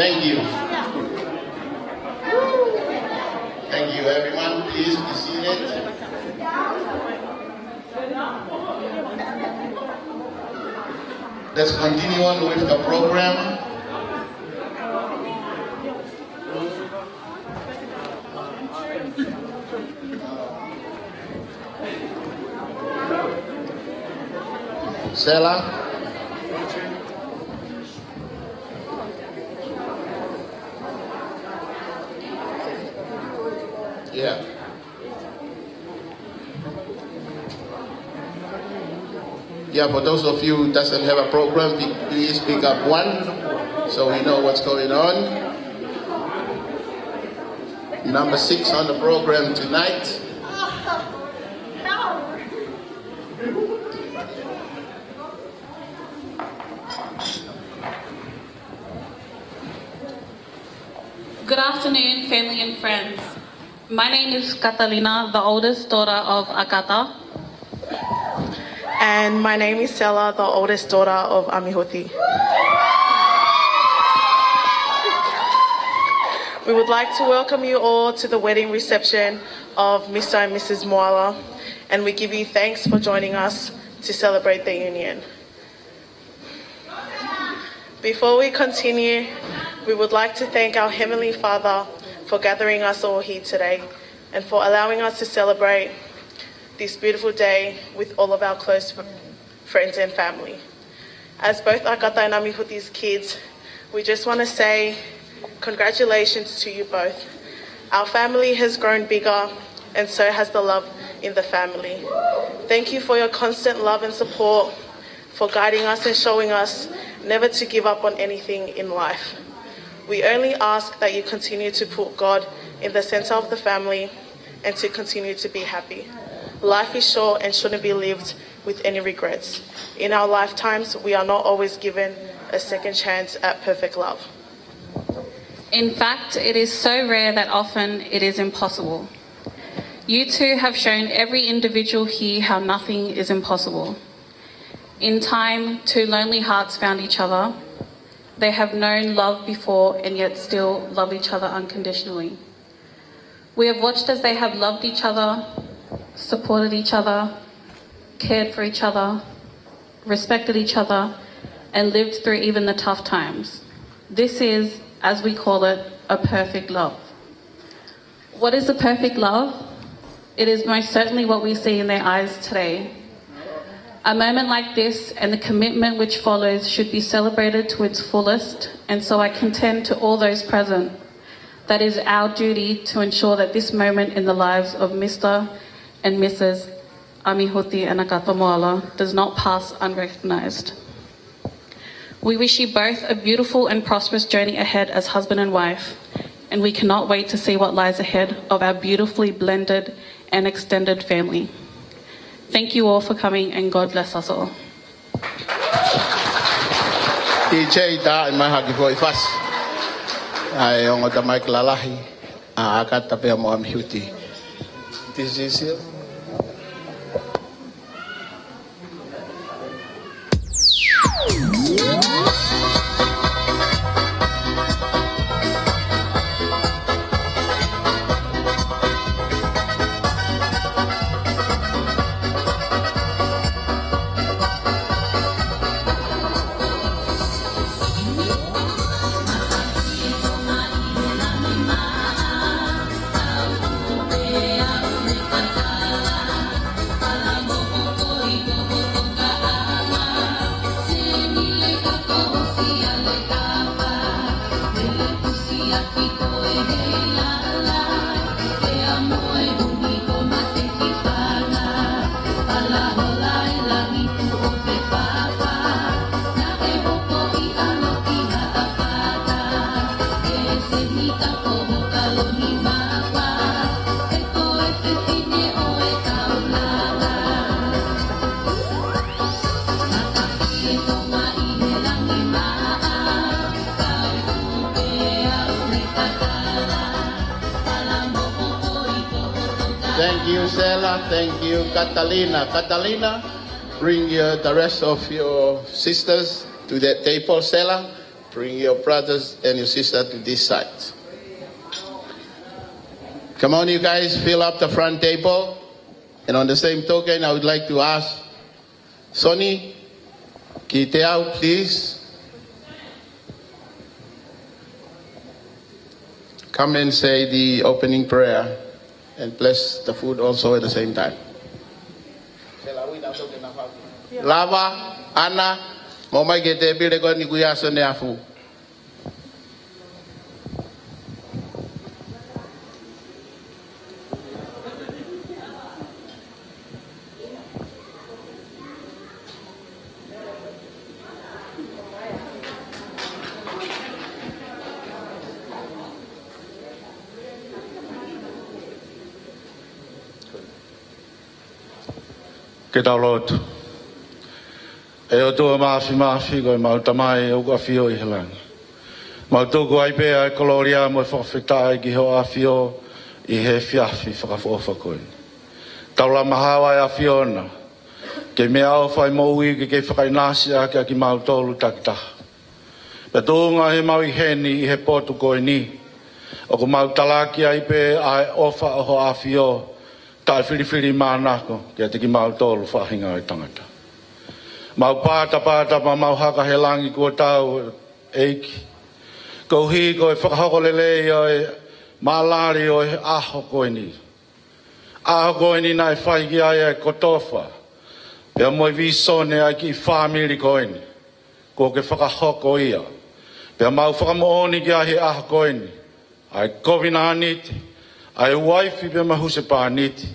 Thank you. Thank you, everyone. Please be seated. Let's continue on with the program. Sela. Yeah. Yeah, for those of you who doesn't have a program, please pick up one so we know what's going on. Number 6 on the program tonight. Good afternoon, family and friends. My name is Catalina, the oldest daughter of Akata. And my name is Sela, the oldest daughter of Amihuti. We would like to welcome you all to the wedding reception of Mr. and Mrs. Moala, and we give you thanks for joining us to celebrate their union. Before we continue, we would like to thank our Heavenly Father for gathering us all here today and for allowing us to celebrate this beautiful day with all of our close friends and family. As both Akata and Amihuti's kids, we just want to say congratulations to you both. Our family has grown bigger and so has the love in the family. Thank you for your constant love and support, for guiding us and showing us never to give up on anything in life. We only ask that you continue to put God in the center of the family and to continue to be happy. Life is short and shouldn't be lived with any regrets. In our lifetimes, we are not always given a second chance at perfect love. In fact, it is so rare that often it is impossible. You two have shown every individual here how nothing is impossible. In time, two lonely hearts found each other. They have known love before and yet still love each other unconditionally. We have watched as they have loved each other, supported each other, cared for each other, respected each other, and lived through even the tough times. This is, as we call it, a perfect love. What is a perfect love? It is most certainly what we see in their eyes today. A moment like this and the commitment which follows should be celebrated to its fullest, and so I contend to all those present that it is our duty to ensure that this moment in the lives of Mr. and Mrs. Amihuti and Akata Moala does not pass unrecognized. We wish you both a beautiful and prosperous journey ahead as husband and wife, and we cannot wait to see what lies ahead of our beautifully blended and extended family. Thank you all for coming, and God bless us all. DJ ta mai hagi foi fas. Ai ongo ta mai klalahi. Akata pe mo Amihuti. This is it. Thank you, Sela. Thank you, Catalina. Catalina, bring the rest of your sisters to that table, Sela. Bring your brothers and your sister to this side. Come on, you guys, fill up the front table. And on the same token, I would like to ask Sonny, Kite out, please. Come and say the opening prayer and bless the food also at the same time. Lava, Anna, Mama Gete, Bilego Niguyaso Neafu. Ke tau lotu. E o tua maafi koe mau tamai e uka whio I helanga. Mau tōku aipea e koloria mo e whakawhitai ki ho a whio I he whiawhi whakawhofa koe. Tau la mahawa e a whiona. Ke mea au whai moui ke whakainasi a ki mau tōlu takitaha. Pe tōnga he mau I heni I he potu koe ni. O ko mau talaki aipe a ofa o ho a whio. Tai whiriwhiri mānako, kia te ki mau tōlu whahinga o tangata. Mau pāta ma mau haka he langi kua tau eiki. Ko hi ko e whakahokolelei o e maalari o e aho koe ni. Aho koe ni nai whai ki ai e kotofa. Pea moi visone ai ki whamiri koe ni. Ko ke whakahoko ia. Pea mau whakamooni ki ai he aho koe ni. Ai kovina aniti. Ai waifi pe mahuse pāniti,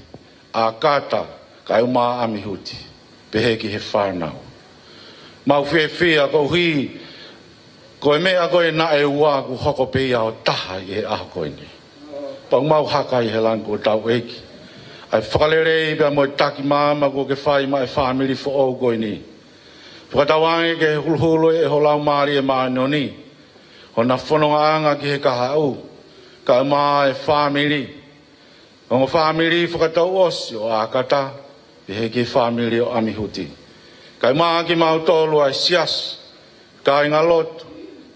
a kata kai uma amihuti, pehe ki he whanau. Mau whia ko hi, koe mea koe na e ua ku hoko pia o taha I he aho koe ni. Pau mau haka I he langu o tau eki. Ai whakalerei pia mo taki māma ko ke whai ma e whamiri fo o koe ni. Whakatawange ke hulhulu e holau maari e maano ni. Hona whanonga anga ki he kaha au. Ka ma e whamiri. O whamiri whakatau osi o akata, I he ki whamiri o amihuti. Ka ma ki mau tōlu ai sias, ka inga lotu,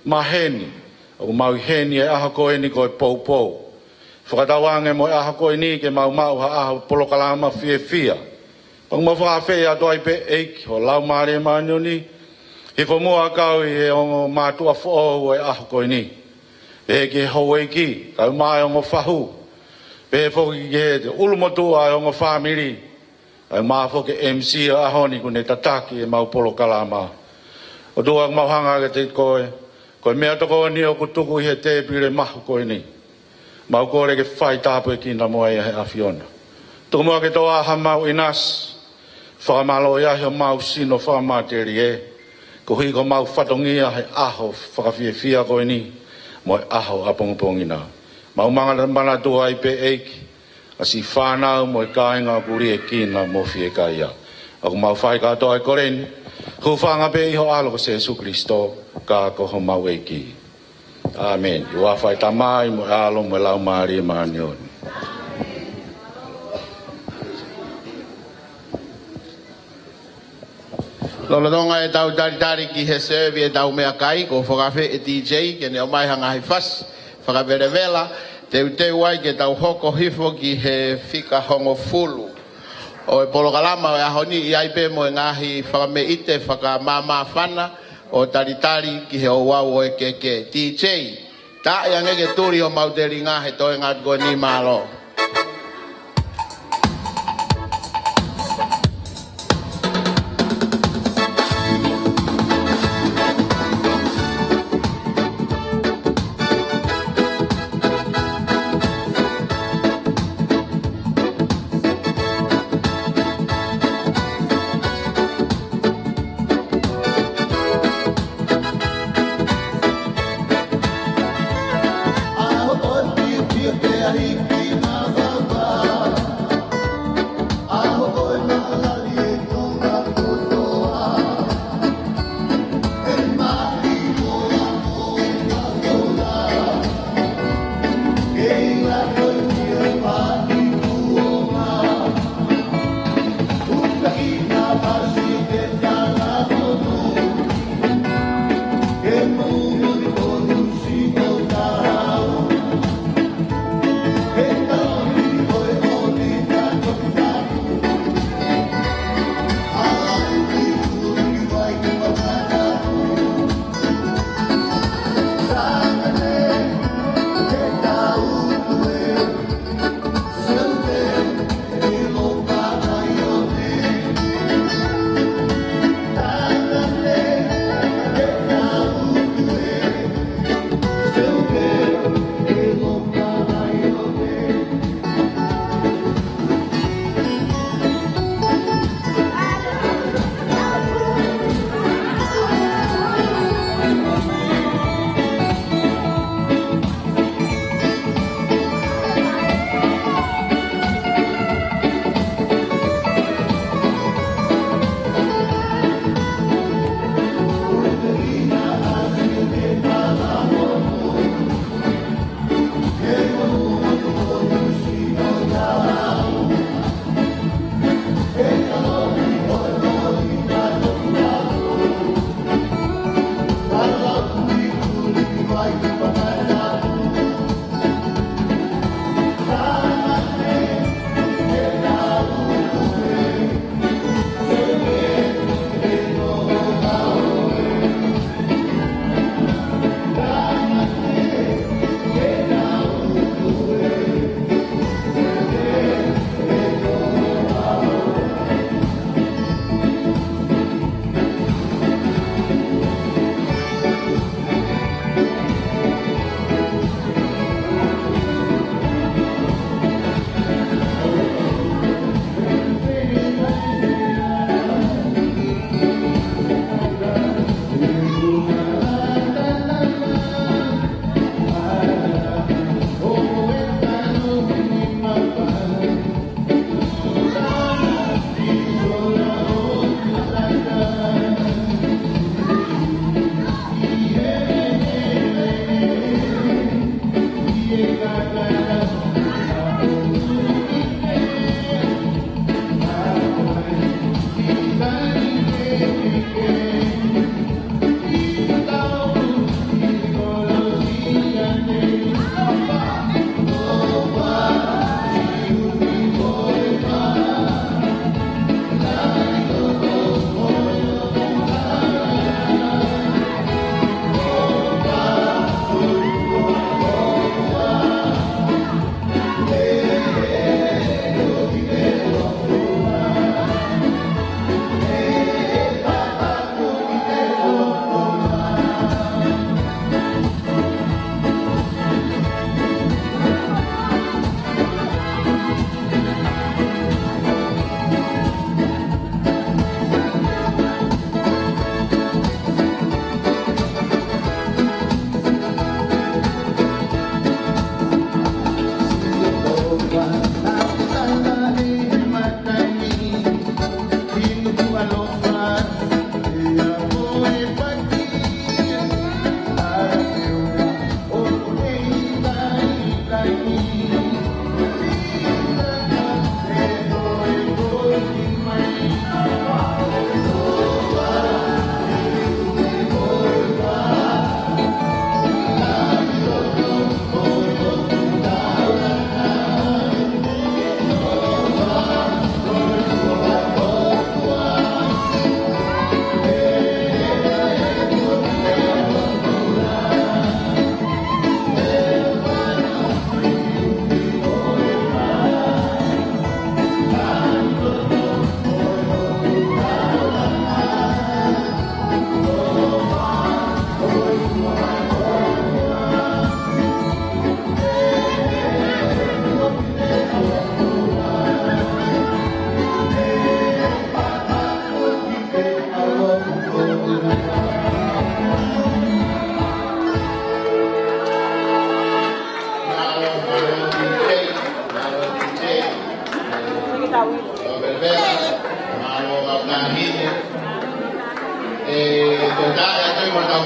ma heni, o mau heni e aha koe ni koe pou. Whakatawange mo e aha koe ni ke mau ha aha polokalama whia. Pang mo whakawhea to ai pe eiki, o lau maare maanyo ni, he whamua kau I he o mātua who'o e aha koe ni. Pe ke hoi ki, ka mai o ngo whahu. Pe foki ke he te ulumotua o ngo whamiri. Ka mai foki MC a ahoni kune tataki e mau polo kalama. O tua mau hanga ke te koe. Koe mea toko ni o kutuku I he te pire mahu koe ni. Mau kore ke whai tāpu e kina moa I he awhiona. Tuku mua ke toa ha mau inas. Whakamalo ia he mau sino whamateri e. Ko hui ko mau whatongia he aho whakawhiawhia koe ni. Mo aho apongpongina. Mau manga mana tua ai pe eiki. Asi whanau mo kāinga kuri e kina mo fie kaia. Ako mau whai katoa e koreni. Hu whanga pe iho alo ko se Jesu Kristo. Ka koho mau eiki. Amen. Iwa whai tamai mo alo mo lau maari e maanioni. Lolonga e tau tari ki he serve e tau mea kai ko whakawhi e DJ ke ne o mai hanga hei whas whakawere vela te wai ke tau hoko hifo ki he whika hongo fulu o e polokalama o e ahoni I aipe mo e ngahi whakame ite whakamama whana o tari ki he o wau o e keke DJ ta e angeke turi o mauteri ngahe to e ngat go ni malo. Ahora,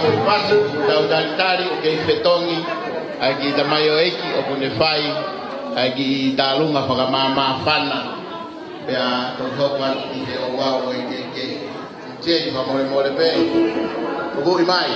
mo fasu tau tari o ke fetongi ai ki tamai o eki o kune fai ai ki talunga whakamama whana pea to hokan i he o wau e ke tei whamore more pe tuku i mai.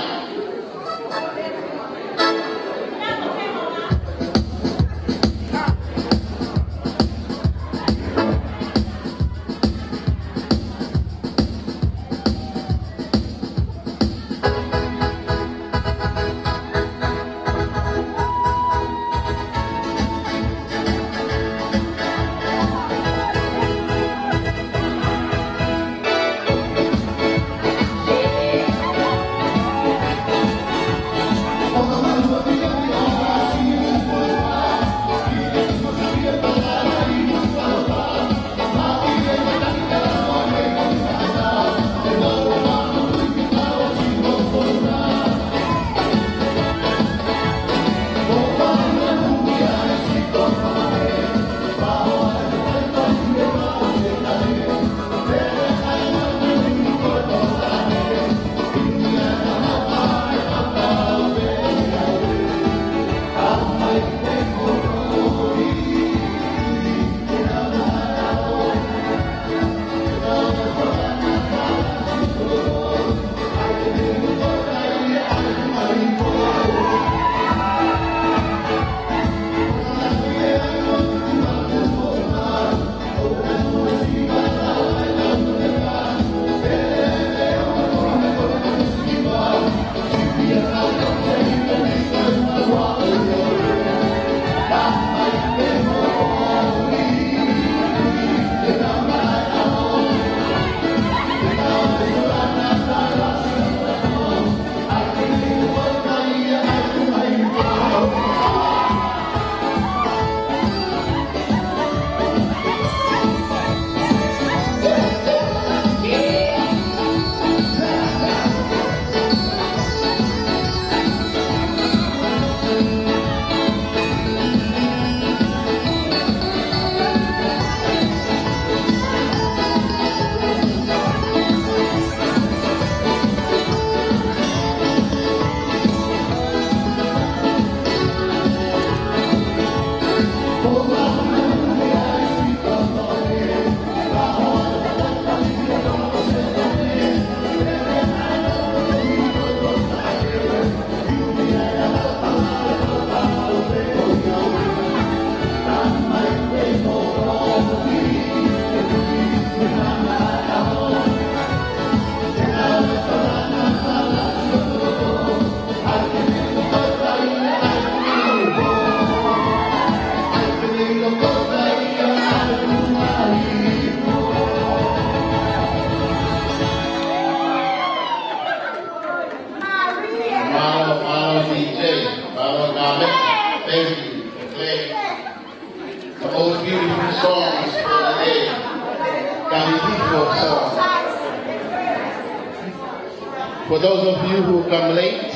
For those of you who come late,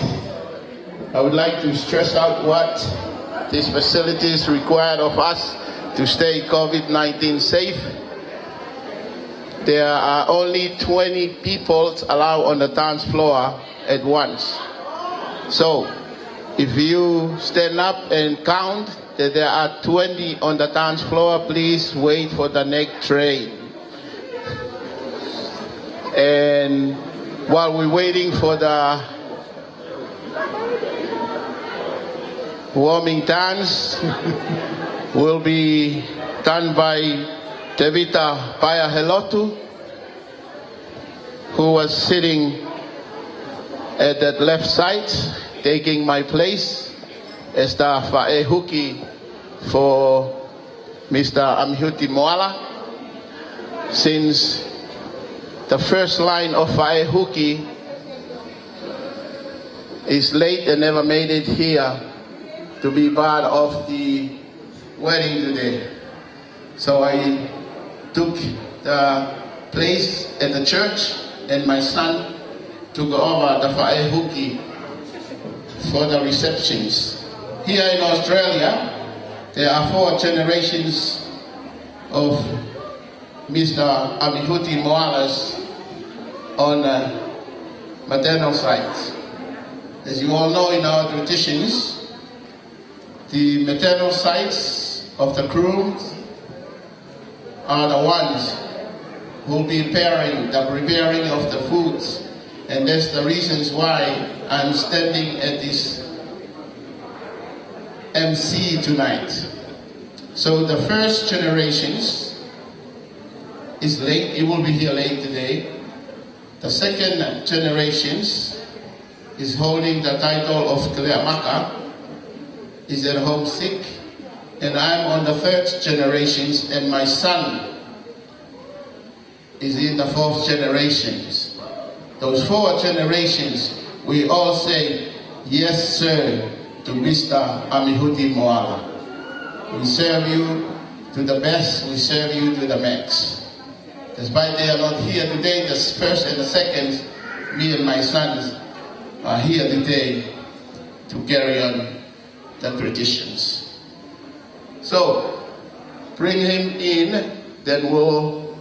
I would like to stress out what these facilities require of us to stay COVID-19 safe. There are only 20 people allowed on the dance floor at once. So, if you stand up and count that there are 20 on the dance floor, please wait for the next train. And while we're waiting for the warming dance, will be done by Tevita Payahelotu, who was sitting at that left side, taking my place as the Fa'ehuki for Mr. Amihuti Moala. Since the first line of Fa'ehuki is late and never made it here to be part of the wedding today. So I took the place at the church and my son took over the Fa'ehuki for the receptions. Here in Australia, there are 4 generations of Mr. Amihuti Moalas on maternal side. As you all know, in our traditions, the maternal sides of the crew are the ones who will be preparing of the foods. And that's the reasons why I'm standing at this MC tonight. So the first generations is late, it will be here late today. The second generations is holding the title of Kleamaka, is at home sick, and I'm on the third generations, and my son is in the fourth generations. Those 4 generations, we all say, yes sir, to Mr. Amihuti Moala. We serve you to the best, we serve you to the max. Despite they are not here today, the first and the second, me and my sons are here today to carry on the traditions. So, bring him in, then we'll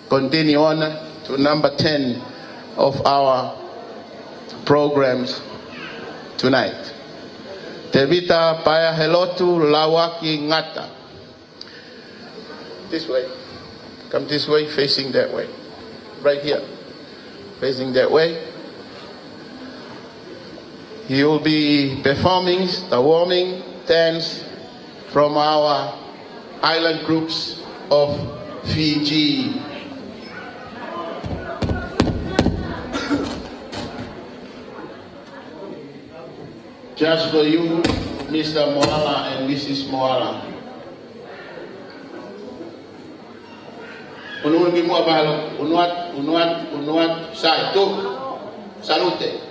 continue on to number 10 of our programs tonight. Tevita Paya Helotu Lawaki Ngata. This way. Come this way, facing that way. Right here. Facing that way. He will be performing the warming dance from our island groups of Fiji. Just for you, Mr. Moala and Mrs. Moala. Unuan mo abalo, unuat sa ito. Salute.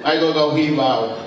I go hibaw.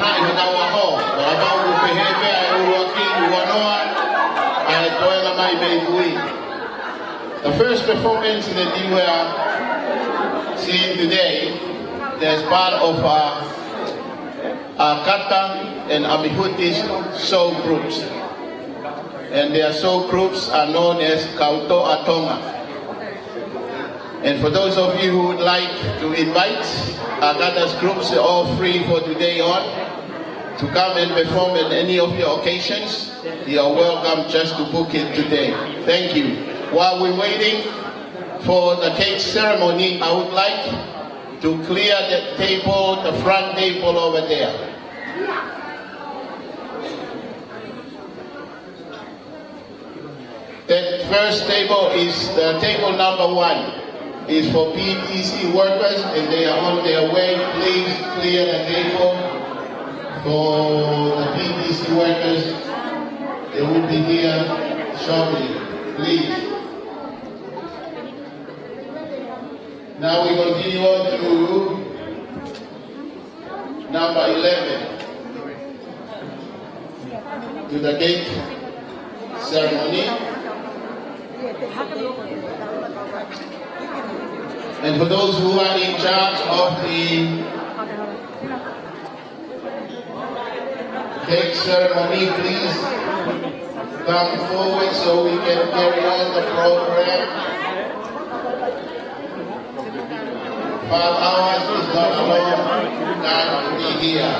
Whanai Hatau Aho, Whanau Upehepe, Uruaki, Uanoa, and Toela Mai Meibui. The first performance that you were seeing today, there's part of Kata and Amihuti's soul groups. And their soul groups are known as Kauto Atonga. And for those of you who would like to invite Kata's groups, they're all free for today on, to come and perform at any of your occasions. You are welcome just to book it today. Thank you. While we're waiting for the cake ceremony, I would like to clear the table, the front table over there. That first table is table number 1. Is for PTC workers, and they are on their way. Please clear the table for the PTC workers. They will be here shortly. Please. Now we continue on to number 11, to the cake ceremony. And for those who are in charge of the cake ceremony, please come forward so we can carry on the program. 5 hours is not a long time to be here.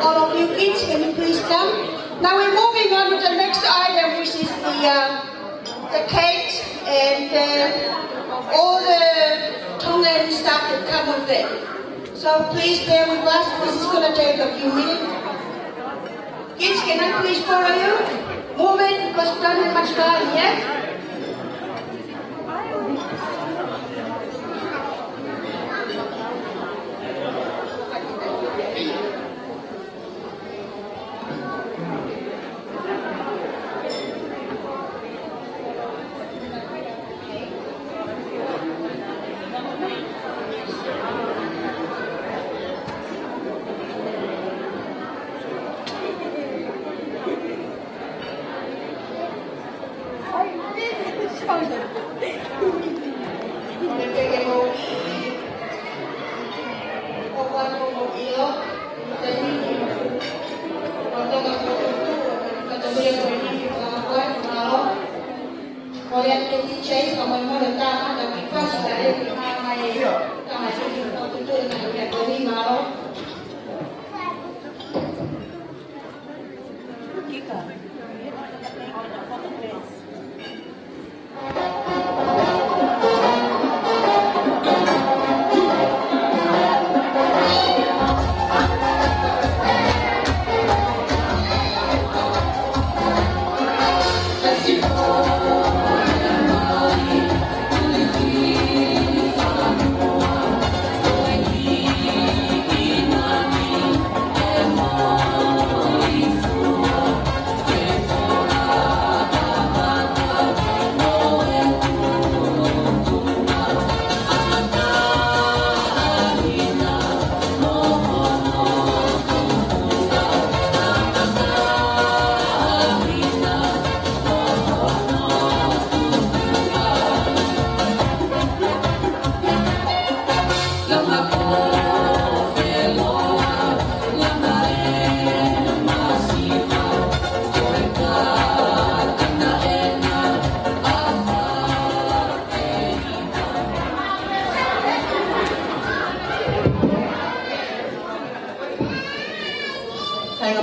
All of you kids, can you please come? Now we're moving on to the next item, which is the cake and all the Tongan stuff that come with it. So please bear with us. This is going to take a few minutes. Kids, can I please borrow you? Move it because we don't have much time, yes?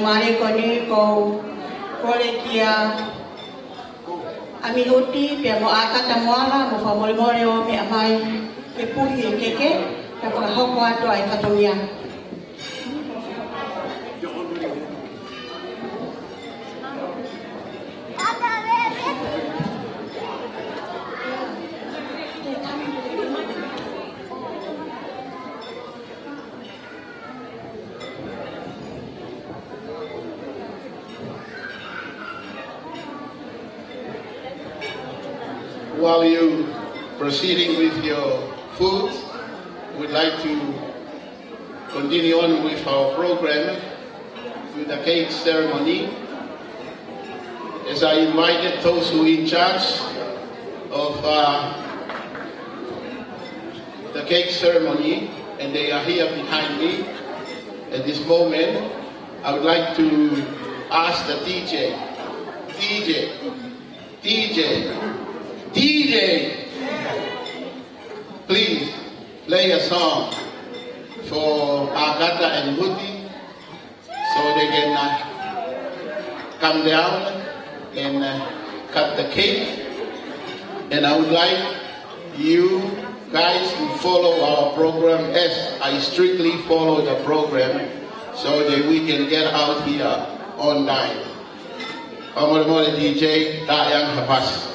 Mare koni ko kore kia Amihuti pia mo akata moala mo famole o me amai ke puhi e keke ka hoko ato ai katonia. while you proceeding with your food, we'd like to continue on with our program with the cake ceremony. As I invited those who are in charge of the cake ceremony, and they are here behind me at this moment, I would like to ask the DJ, please play a song for Agata and Huti so they can come down and cut the cake. And I would like you guys to follow our program as I strictly follow the program so that we can get out here on time. Kamar-kamar DJ, Dayang Hapas.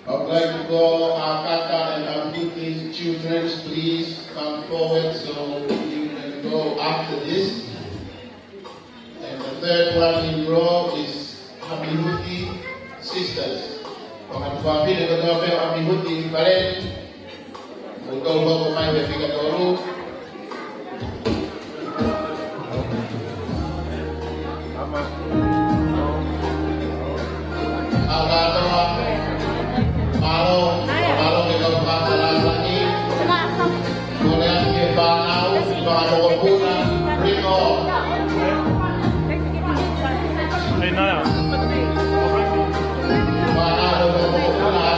I would like to call our Kaka and our Amhuti's children, please come forward so you can go after this. And the third one in row is Amhuti sisters. Pangatuwa pili kutoka Amhuti Karen, Kung hoko mai me fika tolu. Agatoa. Malo ke kau kasalah lagi. Boleh ke banau, banau puna, ringo. Banau puna,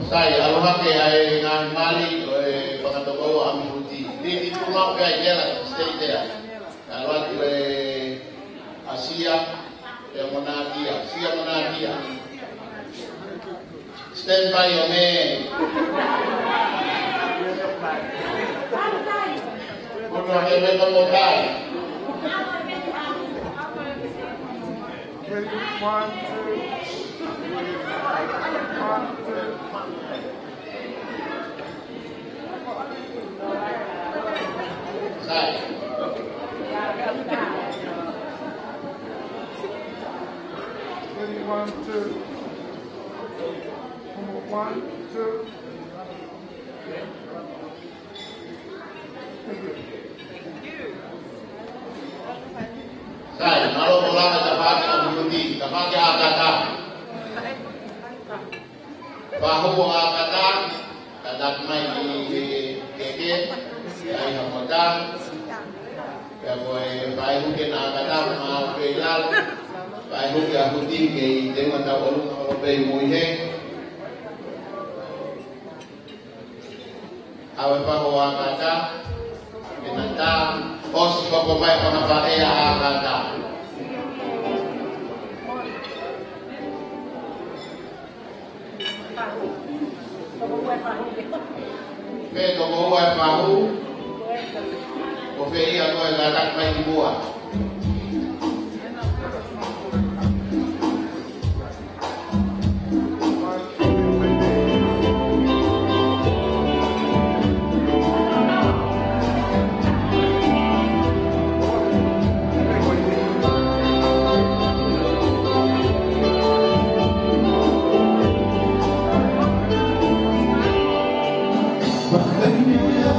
Sai, aloha ke ai ngā mali o e whakatoko a mihuti. Ni tumau ke ai kera, stay there. Aloha tu e Asia, e Monatia, Sia Monatia. Stand by your man. Kuno ke me tomo kai. Sai. One, two. One, two. Sai, malo mola ka pake a mihuti, ka pake a kata. Bahu a kata, kadak mai di keke, ai hamada. Ka boy bai hu ke na kata ma pe lal. Bai hu ke a huti ke te mata olu o pe moi he. Awe bahu a kata, ke nata, os ko ko mai pa na pa e a kata. Fe to ko wa fahu. Ko fe ia ko la rak mai di bua. Hallelujah,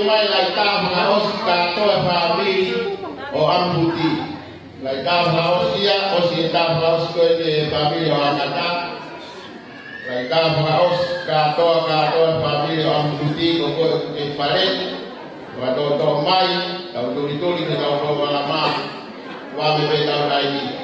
mai lai tā whakaos katoa whaamiri o amputi. Lai tā whakaos ia, osi e tā whakaos koe te whaamiri o Angata. Lai tā whakaos katoa whaamiri o amputi o koe te whareni. Watoto mai, tau turi te tau whawala maa. Wame pe tau raini.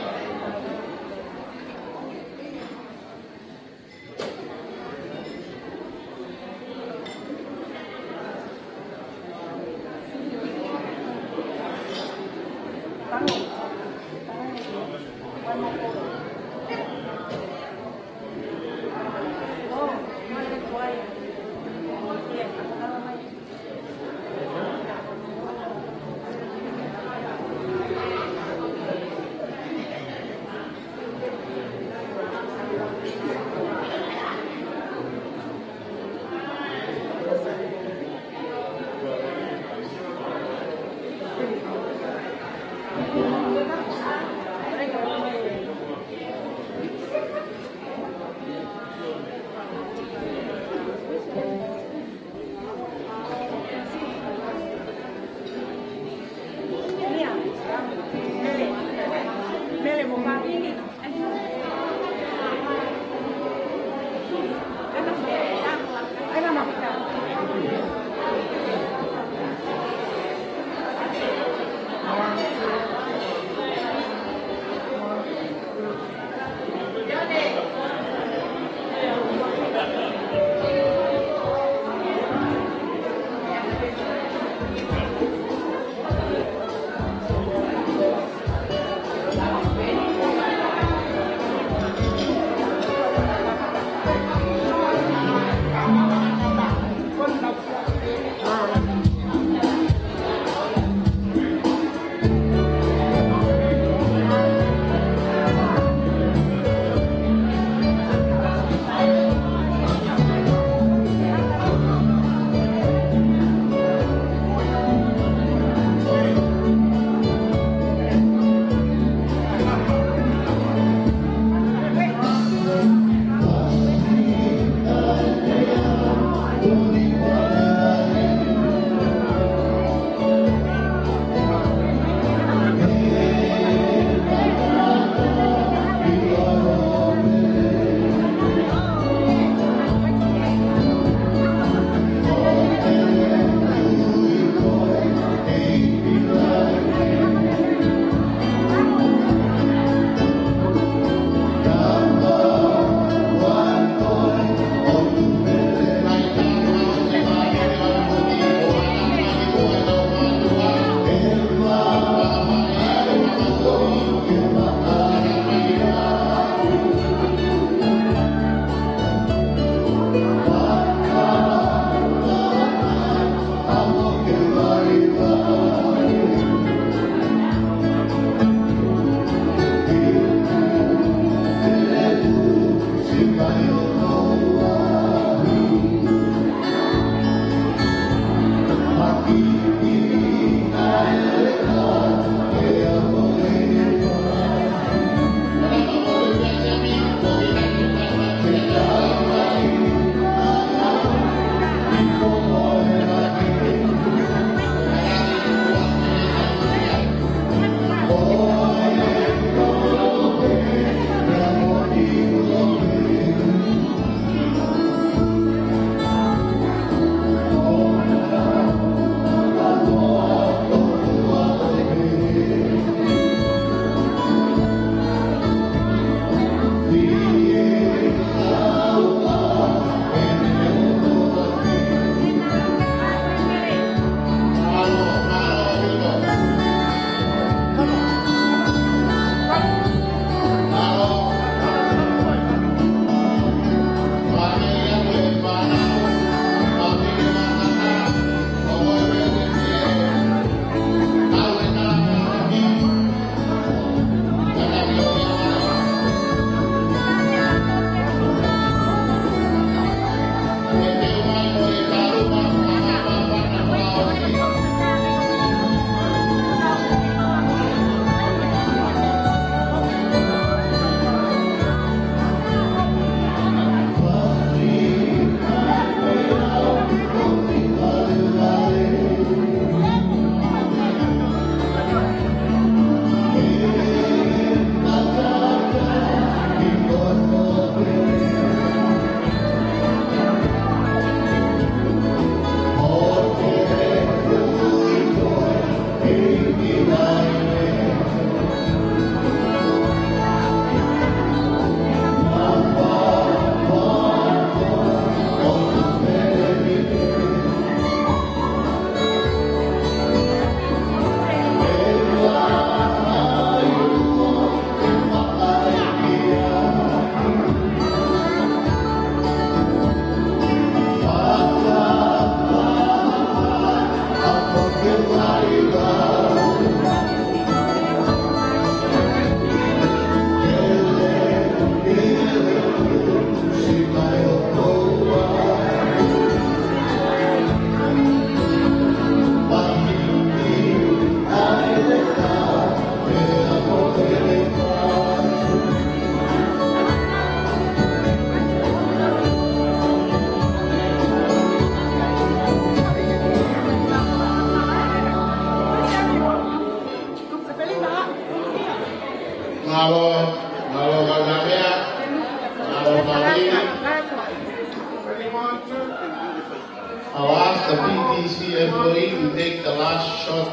referee to take the last shot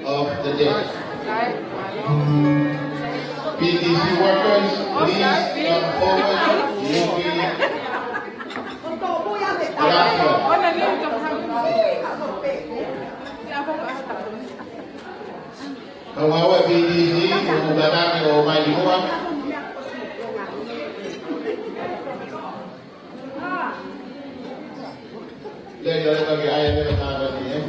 of the day. PTC workers, please come forward. You'll be Kawawa PTC, umugarami o mainimuwa. Jadi oleh bagi ayah dia kata ni.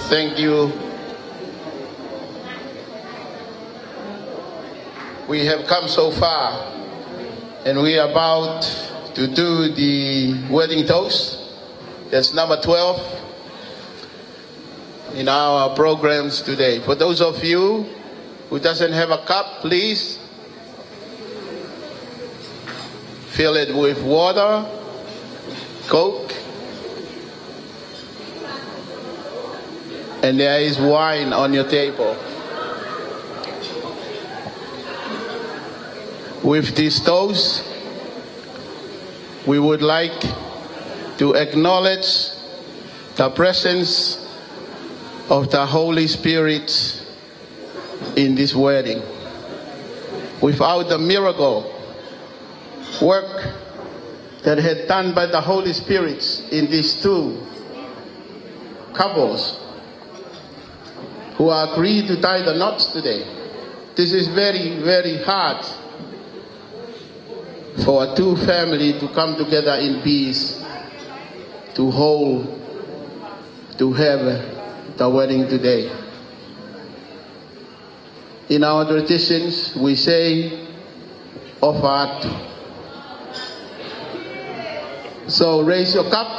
Thank you. We have come so far, and we are about to do the wedding toast. That's number 12 in our programs today. For those of you who doesn't have a cup, please fill it with water, Coke, and there is wine on your table. With this toast, we would like to acknowledge the presence of the Holy Spirit in this wedding. Without the miracle work that had done by the Holy Spirit in these two couples who agreed to tie the knots today, this is very, very hard for a two family to come together in peace, to hold, to have the wedding today. In our traditions, we say, Ofat. So raise your cup.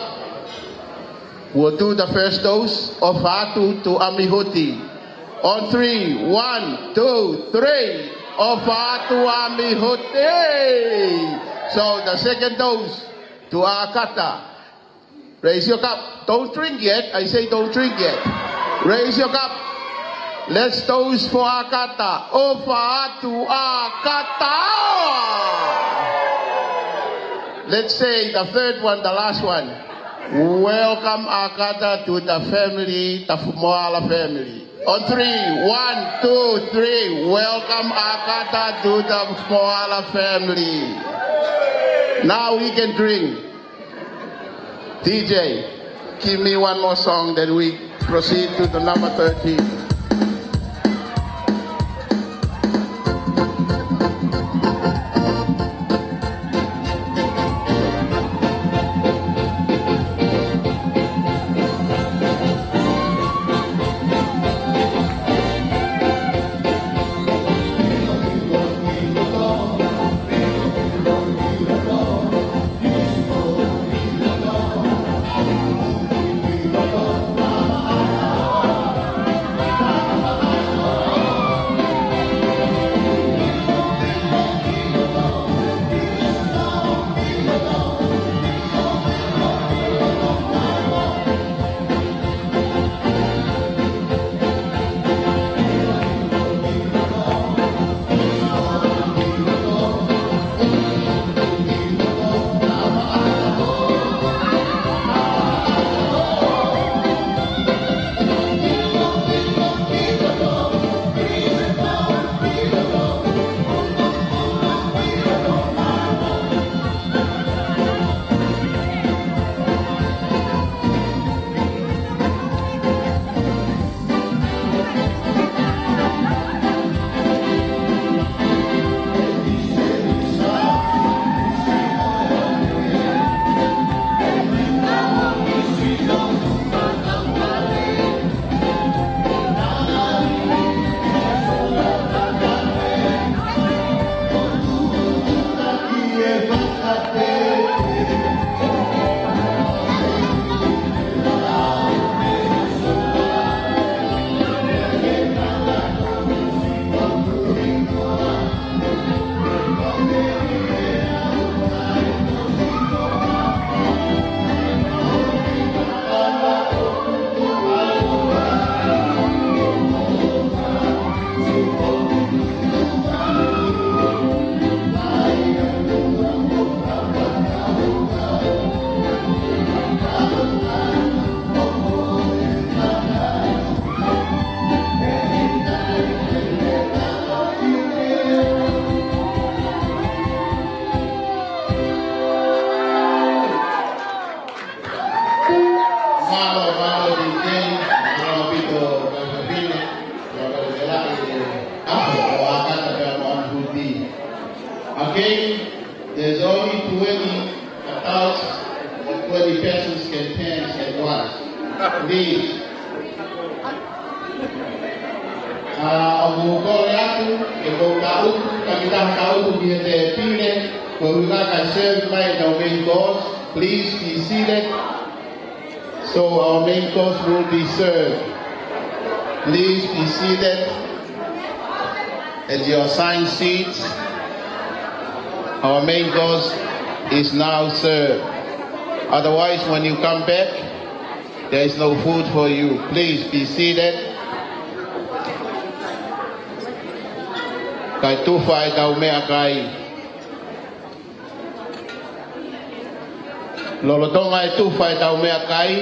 We'll do the first toast, Ofatu to Amihuti. On 3, 1, 2, 3. Ofatu Amihuti. So the second toast to Akata. Raise your cup. Don't drink yet. I say don't drink yet. Raise your cup. Let's toast for Akata. Ofatu Akata. Let's say the third one, the last one. Welcome Akata to the family, the Moala family. On 3, 1, 2, 3. Welcome Akata to the Moala family. Now we can drink. DJ, give me one more song, then we proceed to the number 13. Again, there's only 20 adults or 20 persons can dance at once. Please. Ang mukha yaku, ito kautu, kita kautu di pile, kaya serve by the main course. Please be seated. So our main course will be served. Please be seated at your assigned seats. Our main course is now served. Otherwise, when you come back, there is no food for you. Please be seated. Kai tufa e tau mea kai. Lolotonga e tufa e tau mea kai.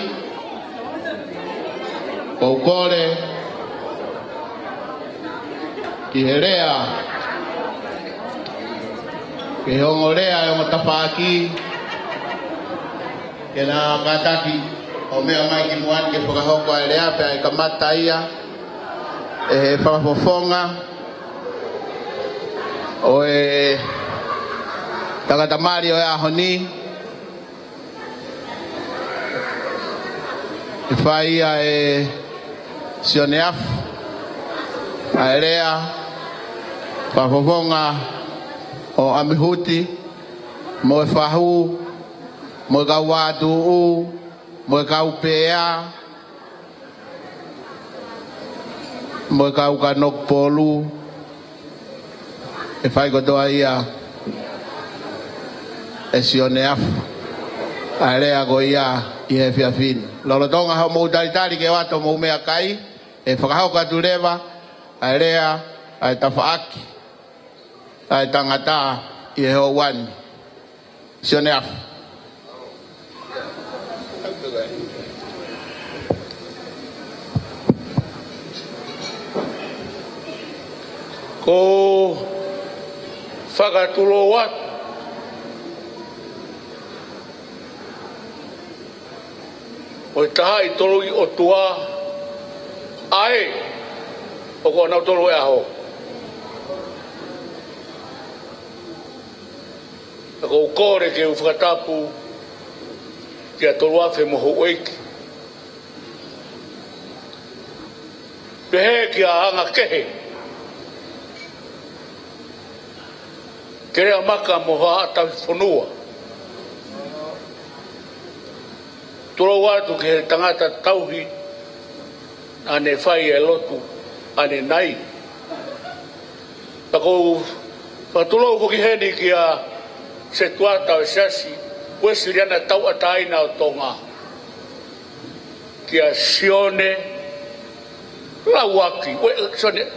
Kou kore. Ki he rea. Ki hongo rea e ongo tapaki. Ke na kataki. O mea mai ki muan ke whakahoko e rea pe ai kamata ia. E he whakafofonga. O e tagatamari o e ahoni e whai a e sioneaf a e rea whawhonga o amihuti mo e whahu mo e kau wātu u mo e kau pēa mo e kau kanok polu e whai kotoa ia e sione afu a rea ko ia i he whiawhini. Lolotonga hao mou taritari ke wato mou mea kai e whakahau katu rewa a rea a e tawhaaki a e tangata i he ho wani. Sione afu. Ko whakatulo watu o i taha i tolo i o tua ae o ko anau tolo e aho a ko ukore ke u whakatapu ki a tolo awhe moho oiki pehe ki a anga kehe Kerea maka moha ata whanua. Turo watu ke he tangata tauhi ane whai e lotu ane nai. Tako whatulo ko ki heni ki a se tuata o sasi wesi riana tau ataina o tonga. Ki a sione lauaki. Sione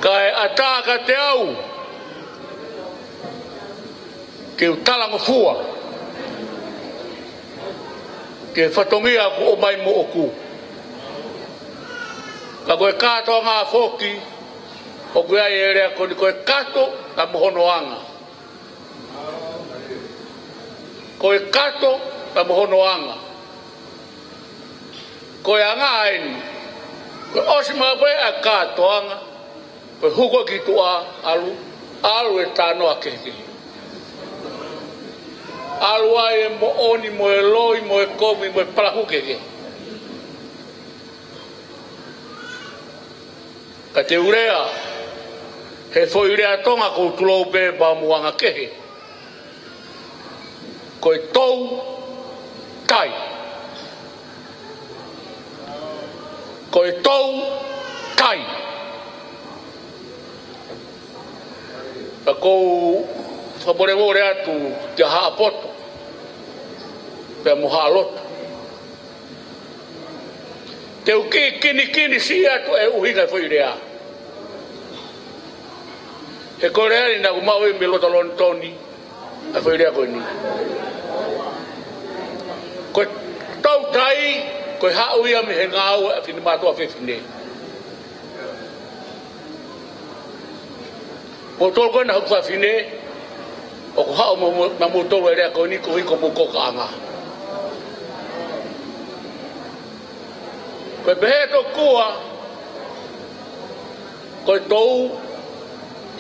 kai ataka te au ke utalango fua ke whatongia ko o mai mo oku ka koe kato ngā whoki o koe ai erea ko ni koe kato ka mohonoanga koe kato ka mohonoanga koe anga aini koe osima koe a katoanga koe huko ki tua alu e tano a keke alu ai e mo oni mo e loi mo e komi mo e parahu keke ka te urea he foi urea tonga ko tulou pe pa muanga kehe koe tou kai koe tou kai a kou whaporewore atu te haa poto pia moha loto te uki kini si atu e uhinga foi rea he koreani na kumau e me lota lontoni a foi rea koe ni koe tau tai koe haa uia me he ngāu a whini mātua whiwhine mo tolo koe na hukua whine o ko hao ma mo tolo e rea koe ni ko hiko mo koka anga koe behe to kua Ko tau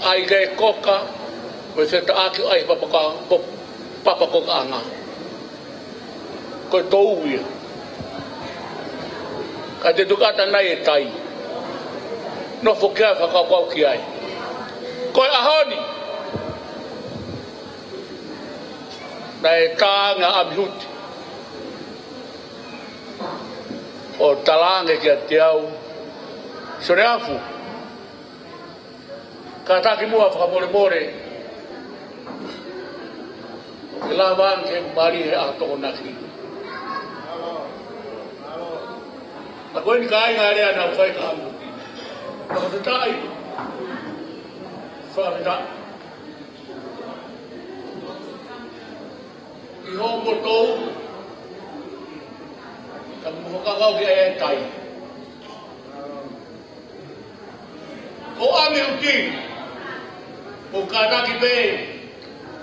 ai ge koka ko se ta aki ai papa ko anga. Ko tau ia. Ka te tukata nai e tai. No fo kia whakakau ki ai. Ko ahoni. Na e tānga amihuti. O talange ki a te au. Sore afu. Ka taki mua whakamore. Ke la vange mari he atoko naki. A koe ni ka ai ngā rea nā whai ka amu. Whakatai. Whakatai. I hongo tau. Ka mu whakakau ki e tai. Ko ame uti. O ka taki pe.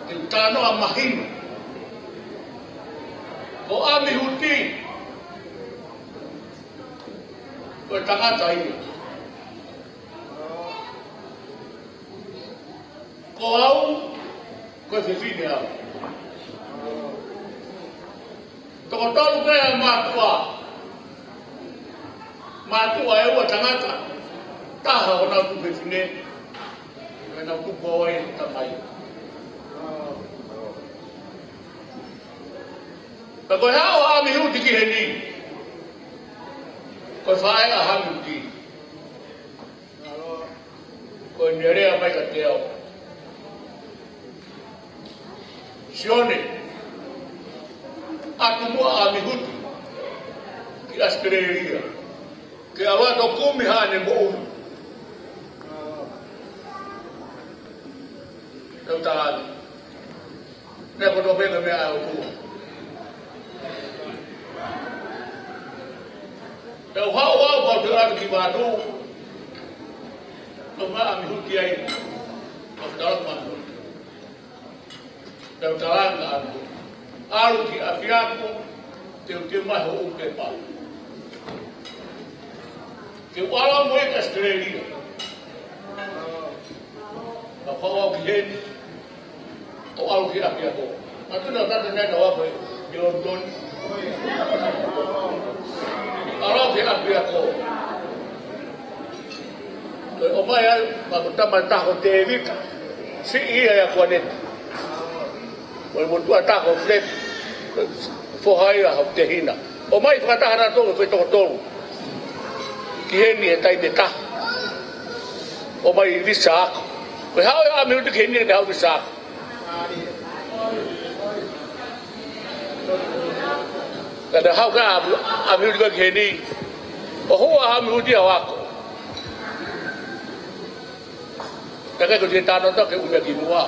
Te utano a mahinu. Ko ame uti. Ko tangata ia. Ko au, ko e whiwhine au. Toko tolu kaya mātua. Mātua e ua tangata. Taha o nau tu whiwhine. E nau tu koe tamai. Ta koe hao ami huti ki he ni. Ko whae a hamu ki. Ko nerea mai ka te au. Sione. Atu mua a mihutu. Ki Australia. Ke awa to kumi hane mo umu. Tau tarani. Neko to benga mea au tua. Tau hao au pau te atu ki wātu. Tau maa a mihuti ai. Tau tarani manu. Tau tarani atu. Aru ki afiako, te o te mai ho upe pa. Te wala moe ka Australia. Ka whawau ki heni, o aru ki afiako. Ma tuna tata nai na wape, ki London. Aru ki afiako. O mai ai, ma kutama taho te evika. Si ia ya kua neta. Wai mo tua tako flip fohai a te hina. O mai whakatahana tōru whai toko tōru. Ki heni e tai me ta. O mai visa ako. Wai hao e ame uti ki heni e te hao visa ako. Kada hao ka ame uti ki heni. O hoa ame uti hao ako. Takai ko te tāno ta ke umea ki mua.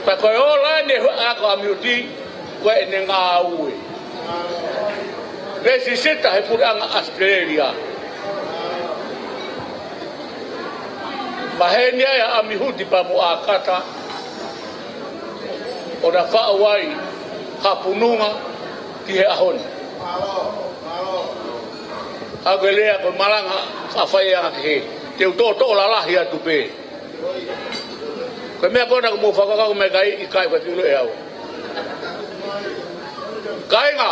Pa koe ola ne ako amiuti koe ne ngā ue. Resi seta he puranga Australia. Mahenia ya amihuti pa mu akata. O na whaawai hapununga ki he ahoni. Ako lea koe malanga awhaianga ki he. Te utoto o lalahi atu pe. Koe mea kona ko mo whakakau me kai i kai whatiulo e au. Kai ngā.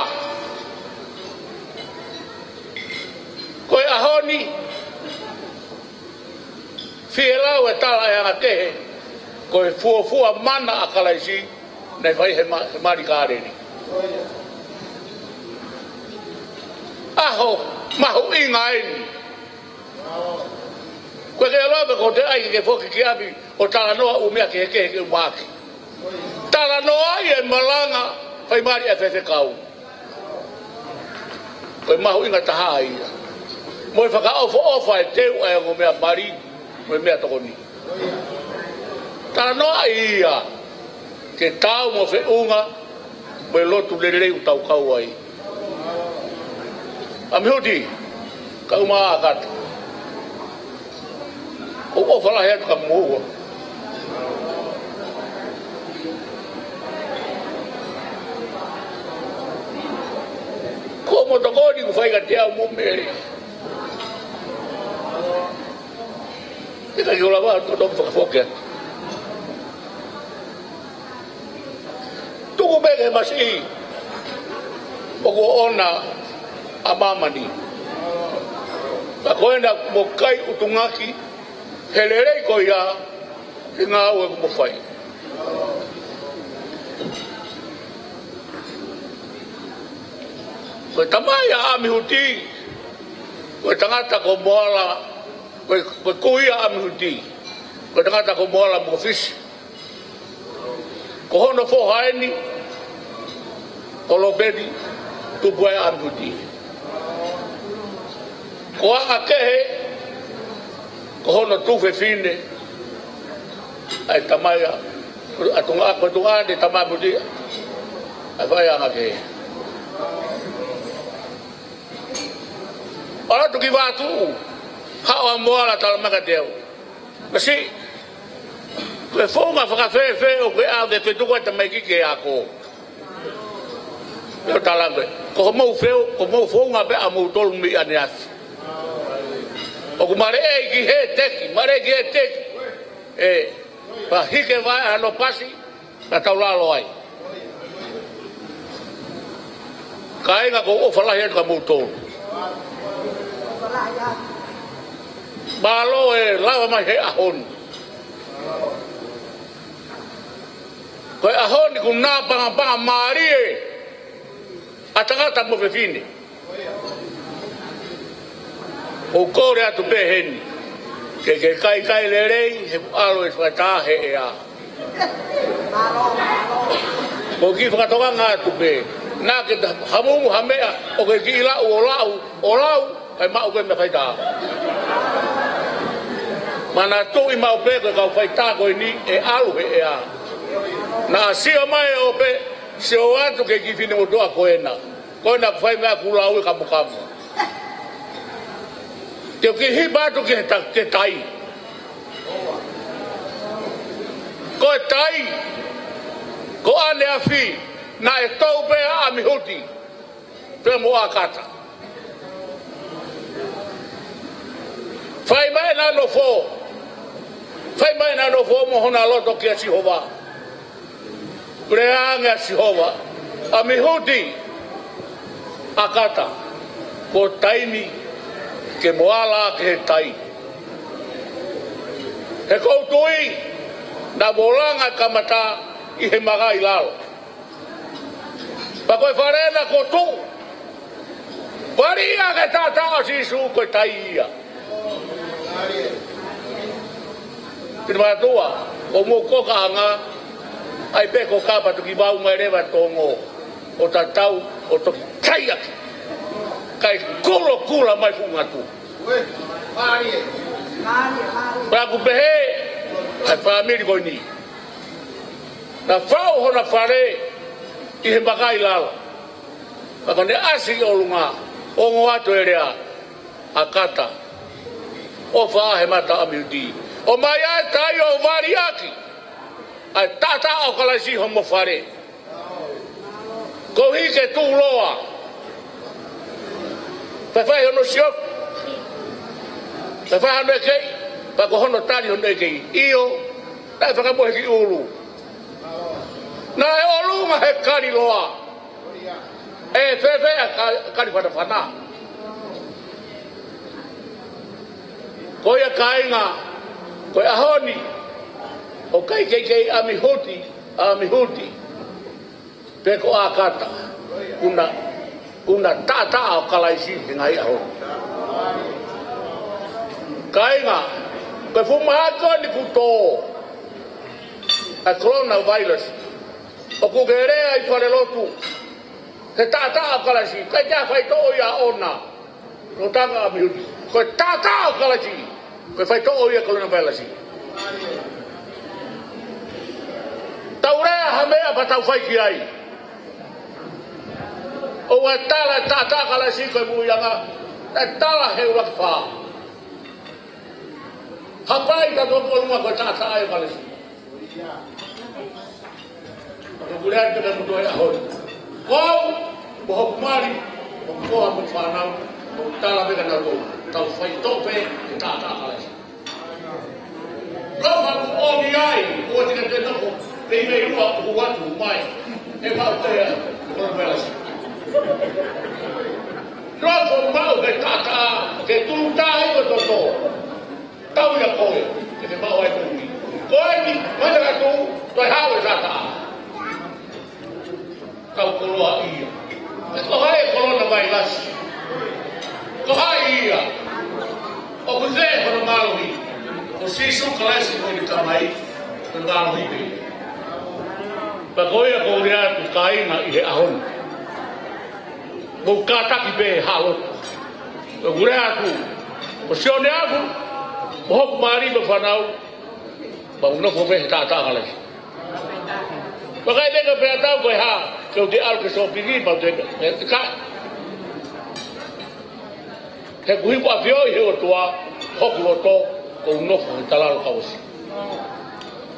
Koe ahoni. Whielau e tala e anga tehe. Koe fuafua mana a kalaisi. Nei whai he mari kāreni. Aho, mahu inga eni. Koe ke alope ko te ai ke whoki ki api o tala noa umea ke heke umaki. Tala noa i e malanga whai mari e whewhe kau. Koe mahu inga taha ia. Moe whaka ofa ofa e teu e ngo mea mari, moe mea tokoni. Tala noa ia. Ke tau mo whe unga, moe lotu leleu tau kau ai. Amihuti, ka umaa kata. O fala reto ka mua. Ko motokoni ku fai ka te au mo mere. Ika ki ola wā to dom whakafoke. Tuku mege masi o ko ona a mamani. Ka koena mo kai utungaki helerei ko ia ki ngā ue mo whai. Koe tamai a amihuti, koe tangata ko moala, koe kui a amihuti, koe tangata ko moala mo fisi. Ko hono fo haeni, ko lopedi, tupu e amihuti. Ko anga kehe, ko hono tufe fine, ai tamai a, koe tunga de tamai muti, ai vai anga kehe. Ora tu ki watu, hao moala tala maka teo. Kasi, koe whonga whakawhewe o koe au de whetuko ta mai kike ako. Yo talange, ko mau wheo, ko mau whonga pe a mau tolu mi ane asi. O ku mare e ki he teki, mare ki he teki. Pa hike vai ano pasi, na taulalo ai. Ka inga ko o whalahi atu ka mau tolu. Malo e lava mai he ahon. Koe ahon ku nā panga maari e atangata mo whewhine. O kore atu pe heni. Ke kai lerei he alo e whakatahe e a. Ko ki whakatonga atu pe. Nā ke hamungu hamea o ke ki ilau o lau ai mau koe me whaita. Mana tu i mau pe koe kau whaita koe ni e alu he e a. Nā sia mai o pe se o atu ke ki whine o toa koe na. Koe na whai mea kulau i kamu kamu. Te o ki hipa atu ke tai. Koe tai. Ko ane a whi. Na e tau pe a mihuti. Pe mo a kata. Fai mai na no fo. Fai mai na no fo mo hona loto ki a Sihova. Kureanga Sihova. A mihuti. A kata. Ko taini. Ke moala ke he tai. He koutui. Na molanga kamata. I he maga i lalo. Pa koe wharena ko tu. Waria ke tata a sisu koe tai ia. Pina matua, o mo koka anga, ai pe ko kapa tuki wau mai rewa tongo, o tatau, o toki taiaki. Kai kula mai funga tu. Pra ku pehe, ai whamiri koi ni. Na whau hona whare, i he makai lala. Paka ne asi o lunga, o ngoato e rea, a kata, o whahe mata amiuti. O mai ai tai o variaki, ai tata o kalaisi homo whare. Ko hike tū loa. Pawhai hono siok, pawhai hono e kei, pako hono tari hono e kei. Io, tai whakamohe ki ulu. Nā e olunga he kari loa. E whewhea kari whanawhana. Ko ia kainga, ko ia honi, o kai kei amihuti, peko a kata, kuna tata o kalaisi he ngai ahoni. Kainga, ko fumahako ni kuto, a coronavirus, o kugerea i whare lotu, he tata o kalaisi, kai tia whai tō ia ona, no tanga amihuti, ko tata o kalaisi, ko whai tō ia coronavirus. Taurea hamea pa tau whai ki ai. O wa tala tata kalaisi koe muianga, e tala he ura wha. Hapai ta tō polunga koe tata ai kalaisi. Ko kulea te me mutu e ahoi. Kou, mo hokumari, mo fo mo fa na tala be kana to tau fai tope te ta ala lo ma o ni ai o te ka te ko te me ua o watu mai e ma o te ko me la lo ko ma o te ta ke tu ta ai ko to tau ya ko te ma o ai ko ni ko ai ni ma ka tu to ha o ta kau ko lo ia ko hai corona virus ko hai ia o ko ze ko malo ni o si su klasi ko ni kamai ko malo ni pa ko ia ko ria tu kai na i ahon mo kata ki be halo o ria tu o sio ne aku mo mari do fanau ba no ko be ta kala pakai dia ke beratau ko ha kau di al ke so pigi ba de ka ke gui ko avio he o tua ho ko to ko no fo talal kaus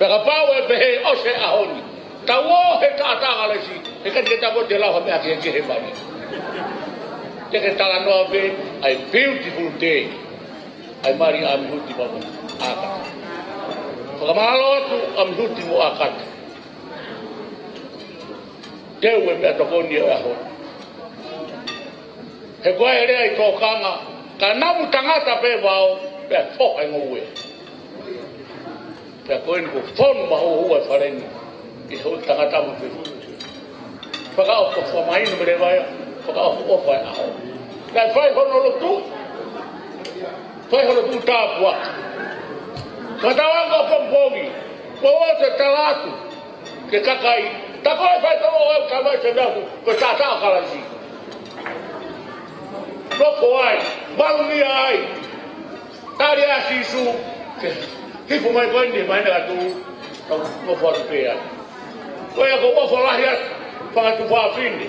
pega pau e be o se ahoni tawo he ta ala si e ka ke ta ko de la ho me aki ke he ba ni te ke tala no be ai beautiful day ai mari am huti ba aka pagamalo tu am huti mo akat Teu e mea tokoni e aho. He koe ere ai tō kanga, ka namu tangata pe wao, pea whoka ingo ue. Pea koe ni ko whonu maho hua e whareni, i hau tangata mu pe. Whaka o ko whamainu mere waia, whaka o whai aho. Pea whai hono lo tu, whai hono tu tāpua. Katawanga o pompongi, po o te talatu, ke kakai, ta ko fa to o ka va se da ko ta kala si no ko ai balni ai tari asi su ki fu mai gondi mai na tu no for pe ai ko ya ko fo la ya pa tu va findi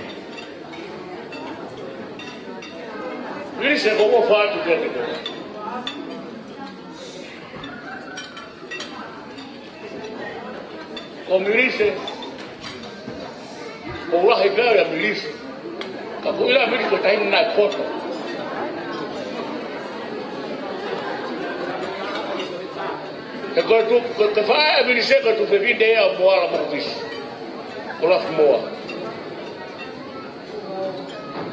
ni se ko fa tu ke como dice Allah hebra ya milis ka ko ila mi ko tayin na foto e ko tu ko te fa mi se ko tu fe vinde ya mo ala mo dis ko la mo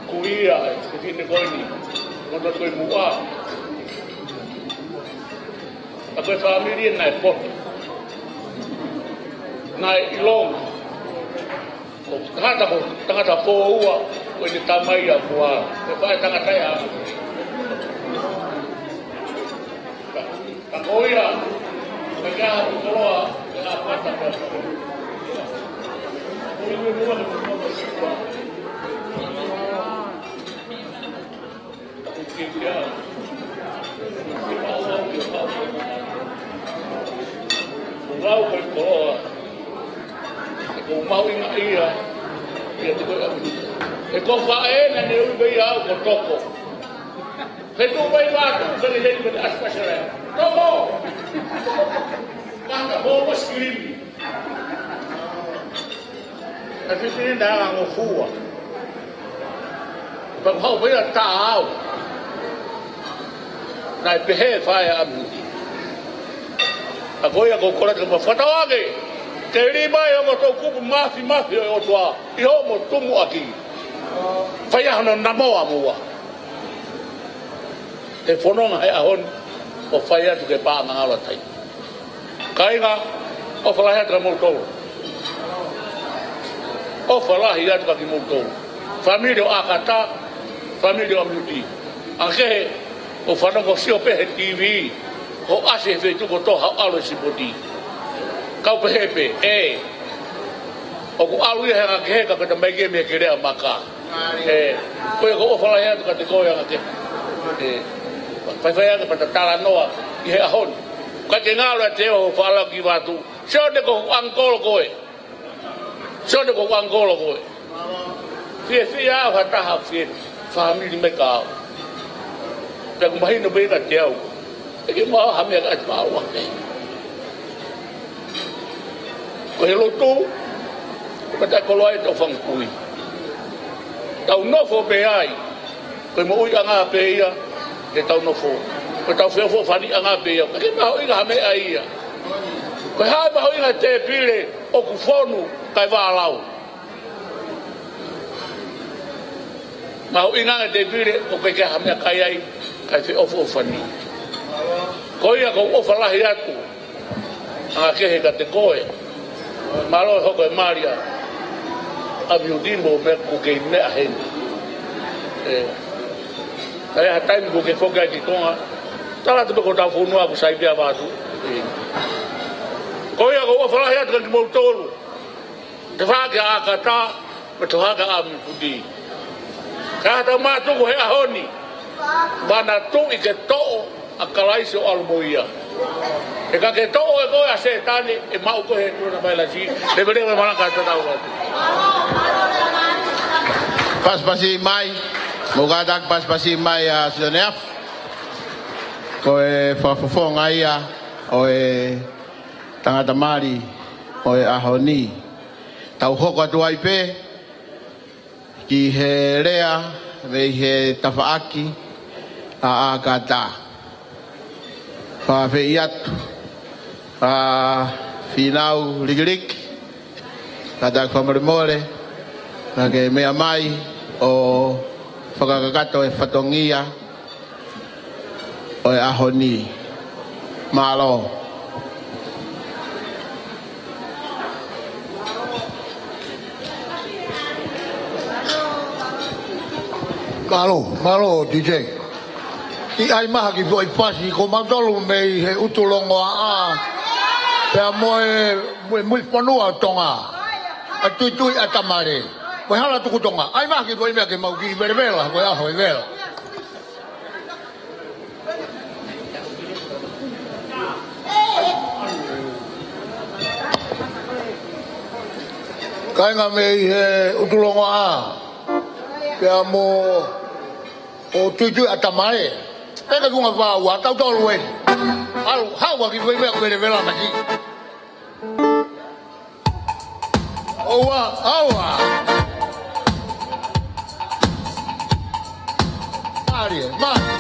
ku ia se vinde ko ni ko to ko mo a ko family na foto na ilong tangata po ua o ni tamai a mua e pai tangata ya takoia me ka koloa e a pata pa o ni mua ko ko sipa o ki ya o rau ko koloa o mau ina ia ia te koe e ko whae na ne ui bei au ko toko he tu bei watu kani hei kani aspasere toko kata hoa skirimi e whitini na anga ngo fua pa hau bei a ta au na e pehe whae amu a koe a ko koraka ma whatawage te rima e mo tau kupu mafi o toa i ho mo tumu aki whai ahana namoa mua e whanonga he ahon o whai atu ke pā ngāra tai kainga o whalahi atu ka mōtoro o whalahi atu ka ki mōtoro familio akata familio amuti ankehe o whanonga sio pehe TV o ase he tuko toha alo si poti kau pehepe o ku alu ia hanga ke ka ka mai ke me ke rea maka ko ko ofala ya ka te ko ya ke pai ya ka tala noa i he ahon ka te ngalo te o fala ki watu so de ko angkol koe so de ko angkol koe fi ya ha ta ha fi family me ka ta ku mai no be ka te au e ke ma ha me ka ma wa ko he lotu ko ta ko loe to fang kui tau no fo pe ai Koe mo ui anga pe ia, e tau no fō. Koe tau whio fō whani anga pe ia. Kake maho inga hame a ia. Koe hae maho inga te pile o ku whonu kai wālau. Maho inga te pile o koe ke hame a kai ai, kai whi ofu o whani. Koe ia ko ofa lahi atu. Anga kehe ka te koe. Malo e hoko e Maria. Abiu dimbo me kukei mea heni. Kai ha taimi kukei whokai ki tonga. Tala te peko tau whunua ku saipia wātu. Koe ia ko ofa lahi atu ka ki mou tolu. Te whake a kata, me te whake a mi puti. Ka hata mātuku he ahoni. Wana tu i ke to'o a kalaisi o almoia. E ka ke to'o e koe a se tani e mau koe he tuna mai la si. Le vere me malaka te tau watu. Paspasi mai, mugadak paspasi mai a Sioneaf. Ko e whafofonga ia o e tangata mari o e ahoni. Tau hoko atu ai pe ki he rea vei he tafaaki a kata. Whawhi atu whinau ligirik katak whamarimore na ke mea mai o whakakakato e whatongia o e ahoni malo. Malo DJ. I ai maha ki poi pasi ko matolu mei he utulongo a. Pea moe mui panua tonga. A tui a tamare. Koe hala tuku tonga. Ai maha ki poi mea ke mau ki verevela. Koe aho e vela. Kainga mei he utulongo a. Pea mo o tui a tamare. Pega kunga wā tau tolu e. Hawa ki wei mea kwere vela maki. Owa, awa. Marie, Marie.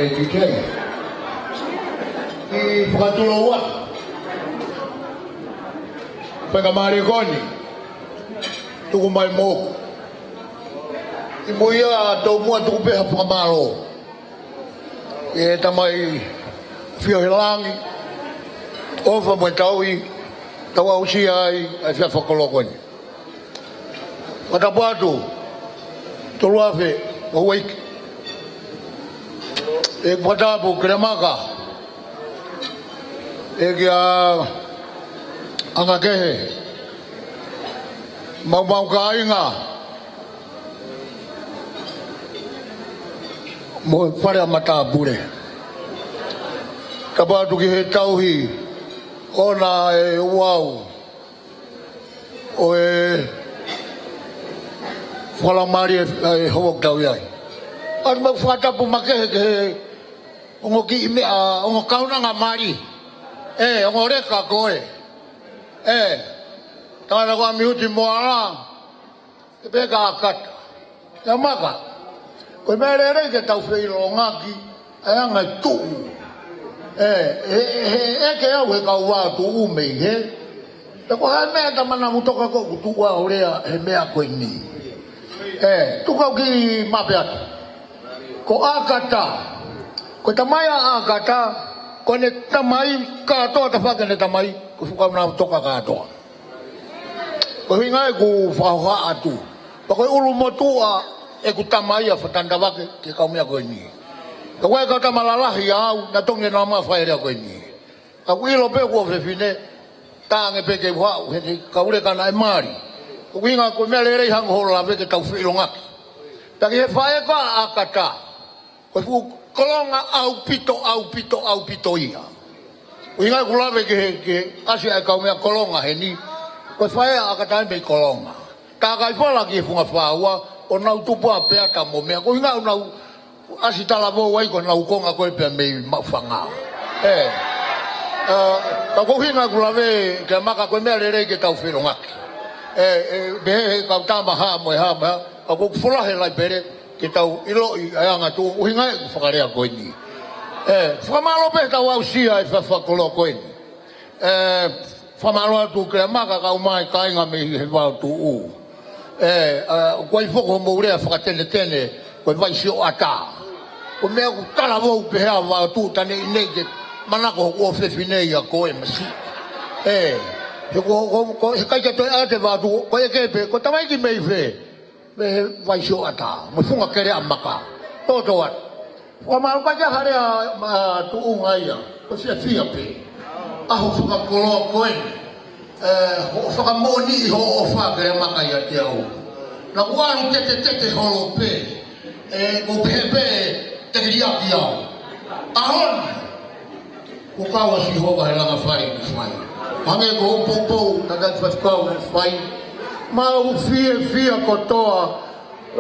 DJ i whakatuloa whakamare koni tuku mai moku i muia tau mua tuku peha whakamaro e tamai whio he langi ofa mo tau i tau au si ai a whia whakalo koni watapuatu toluafe o weiki e whatapu kremaka e kia anga kehe mau ka inga mo whare mata bure. Ka pātu ki he tauhi, ona e wau, o e whalamari e hawak tau iai. Anu mau whatapu makehe ke he, ongo ki imea, ongo kaunanga mari, ongo reka koe, tāna kua mihuti moara, e peka akata, ya maka, koe mere rei ke tau whiro ngaki, e anga tuu, ke au he kau wā tuu mei he, te ko hai mea ta mana mutoka ko kutua o rea he mea koe ni. Tukau ki mape atu, ko akata, ko tamai a akata, ko ne tamai katoa ta whakene tamai, ko whukau nā toka katoa. Ko hingai ku whahoha atu. Pa koe ulu motua e ku tamai a whatanda wake ke kau mea koe ni. Ka koe kau tamalalahi au na tonge nā maa whaerea koe ni. Ka ku ilo pe kua whewhine, tānge pe ke whau, he kaure kana e maari. Ko hingai koe mea lerei hango hora pe ke tau whiro ngaki. Taki he whae ka akata. Koe fu kolonga au pito ia. Ko hingai ku lawe ke asi ai kau mea kolonga he ni. Ko whae a katai mei kolonga. Tā kai whala ki e whunga whaua, o nau tupua pea ta mo mea. Ko hinga o nau asi tala mo wai ko nau konga koe pea mei mawhanga. Ka ko hinga ku lawe ke maka koe mea lerei ke tau whiro ngaki. Behe kau tāma haa moe haa moe haa. Ka ko whulahe lai pere ke tau ilo i ayanga tu. O hinga e whakarea koe ni. Whamalo pe tau au sia e whakolo koe ni. Whamalo atu krea maka kau mai kainga me he wau tu u. Koe whoko mourea whakatene tene, koe vai si o ata. Ko mea ku tala wau pehea wau tu tane i nei ke manako o whewhinei a koe masi. He kaika toi ate wau tu, koe kepe, ko tamai ki mei whe, me he vai si o ata, mo funga kere a maka. Toto at. Whamalo kaika harea tu u ngaia, ko sia fia pe. Aho whakakoloa koe, whakamoni i ho o whakere maka ia te au. Na kuaru tete holo pe, ko pepe te kiriaki au. Ahon, ko kawa si hoka he langa whai ki whai. Hange ko hopopou, na kai whatkau ki whai. Mau fia kotoa,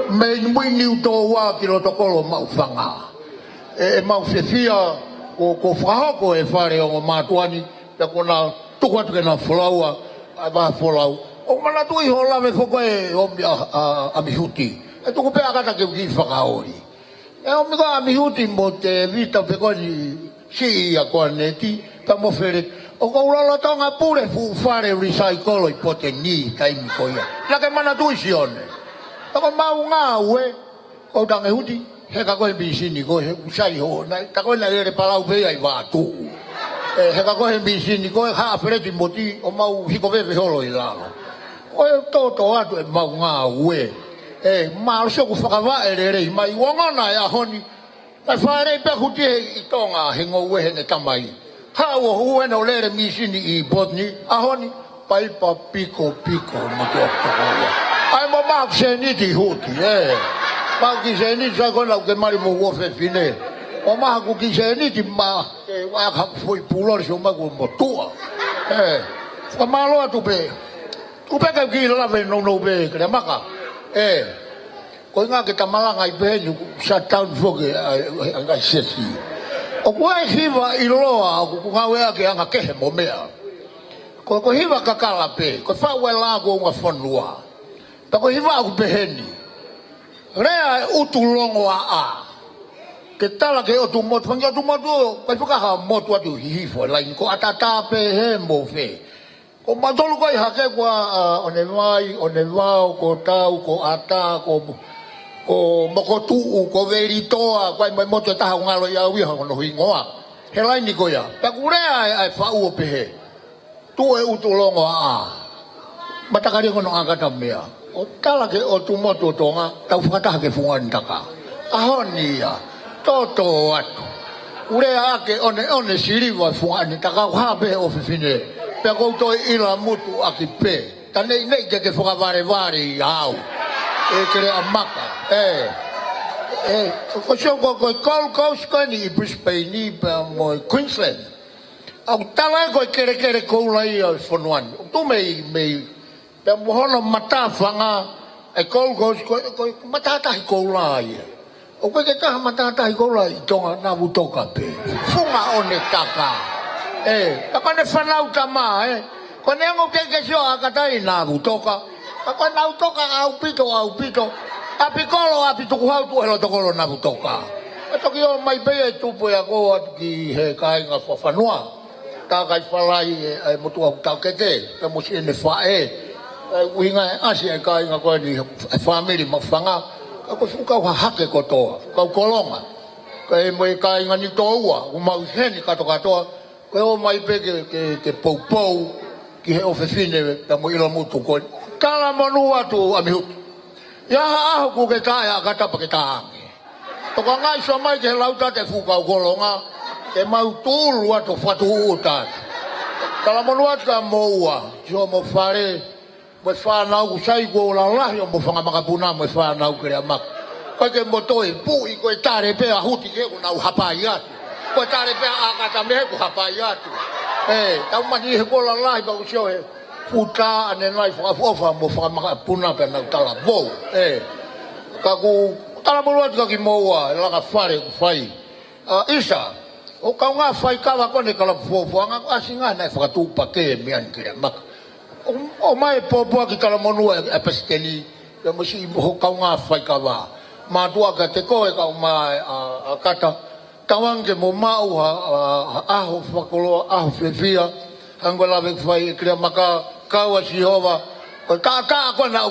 me mwini uto wā ki roto kolo mau whanga. Mau fia, ko whahoko e whare o ngā mātuani, te kona tuku atu ke nā wholaua, a maha wholau. O mana tui ho lawe whoko e omi a mihuti. E tuku pēa kata ke uki whakaori. E omi ko a mihuti mo te vita pe koni si a koa neti, ka mo where. O ko urala tonga pure fu whare recycle i po te ni taimi ko ia. Ia ke mana tui si one. E ko mau ngā ue, ko tange huti, he ka koe bisini ko he usai ho. Ta koe na ere palau pēa i wātu. He ka koe bisini ko he haa whireti moti o mau hiko wewe holo i lalo. O e toto atu e mau ngā ue. Maa soku whakawa e re rei, mai wangana e ahoni. Kai whaerei peku tihe i tonga he ngō ue hene tamai. Hau o huena o lere misini i botni, ahoni, paipa piko mo te oktokoia. Ai mo maak se niti huti, Maak se niti sa kona uke mari mo uofe fine. O maha ku ki se niti maa, waka fui pulori so maku mo tua. Whamalo atu pe. Upe ka ki lawe no be kere maka. Ko inga ke tamalanga i pehenyu sa town foke anga sesi. O kua e hiwa i loa ku ngawea ke anga kehe mo mea. Ko hiwa kakala pe. Ko whaue lago unga whanua. Ta ko hiwa aku peheni. Rea e utu longo a. Ke tala ke otu motu. Whangi otu motu. Kai whakaha motu atu hihifo. Lain ko atata pe he mo fe. Ko matolu kai hake kua one mai, one wau, ko tau, ko ata, ko moko tuu, ko veritoa, kai mai motu e taha ngalo i au iha kono hingoa. He laini ko ia. Peku rea e whau o pehe. Tu e utu longo a. Matakari kono angata mea. O tala ke otu motu tonga, tau whakataha ke whungani taka. Ahoni ia. Toto atu. Urea ake one siriwa whungani taka uhape o whiwhine. Pea koutou ila mutu aki pe. Ta nei ke whakaware i hau. E kere a maka. Ko sio ko Gold Coast ko ni Brisbane ni mo Queensland. Au tala ko kere ko lai fonuan. Tu mei pe mo hono mata fanga Gold Coast ko mata ta ko lai. O pe ke ta mata ta ko lai tonga na butoka pe. Funga one taka. Ta kone fanau tama ko ne ngo ke sio akata ina butoka. Ko na butoka au pito. Api tuku hau tu helo tokolo na butoka. Toki o mai pe tu po ya ko ki he kai nga fanua. Ta kai falai e motu au ta kete, pe mo si ne fa winga asi e kai nga ko ni family mafanga. Ko fuka wa hake ko to. Ko kolonga. Ko e mo kai nga ni to ua, o mau heni ka to. Ko o mai pe ke pou ki he ofefine ta mo ilo mutu ko. Tala manua tu amihu. Ya aho ku ke kaya kata pake tangi. Toko ngai so mai ke lauta te fuka kolonga ke mau tulu ato fatu uta. Kala monua ka moua, jo mo fare mo fa na ku sai ko la la yo mo fanga makapuna mo fa na ku rea mak. Ko ke motoi pu i ko tare pe a huti ke ku na hapai atu. Ko tare pe a kata me ku hapai atu. Tau mani he ko la la ba ku sio Puta ane nai whakafofa mo whakamaka pe na tala bo. Ka ku tala mo ka ki moua langa whare ku whai. Isa, o ka ngā whai kawa kone kala fofa ngā asinga nai whakatupa ke mian kire maka. O mai popoa ki tala monua e pasiteni e mo si ho ka ngā whai kawa. Mātua ka te koe ka mai a kata. Tawange mo mau aho whakoloa, aho whiwhia. Angola ve fai kria maka kawa Jehova ko ta ko na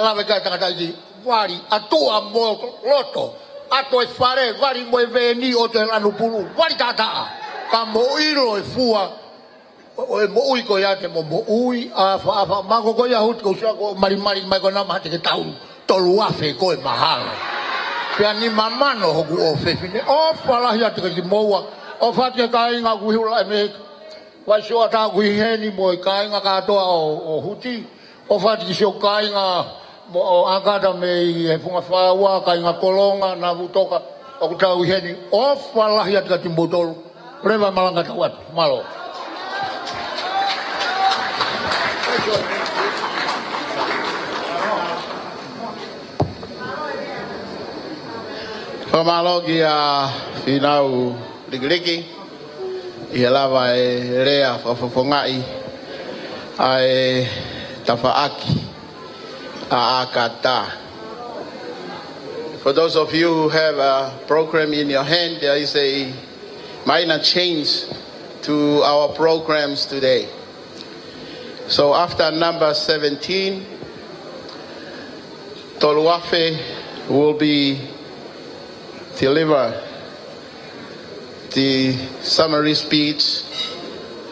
lave ka ta ji wari atua mo loto ato e fare wari mo veni o te anu pulu wari ta ka mo iro e fua o e mo ui ko ya te mo ui a fa mago ko ya hut ko ko mari mai ko na ma te tau tolu afe ko e mahalo pe ani mamano ho o fefine o fala ya te ki moa o fa te kai nga ku hula me Wai soa tā kui heni mo i kāinga katoa o huti. O whati ki seo kāinga mo o angata me i he punga whaua, kāinga kolonga, nā vutoka, o ku tāu heni. O whalahi atika timbotolu. Rewa malanga tau atu. Malo. Whamalo ki a whinau Rikiriki. I lava e rea whawhawhangai ai tawhaaki a akata. For those of you who have a program in your hand, there is a minor change to our programs today. So after number 17, Toluafe will be delivered the summary speech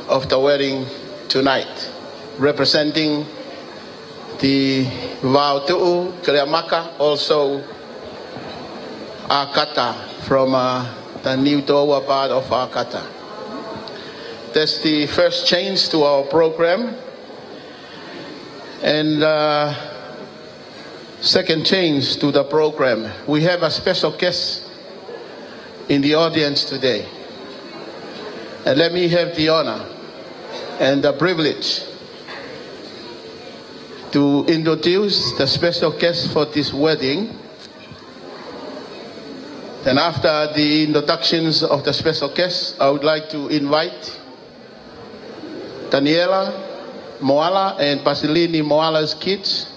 of the wedding tonight, representing the Vautu'u Kiriamaka, also Akata from the New Toa part of Akata. That's the first change to our program. And second change to the program, we have a special guest in the audience today. And let me have the honor and the privilege to introduce the special guest for this wedding. Then after the introductions of the special guests, I would like to invite Daniela Moala and Pasilini Moala's kids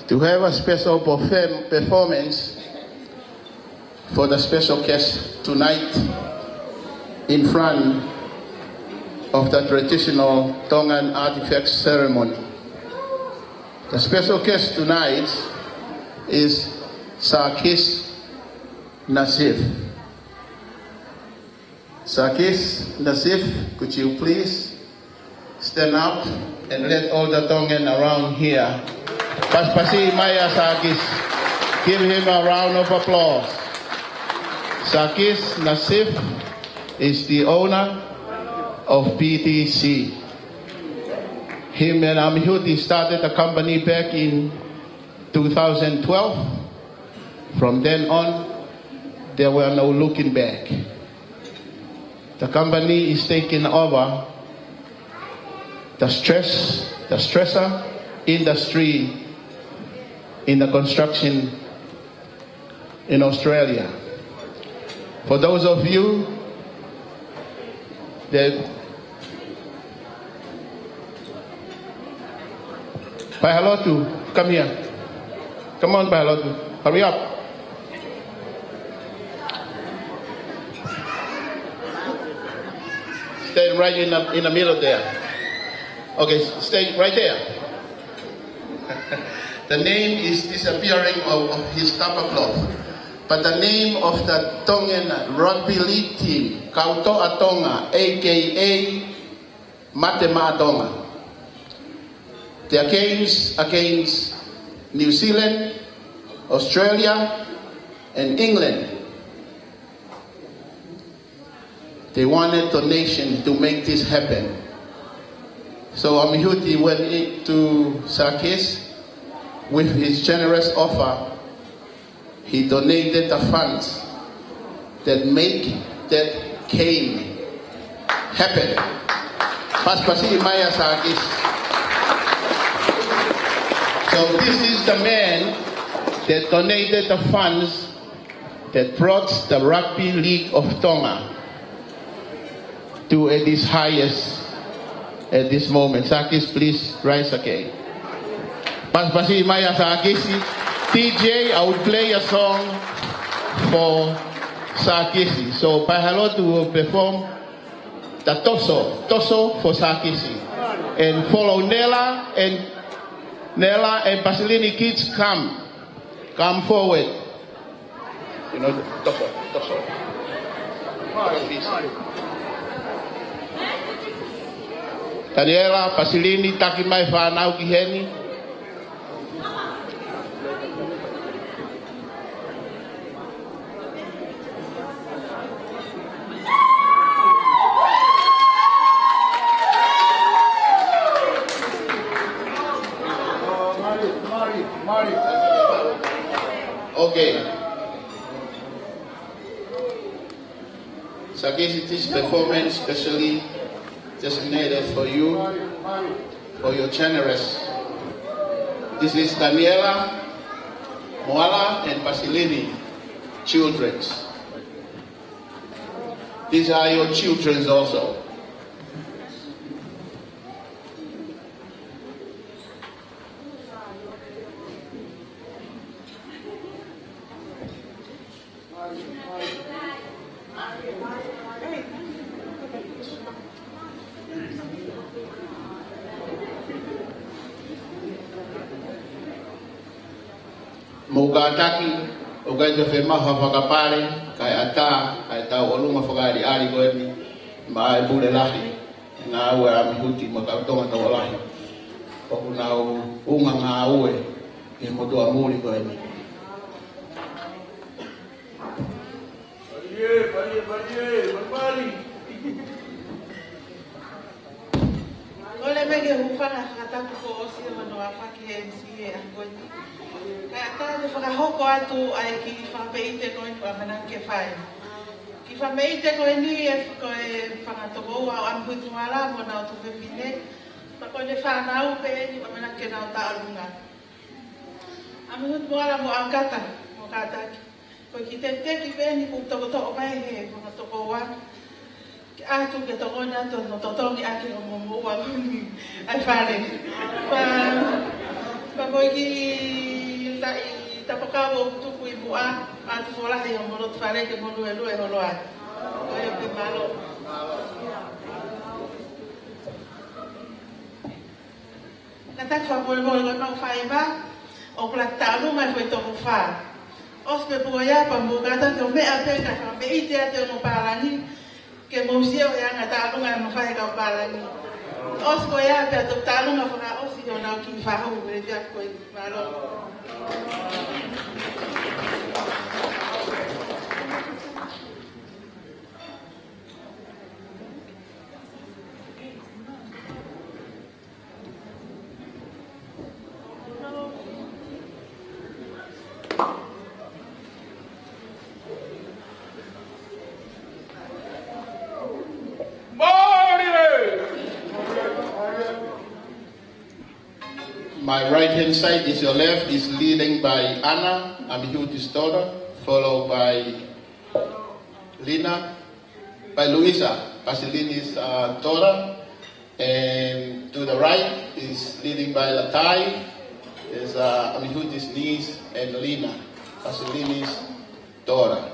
to have a special performance for the special guest tonight in front of the traditional Tongan artifacts ceremony. The special guest tonight is Sakis Nasif. Sakis Nasif, could you please stand up and let all the Tongan around here. Paspasi Maya Sakis, give him a round of applause. Sakis Nasif is the owner of PTC. Him and Amihuti started the company back in 2012 From then on, there were no looking back. The company is taking over the stressor industry in the construction in Australia. For those of you that Pahalotu, come here. Come on, Pahalotu. Hurry up. Stay right in the middle there. Okay, stay right there. The name is disappearing of his tablecloth. But the name of the Tongan rugby league team, Kautoa Tonga, aka Matema Tonga. Their games against New Zealand, Australia, and England. They wanted donations to make this happen. So Amihuti went to Sarkis with his generous offer. He donated the funds that make that game happen. Paspasi Maya Sarkis. So this is the man that donated the funds that brought the Rugby League of Tonga to its highest at this moment. Sakis, please rise again. Paspasi Maya Sakis. DJ, I will play a song for Sakisi. So Pahalotu will perform the Toso for Sakisi. And follow Nella and Pasilini kids come forward. You know, Toso. Daniela, Pasilini, Takimai Whanau Kiheni. Okay. Sakisi, this performance specially designated for you, for your generous. This is Daniela, Moala, and Pasilini, children's. These are your children's also. Mugataki, ugaito fe maha whakapare, kai ata, kai tau olunga whakaari ari koeni, ma e bule lahi, ngā ue Amihuti ma kautonga tau lahi. Oku nau unga ngā ue, e motua muri koeni. Ole mege hufana whakatapu ko osi mano a whaki MC e angoni. Kaya tāne whakahoko atu ai ki whapeite koe kua manake whai. Ki whapeite koe ni e koe whakatoko ua o Amihuti Moala mo nao tu whewhine. Pa koe ne whanau pe ni kua manake nao tālunga. Amihuti Moala mo angkata, mo kātaki. Koe ki te teki pe ni ku toko toko mai he whakatoko ua. Atu ke toko na to no totongi ake o mo ua kuni ai whare. Pa koe ki tapakawa o tuku I mua, atu wholahi o moro tuwhare ke monu e lue holoa. Koe o pe malo. Na tak whapore moro koe mau whaiva, o kula tālu mai koe toko wha. Ospe pua ia pa mo kata te o mea pe ka wha me ite ate o mo pārani, ke mo sio e anga tālunga mo whae ka pārani. Osko ia pe atu tālunga whaka osi o nau ki whahau me te ako koe malo. My right hand side is your left, is leading by Anna, Amihuti's daughter, followed by Luisa, Pasilini's daughter. And to the right is leading by Latai, is Amihuti's niece, and Lina, Pasilini's daughter.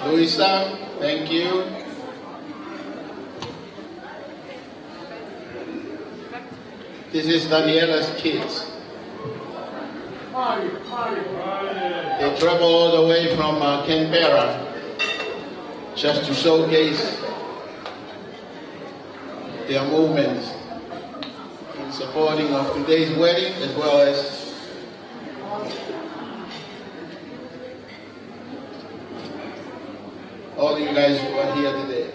Luisa, thank you. This is Daniela's kids. They travel all the way from Canberra just to showcase their movements. supporting of today's wedding, as well as all you guys who are here today.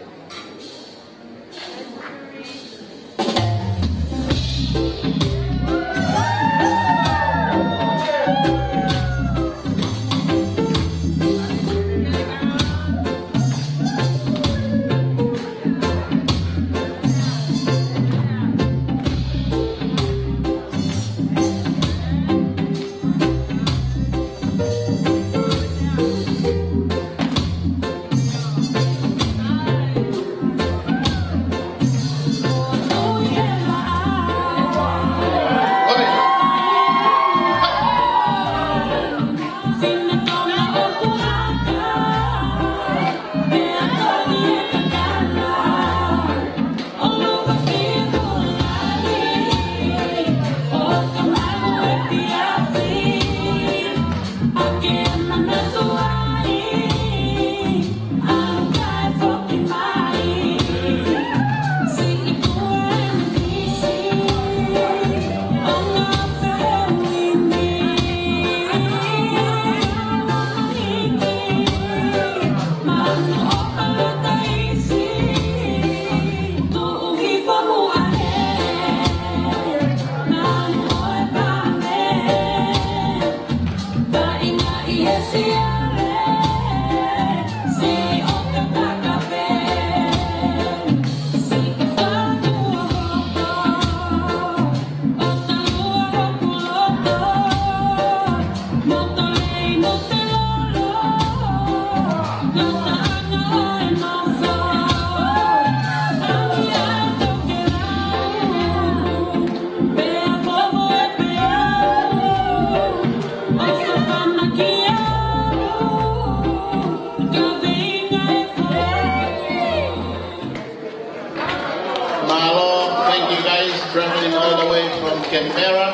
Traveling all the way from Canberra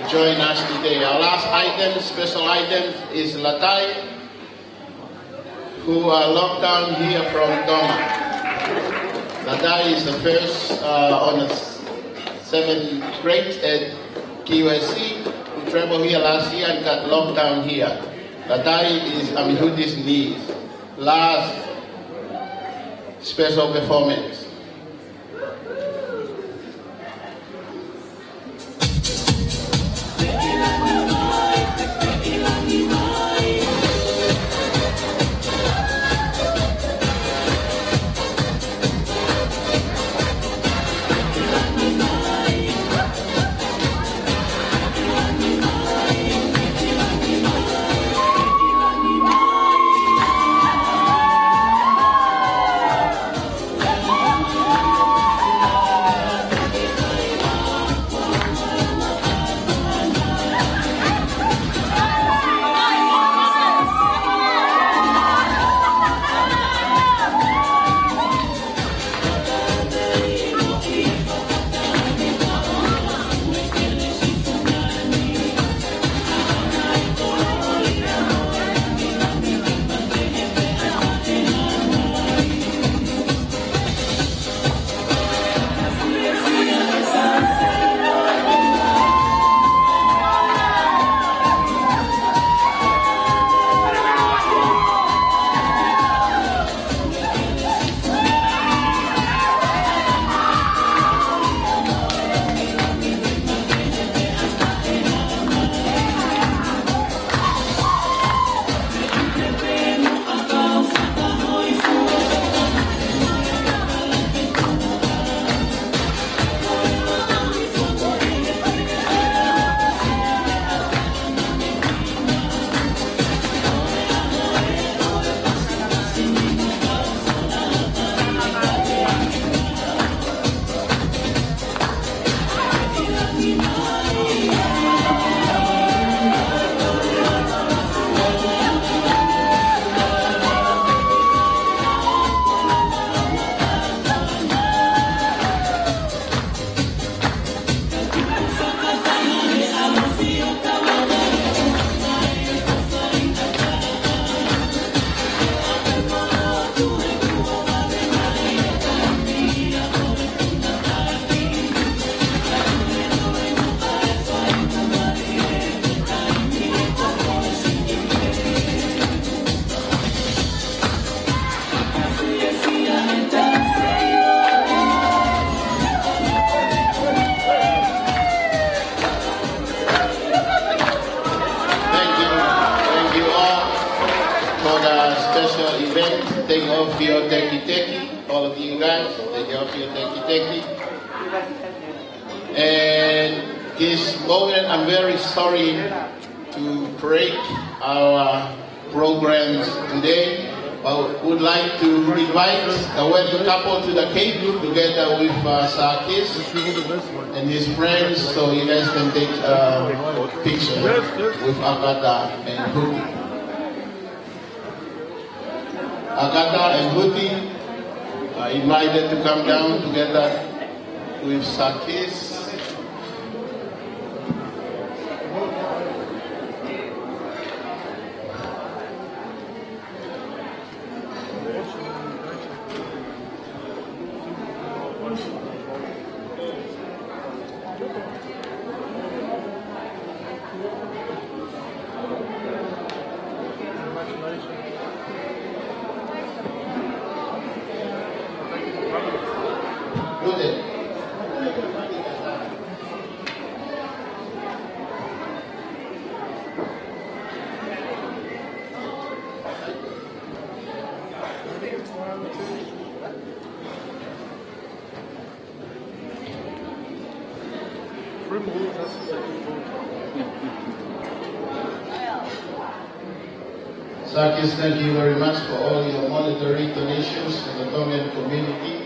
to join us today. Our last item, special item, is Latai, who are locked down here from Tonga. Latai is the first on the 7th grade at QSC who traveled here last year and got locked down here. Latai is Amihuti's niece. Last special performance. Awhio Teki Teki, all of you guys. Thank you, Awhio Teki Teki. And this moment, I'm very sorry to break our programs today. I would like to invite the wedding couple to the cake together with Sakis and his friends, so you guys can take a picture with Agata and Huti. Agata and Huti are invited to come down together with Sakis. Sakis, thank you very much for all your monetary donations to the Tongan community.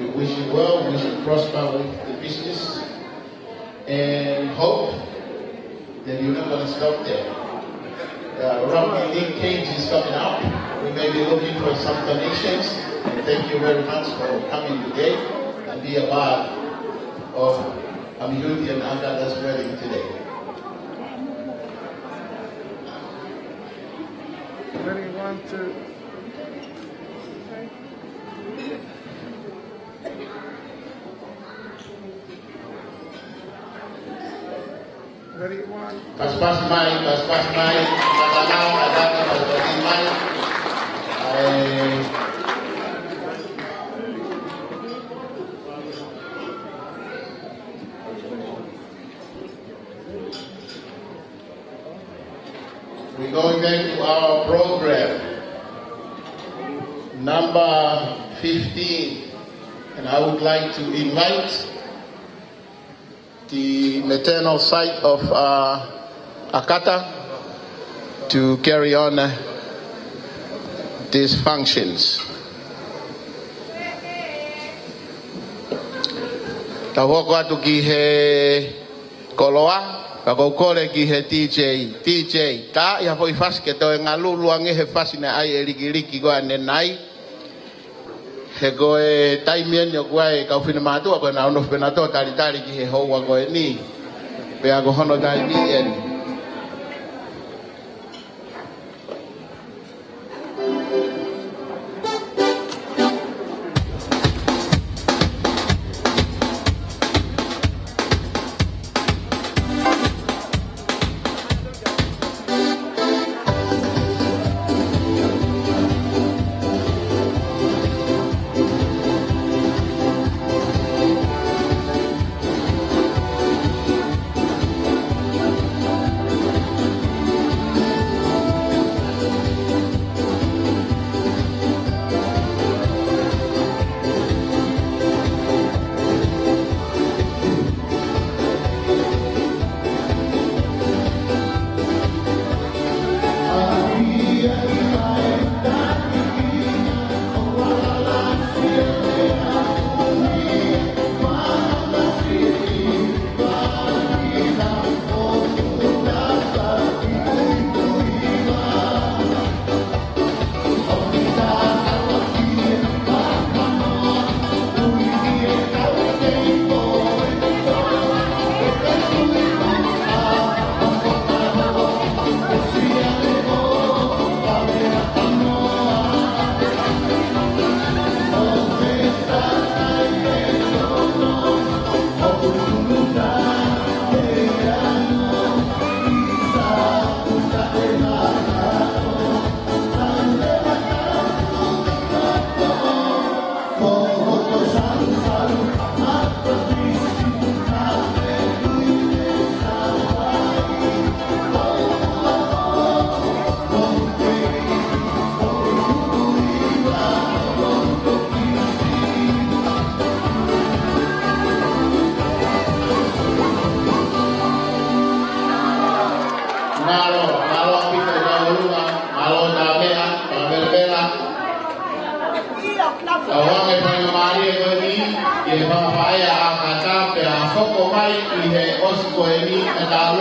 We wish you well, we wish you prosper with the business, and hope that you're not going to stop there. The Rugby League cage is coming up. We may be looking for some donations, and thank you very much for coming today and be a part of Amihuti and Agata's wedding today. Ready, 1, 2. Ready, 1. Pas-pas mai, Matanao, Agata, pas-pasin mai. We're going back to our program, number 15, and I would like to invite the maternal side of Akata to carry on these functions. Tawoko atu ki he koloa. Kakokore ki he TJ, ta ia foi faske to nga luluange he fasina ai erikiriki go anenai. He go e taimien yo kwai ka ufina matu ko na ono fena to tari ki he ho wa go ni. Pe ago hono dai ni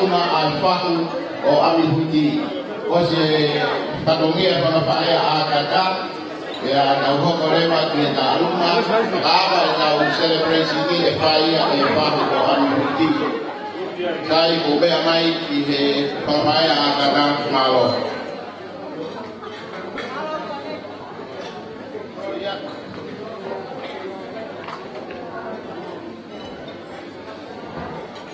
alunga a whahu o amihuti. O se whatongia whakawhaea a kata, ia nau hoko rewa ki e ta alunga, awa e nau celebration ki e whaia e whahu o amihuti. Kai ko bea mai ki he whakawhaea a kata malo.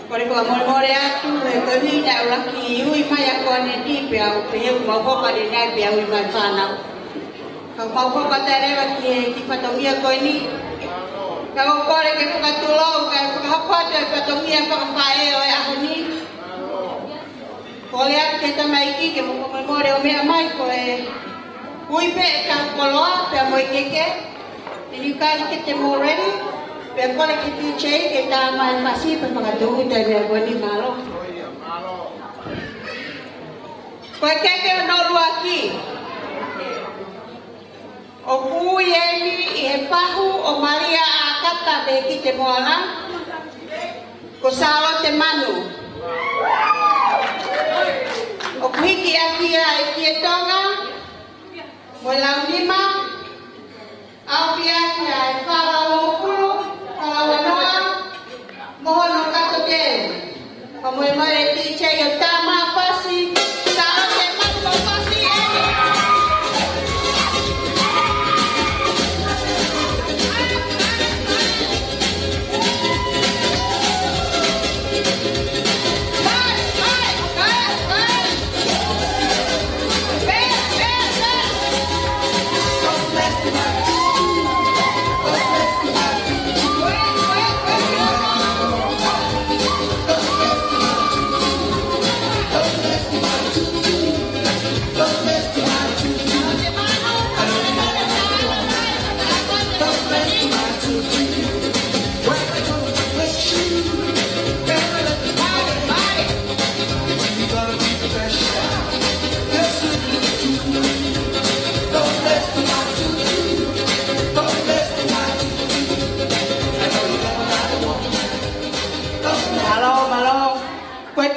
Kore ko amore atu e ko ni na uraki ui mai ako ne ti pe au pe eu mau ko ka ni pe au mai sana. Ka mau ko ka tere wa ki patomia ko ni. Ka ko kore ke ka tulo ka ka ko te patomia ka fae o a ni. Ko le ke ta mai ki ke mo memore o me mai ko e ui pe ka ko lo pe mo ke. You guys get them already? We're going to keep you check it down my masih berpengaruh dan we're going to malo. Kau kekeh no luaki. Oku yeni epahu o Maria akata beki temoala. Kusalo temanu. Oku hiki akia ekietonga. Molau lima. Aupia kia efara lokulu. Kalawanoa, mohon kato den. Kamu mare tiche yo tama pasi, sao teman pasi ini.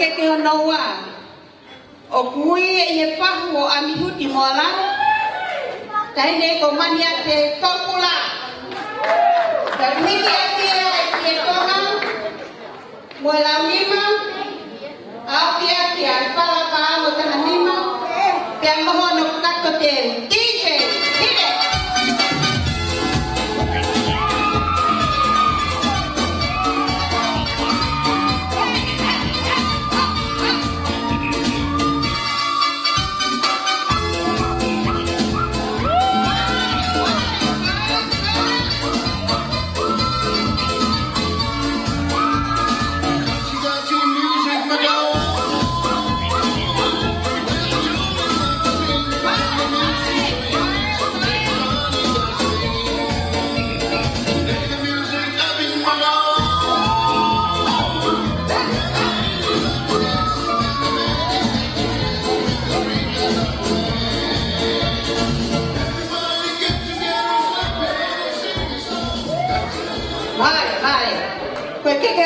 Keke noa o kui e fahu o amihuti mola taine ko mania te kopula dan hiki akia e tonga mola lima akia kia fala pa mo tanima yang mohon kato ten DJ hide.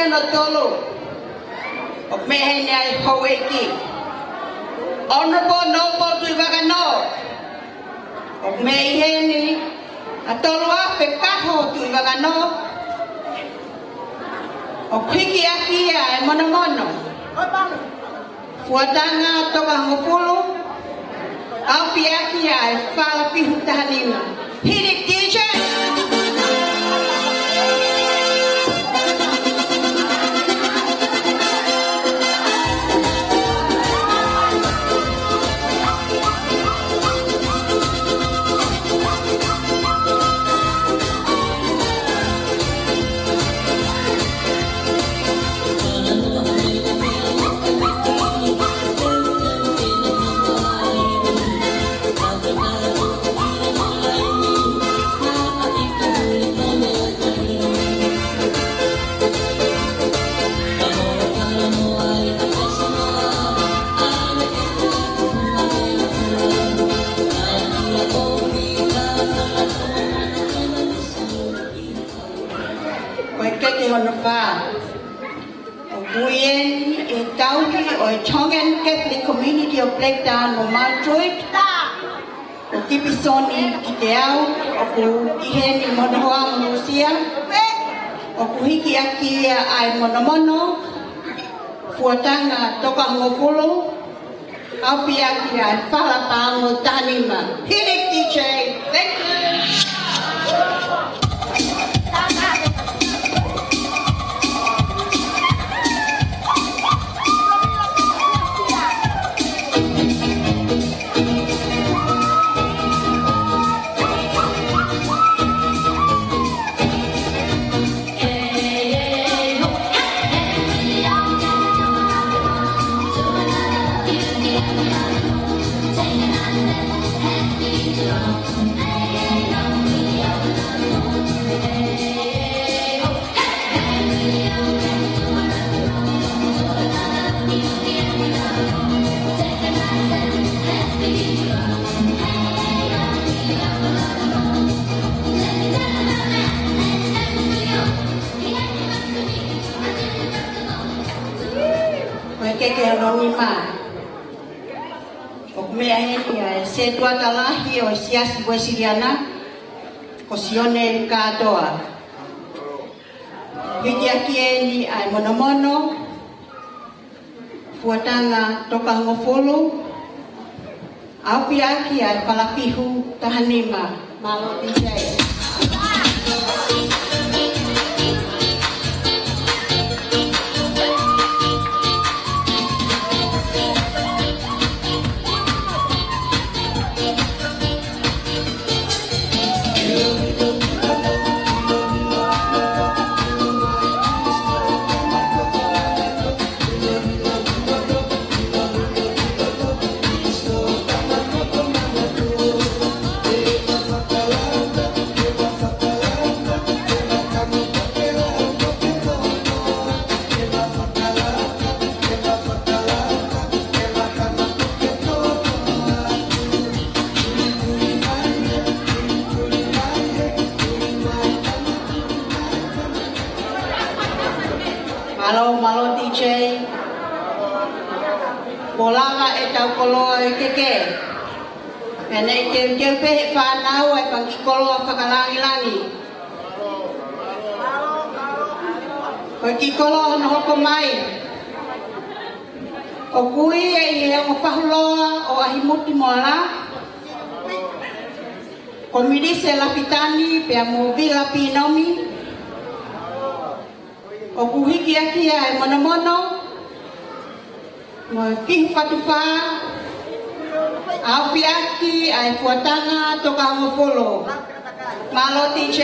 No tolo o me henya hoeki honorable noble tu bagano o me heni atolo ape kaho tu bagano o kwiki akia e mono fuadanga toka ngopulu api akia e fala pihu tahanima hit it DJ. o Tongan Catholic Community of Blacktown o Mountruit. O Kipisoni ki te au, o ku iheni monohoa monosia. O ku hiki aki ai monomono. Fuatanga toka ngopulu. Au pi aki ai whalapango tanima. Hit it, DJ. Thank you. Keke anonima. O mea heni se tuata lahi o siasi Wesiliana ko sione katoa. Hiki aki eni ai monomono fuatanga toka ngofulu api aki ai palapihu tahanima malo DJ. Malo DJ. Bolanga e tau kolo e keke. Pene te pehe whanau e pangi kolo whakalangi-langi. Koe ki kolo na hoko mai. O kui e i o pahuloa o ahimuti moala. Ko midise lapitani pe mo vila pinomi. O kuhiki aki ai monomono. Mo fihu patupa. Au piaki ai fuatanga toka ngopolo. Malo DJ.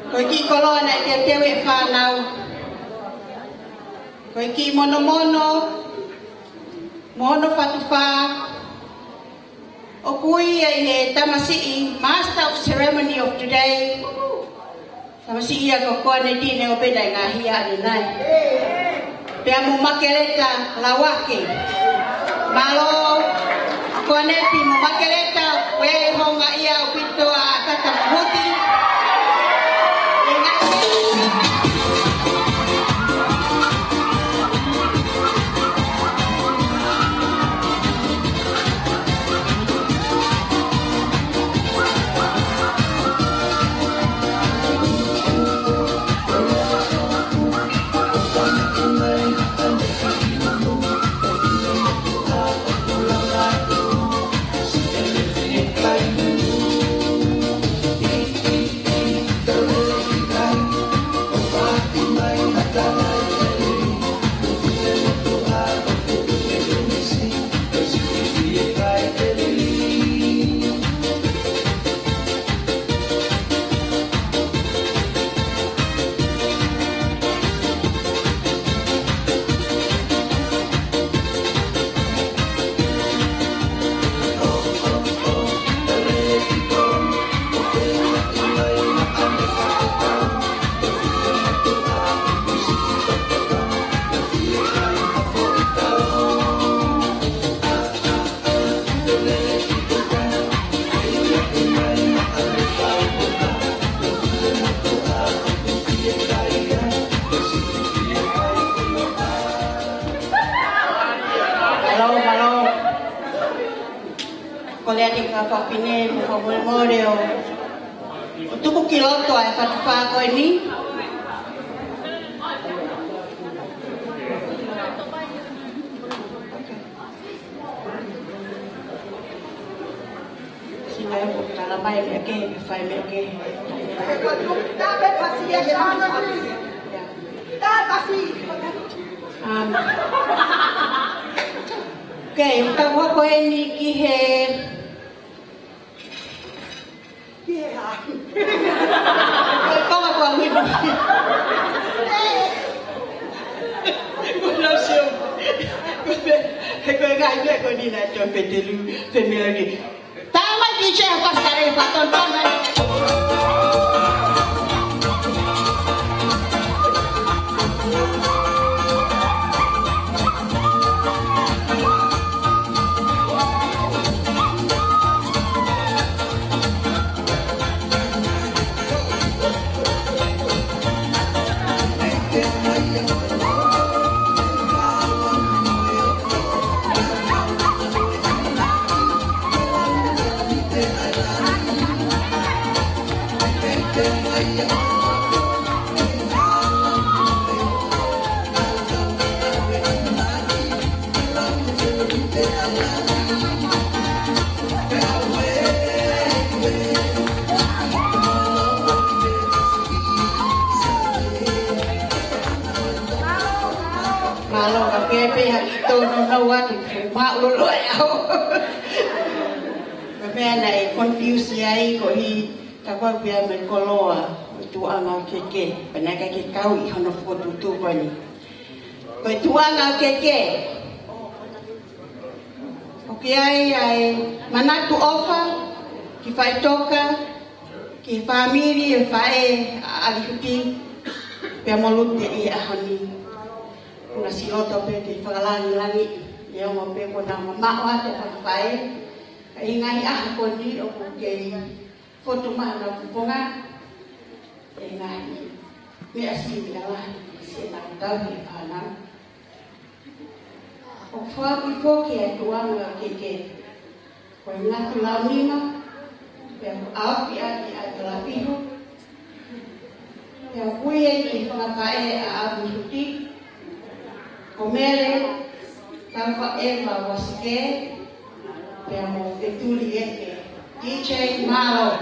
Koe ki kolona e te tewe whanau. Koe ki mono whatuwha. O kui e he tamasii, Master of Ceremony of today. Tamasii a ko kone tine o peda ngā hia ane nai. Pea mo makeleta lawake. Malo, kone ti mo makeleta, wea honga ia o pito a kata mahuti. ka whapine mo whamore o tuku ki loto ai whatawha koe ni. Sinai ko kalamay me ke me fai me ke. Okay, utawa ko ni ki he. Kau aku ambil bagi. Kau nak siap. Kau ingat kau ni nak coba dulu, family lagi. Tak mai DJ apa sekarang paton. Kalau kami pihak itu nawa tu mak lulu ayau. Kami anak confuse ayai ko hi takwa pihak merkoloa itu angau keke. Penaka ke kau ihono foto tu bani. Ko itu angau keke. Okay ai mana tu offer ki fai toka ki family fai alifuti pia molut de ahani. Kuna siloto pe di pagalangi dia mo pe ko na mama wa te fai ai ngai ko ni o ke foto mana ko nga ngai ni asi bila si na ta ni ana o fa bi ko ke to anga ke ko na tu la ni ma pe a la piho pe ko ye ni fa fai a buti Komere, tanpa Eva wasike, piamo fetuli eke, DJ Malo.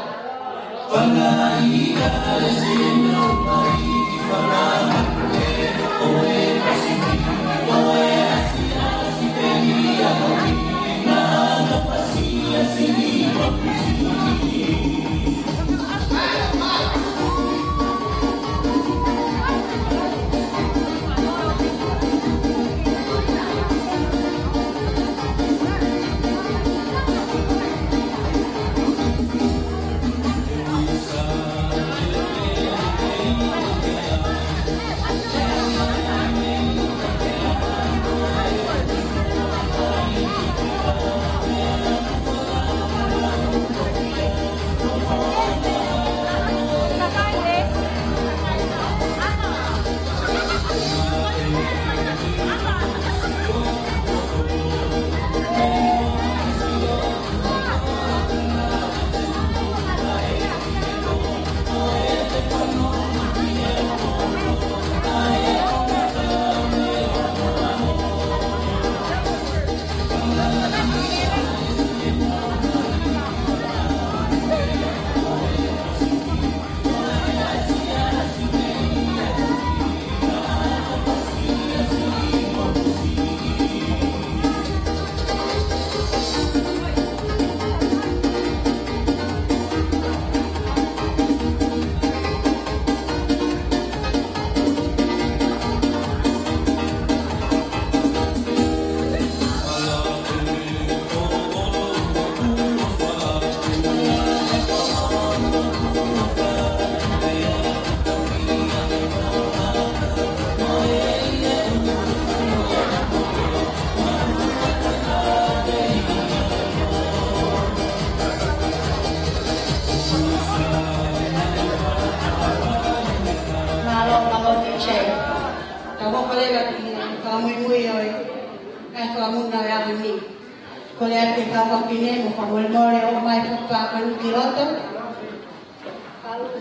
Ko le ate ka whakine mo whamore more o mai whakakanu ki roto.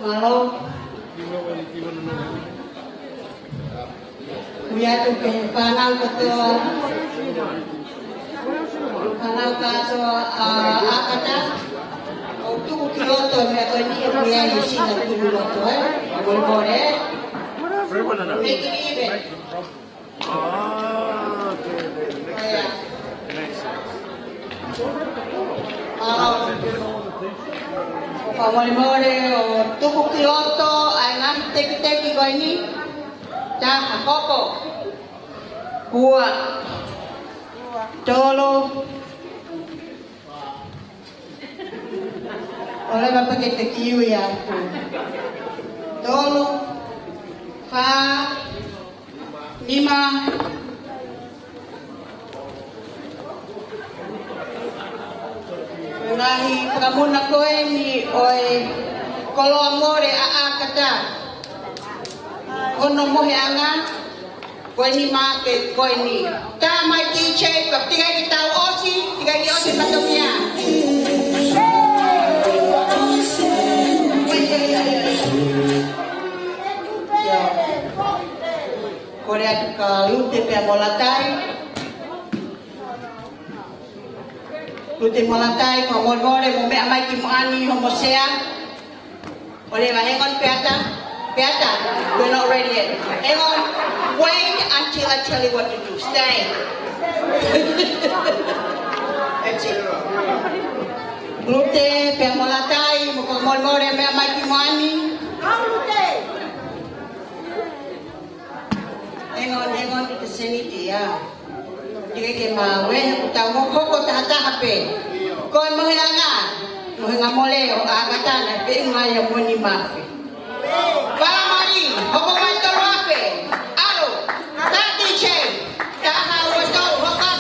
Malo. Ui atu ke whanau katoa. Whanau katoa akata. O tuku ki roto me koe ni e kuia i sina tuku roto Whamore more. Make it even. Whamore more o tuku ki roto ai ngahi teki teki koe ni. Taha koko. Hua. Tolo. Ole bapa ke te kiwi aku. Tolo. Fa. Lima. Ngahi kamuna koe ni oe kolo amore a kata. Ono mohe anga. Koe ni make koe ni. Ta mai DJ kap tiga ki tau osi, tiga ki osi patomia. Korea tu ka lute pe molatai. Lute molatai ko more mo me amai ki mo ani ho mo sea. Ole va hang on peata. Peata, we're not ready yet. Hang on. Wait until I tell you what to do. Stay. That's it. Lute pe molatai mo ko more me amai ki mo ani. Hang on to the sanity, yeah. Tiga ke ma we ku tau mo koko ta hape. Ko mo hinanga. Mo hinga mole o agata na pe ngai ya mo ni mafe. Para mari, hoko mai to rafe. Alo, ta DJ. Ta ha wa to hokat.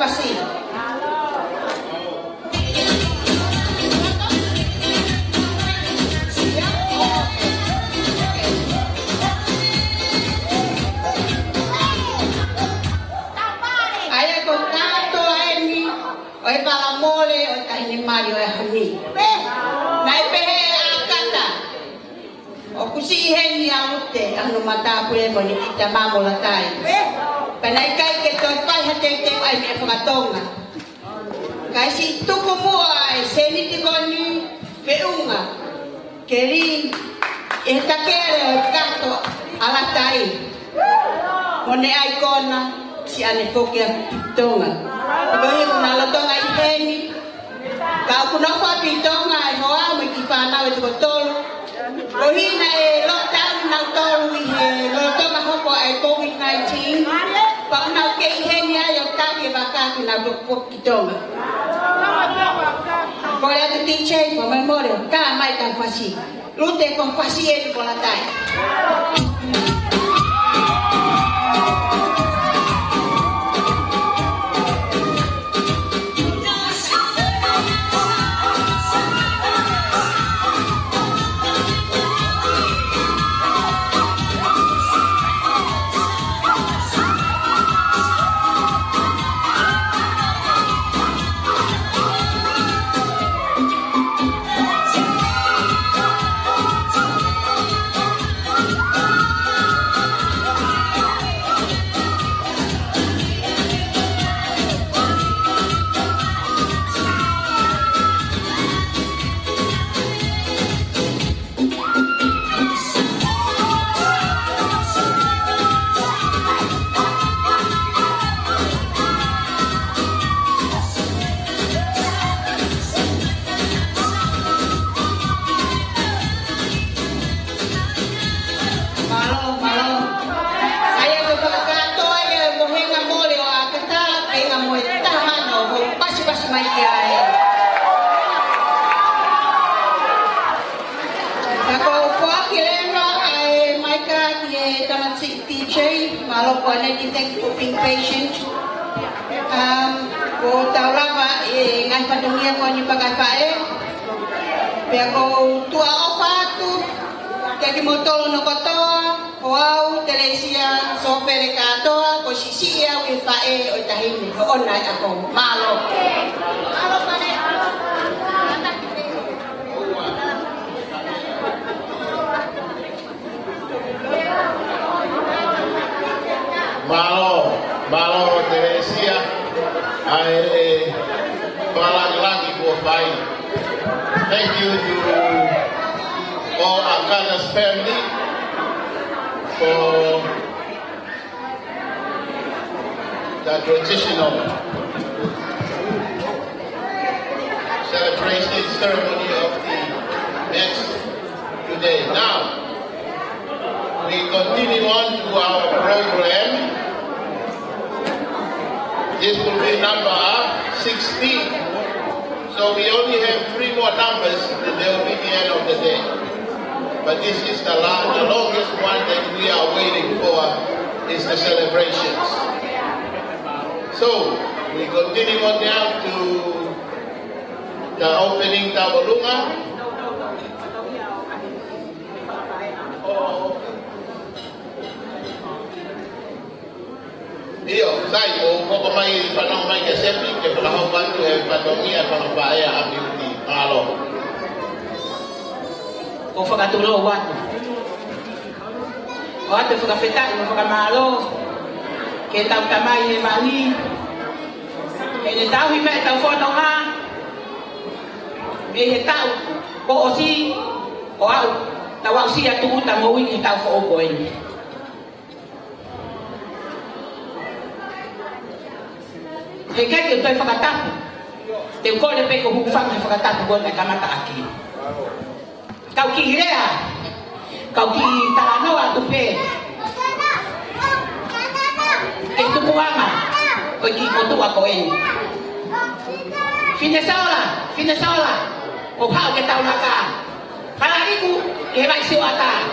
Pasti. Ayah kontrato ini, oi para mole, oi kahini mario e hani. Nai pehe akata. O kusi heni aute, anu mata pule moni kita mamolatai. Panai kai ke toi pai hate te ai me whakatonga. Kai si tuku mua ai seniti koni feunga. Keri e takere o kato alatai. Mone ai kona si ane foki a pitonga. Kohi kuna lotonga i heni. Kau kuna wha pitonga ai hoa me ki whanau e tuko tolu. Kohi na e lockdown nau tolu i he lotonga hoko ai COVID-19. Pak nak ke ihenya yang kaki bakal kena berpuk kita. Kalau ada teacher, memori, tak mai tanfasi. Lute konfasi yang dikolatai. Waneti, thank you for being patient. Ko taurava e ngai whatungia ko ni whakawhae. Pea ko tua ofa atu, te ki motolo no kotoa, o au Teresia sopere katoa, ko sisi au e whae o tahini, ko onai ako malo. Malo Teresia, ai lagi ko fai. Thank you to all Akana's family for the traditional celebration ceremony of the next today. Now, we continue on to our program. This will be number 16. So we only have 3 more numbers and they will be the end of the day. But this is the longest one that we are waiting for is the celebrations. So we continue on down to the opening Tabalunga. Iyo, sai o ko mai whanau mai ke sepi ke whanau bantu e whanongia whanawhaea a miuti alo. Ko whakatulo o atu. O atu whakawhetai o whakamalo. Ke tau tamai he mani. E ne tau hime e tau whanau ha. E he tau ko o si o au. Tau au si atu uta maui ki tau wha o koeni. He kai ke toi whakatapu. Te ukore pe ko hukufanga he whakatapu ko te kamata aki. Kau ki hirea. Kau ki taranoa tu pe. Ke tupuanga. O ki kotua ko eni. Fine saola. O pao ke tau naka. Kalariku ke vai siwa ata.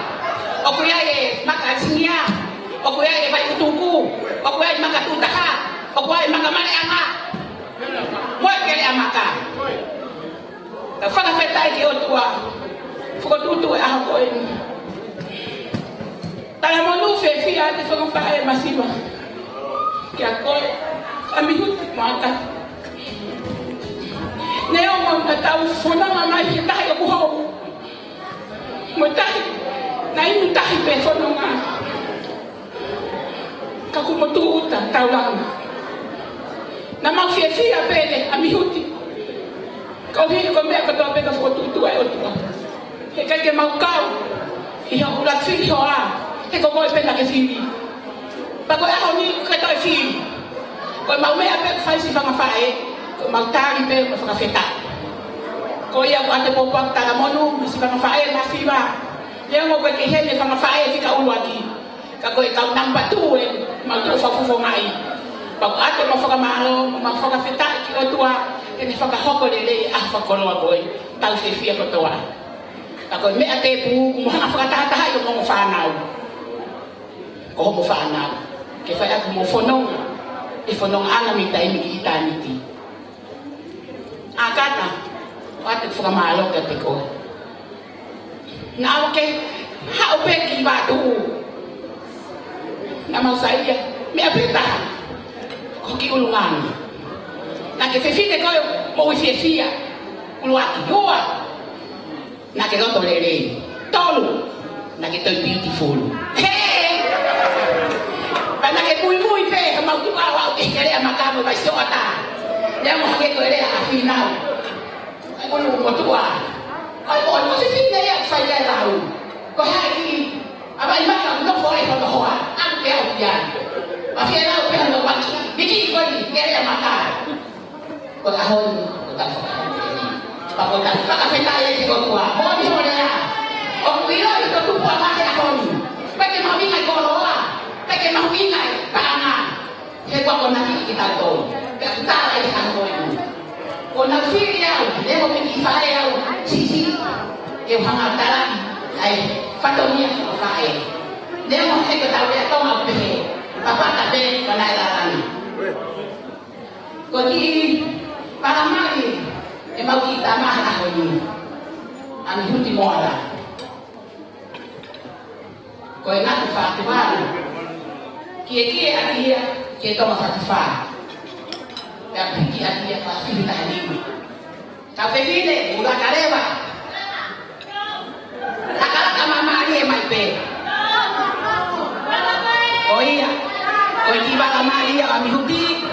O kuya e maka singia. O kuya e vai utuku. O kuya e maka tutaha. O kuai maka mare ama. Moi kele amaka. Ta faka fetai ke otua. Fuko tutu e aha ko en. Tala monu fe fia te faka fae masiva. Ke akoi ami hut mata. Neo mo tau fona mama ke tai ko ho. Mo tai na inu tai pe fona nga. Ka ku mo tuta tau lama. Na mau fia pele a mihuti. Kau hi ko me ko to pe ka fo tu ai otua. He kai ke mau kau. I ha ula fi ho a. He ko pe na ke fi. Pa ko a ni ka to fi. Ko mau me a pe fa si fa ma fa e. Ko mau tari pe ma fa feta. Ko ia ko ate po pa ta monu si fa ma fa e ma fi ba. Ia mo ko ke he me fa ma fa e fi ka ulu aki. Ka ko ka namba tu e ma tu fa fu ngai. Pag ato mawhakamalo, mawhakawheta ki o tua, e ni whakahoko lele a whakoloa koe, tau whiwhia ko toa. Ako me ate pu, kumuhanga whakatataha i o mo whanau. Ko mo whanau. Ke whai ako mo whanong, e whanong anga mi tai mi ki itaniti. Akata, o ato whakamalo ka te koe. Nga ke, hao pe ki batu. Nga mausaiya, me apetahan. Ki ulungan. Na ke fefine ko mo fefia. Uluaki doa. Na ke roto lele. Tolu. Na ke toi beautiful. Hey. Pa na ke muy pe ma tu awa ke kere makamo vai so ata. Ya mo ke ko ele a final. Ko lu mo tua. Ai ko mo fefine ya fa ya lau. Ko ha ki abai makam no foi ko hoa. Am ke au ya. Masih ada apa yang dapat bikin kau ni kaya makan. Kau ahon, kau tak Pak kau tak pakai fitaya di kau tua. Kau ni boleh ya. Orang bilang itu tu buat apa ahon. Pakai mau ingat kau loa. Pakai mau ingat tangan. Saya kau nanti kita tahu. Kita lagi ahon. Kau nak fitaya, dia mau bikin saya sisi. Dia hangat dalam. Ai, fatonia saya. Dia mau saya tahu dia tahu apa ni. Papata te panailalan. Ko ki para mai e mau kita maha ko ni. Ani huti moala. Ko e ngatu fatuan. Kie akia ke toma fatufa. Ya piki akia fatufi tani. Kafe vile ula kareva. Akala kama mali e mai pe. Oh iya, kau tiba kemari kami huti.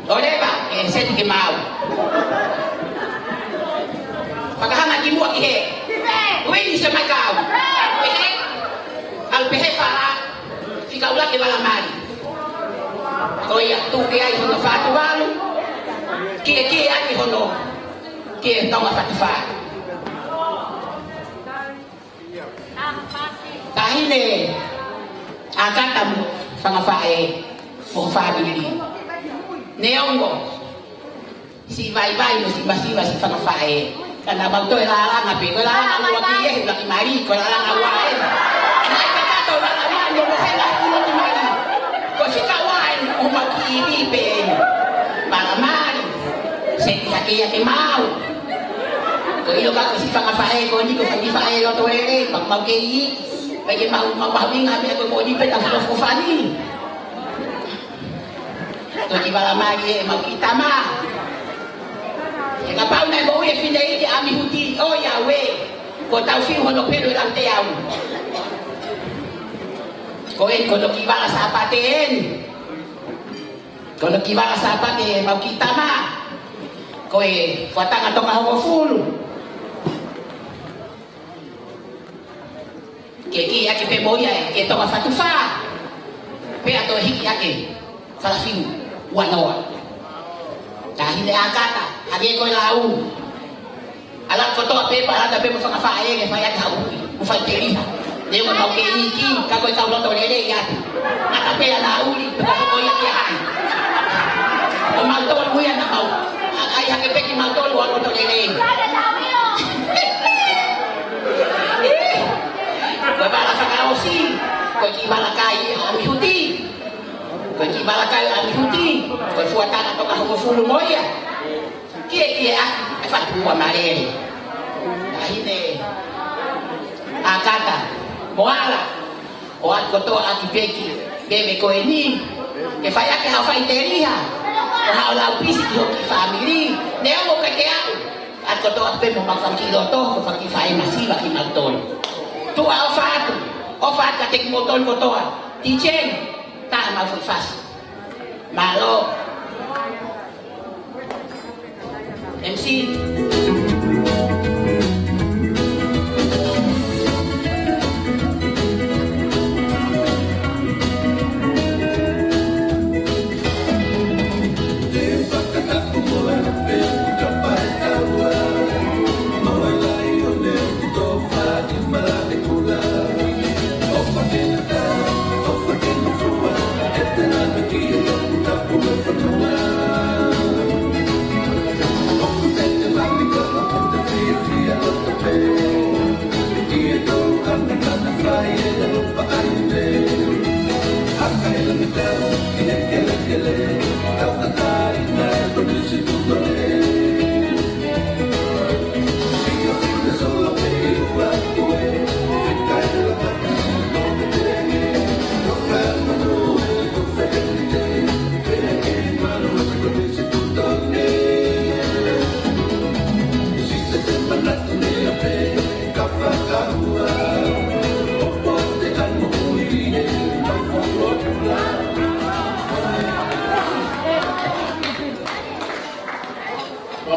Oleh pak, saya tidak mau. Pagkahan natin mo ihe. Uwi sa Macau. Pehe, al pehe para. Fika ulah ke balamari. Oh iya, tu kaya ihono fatuan. Kia aki hono. Kia tong fatufa. Tahine akata fangafae mo family neongo si vai no si basiva si fangafae kana bauto ela na pe ela na wa ki e la ki mari ko ela na wa e na ka to la na no mo hela ko ki mari ko si ka wa o ma ki bi pe para mari se ki ya ke mau ko ilo ka si fangafae ko ni ko fangafae lo to ele pag mau ke i lagi magbahing kami ako mo di peta sa kufani. To di bala magi magkita ma. E kapau na mo e finai ki ami huti o yawe. Ko tau fi hono pero lang te yaw. Ko lo ki bala sa paten. Ko lo ki bala sa paten magkita ma. Ko fatang ato ka ho full. Keki ake pe moia ke toka fatufa pe ato hiki ake falafiu wanoa tahile akata age ko lau ala ko to pe para da pe mo fanga fa e ke fa ya ka u fa teriha ne mo no ke hiki ka ko ka lo to le ya ata pe ala u ni ka ko ya ke hai o mal to mu ya na mau ai ake pe ki mal to lo ko to le Kau balas kau si, kau gimana kai ami huti, kau gimana kai ami huti, kau fuatan atau kau fulu moya, kia fatu amare, nah ini, akata, moala, oat koto akibeki, bebe kau ini, kefaya kau faiteria, kau lau pisi kau family, dia mau kakek, at koto ape mau makan kilo toh, kau fakir fai masih baki malton. Tu ofat katik moton ko to tichen ta ma fas malo MC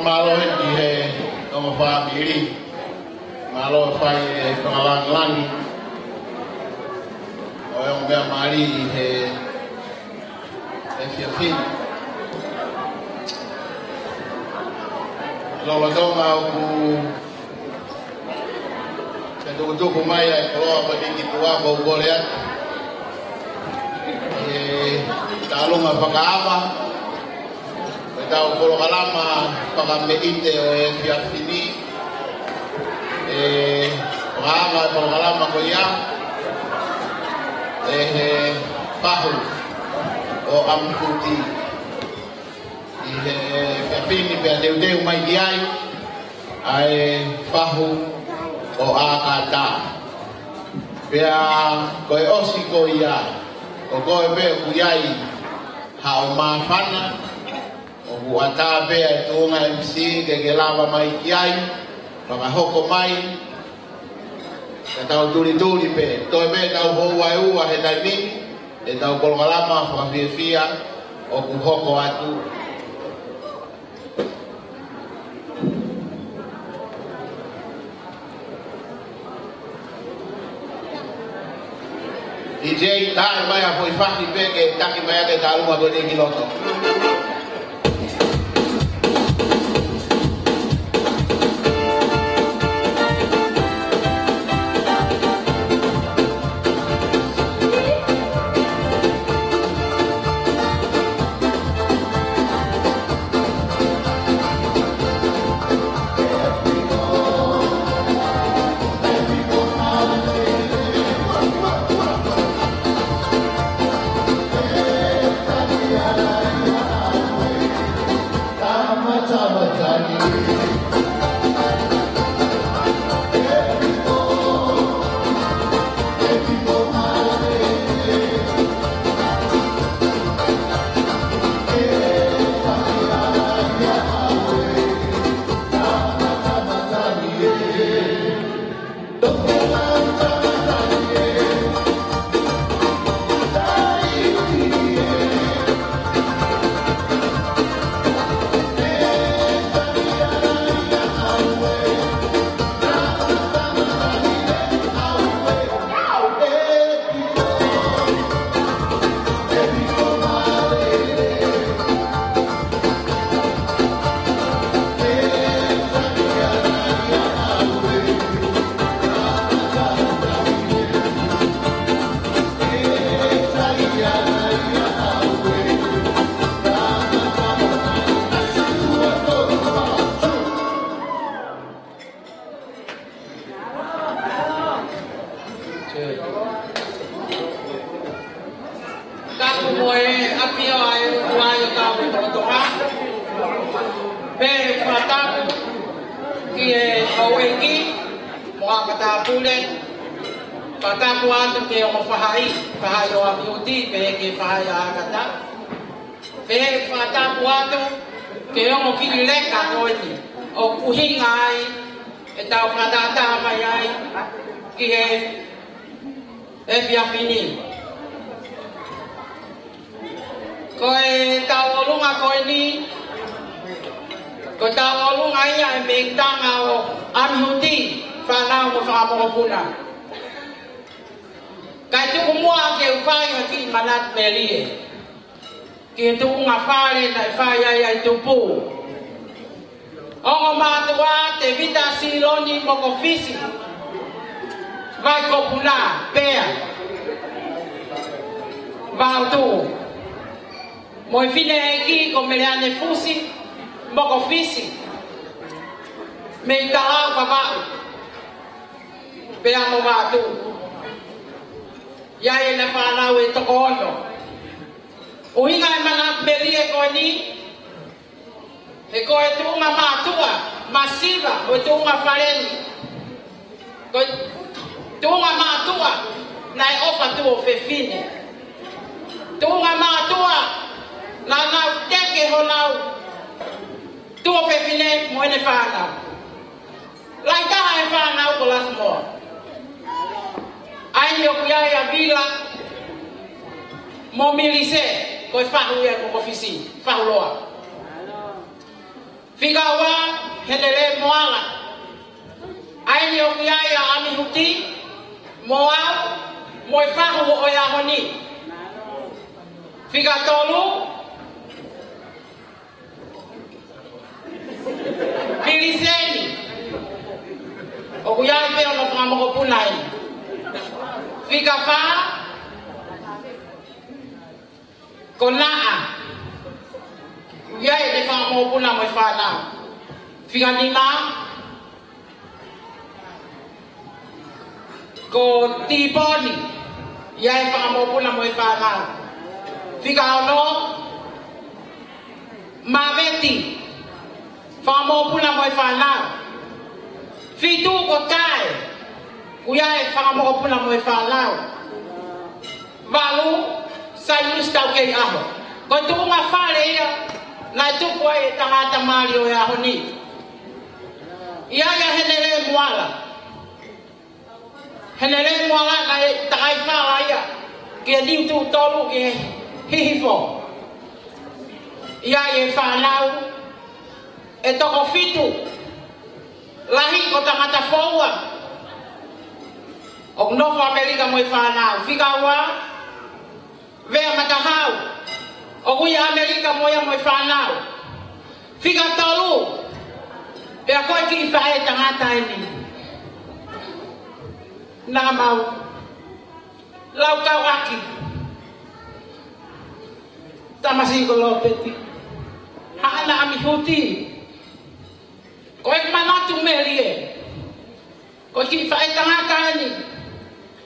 Malo di he como family malo fai pengalang langi orang biar mari he fiafin lalu dong aku sedang kumai kalau bagi kita bau bolehan talung apa apa tahu kalau kalama pakai ite via sini kalau kalama kau ya e he whahu o Amikuti. I he whiawhini pia teu mai ki ai, ai whahu o Akata. Pia koe osi ko ia, o koe pia ku iai hao mawhana, o huata pia e tuunga MC ke lawa mai ki ai, whakahoko mai, e tau turi pe, toi pe tau hou ai ua he taimi, e tau kolgalama whakawhiawhia o ku hoko atu. DJ tae mai a foi whaki pe ke taki mai a ke tāluma koe ni kiloto. Moi fine aqui com Meliane Fusi, Moco Fisi, Meitala Baba, Peamo Vatu, Yai Nefana with Tokono, Uhinga Mana Beria Koni, Ekoetunga Matua, Massiva, Utunga Fareni, Tunga Matua, Nai Ofa Tuo Fefine, Tunga Matua. Nana teke holau tuo fefine moene whanau. Lai taha e whanau ko las moa. Aini o kuiai a vila mo milise ko e whahu e ko kofisi, whahu loa. Whikaua henele moala. Aini o kuiai a amihuti moa mo e whahu o e ahoni. Whikatolu Piriseni, o kuyai pe ono whamoko punai. Whika wha, ko naa. Kuyai le whamoko puna mo whanau. Whika nima, ko tiboni. Ia e whakamopuna mo e whanau. Whika ono, maweti, whakamopuna mo e whanau. Whitu ko tae, ia e whakamopuna mo e whanau. Walu, sai ustau kei aho. Ko tukunga whare ia, nai tuku e tangata maari o e aho ni. Ia ia henere muala. Henere muala na e takai whala ia. Kia diu tu tolu ki hihifo. Ia e whanau. E toko fitu. Lahi ko tangata whaua. O nofo Amerika mo e whanau. Whika ua. Vea matahau. O kui Amerika mo ia mo e whanau. Whika tolu. Pea koe ki whae tangata e ni. Nā mau. Lau kau aki. Tamasi ko lo peti. Haana ami huti. Koe manatu melie. Koe ki whae tangata e ni.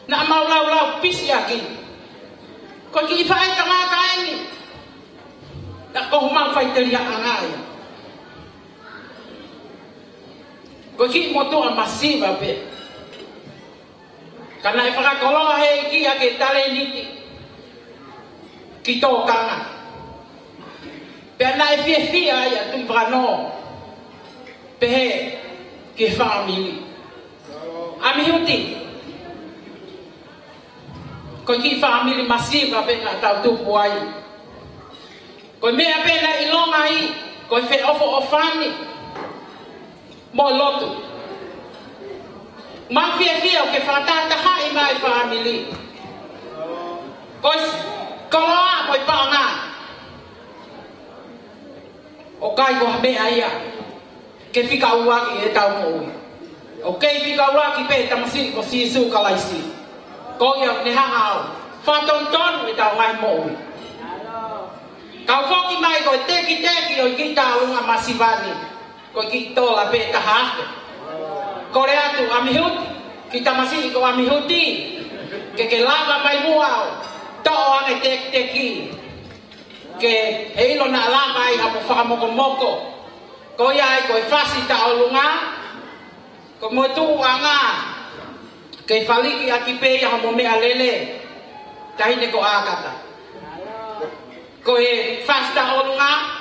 Nā mau lau pisi aki. Koe ki whae tangata e ni. Nā kohumang whai teria angai. Ko ki motoa masiva pe. Kana e whakakoloa he ki a ke tale niti. Ki tō kanga. Pea na e fia ia tui whakano. Pe he ke whamili. Ami huti. Ko ki whamili masiva pe na tau tupu ai. Ko mea pe na ilonga i. Ko e whe ofo o whani. Mo lotu. Mang fia o ke whatata hai mai family. Kois koloa mo i paanga. O kai ko mea ia. Ke whika uaki e tau mo ui. O kei whika uaki pe tamasi ko sisu kalaisi. Ko ia ne hangau. Whatonton e tau ngai mo ui. Kau whoki mai ko teki o i ki taunga masivani. Ko ki tola pe tahafe. Ko le atu amihuti. Ki tamasi ko amihuti. Ke lava mai muau. Toa ange teki. Ke heilo na lava ai hapo whakamoko. Ko iai ko e whasi ta olunga. Ko motu anga. Ke whaliki aki pe ia hamo mea lele. Tahine ko akata. Ko e whasi ta olunga.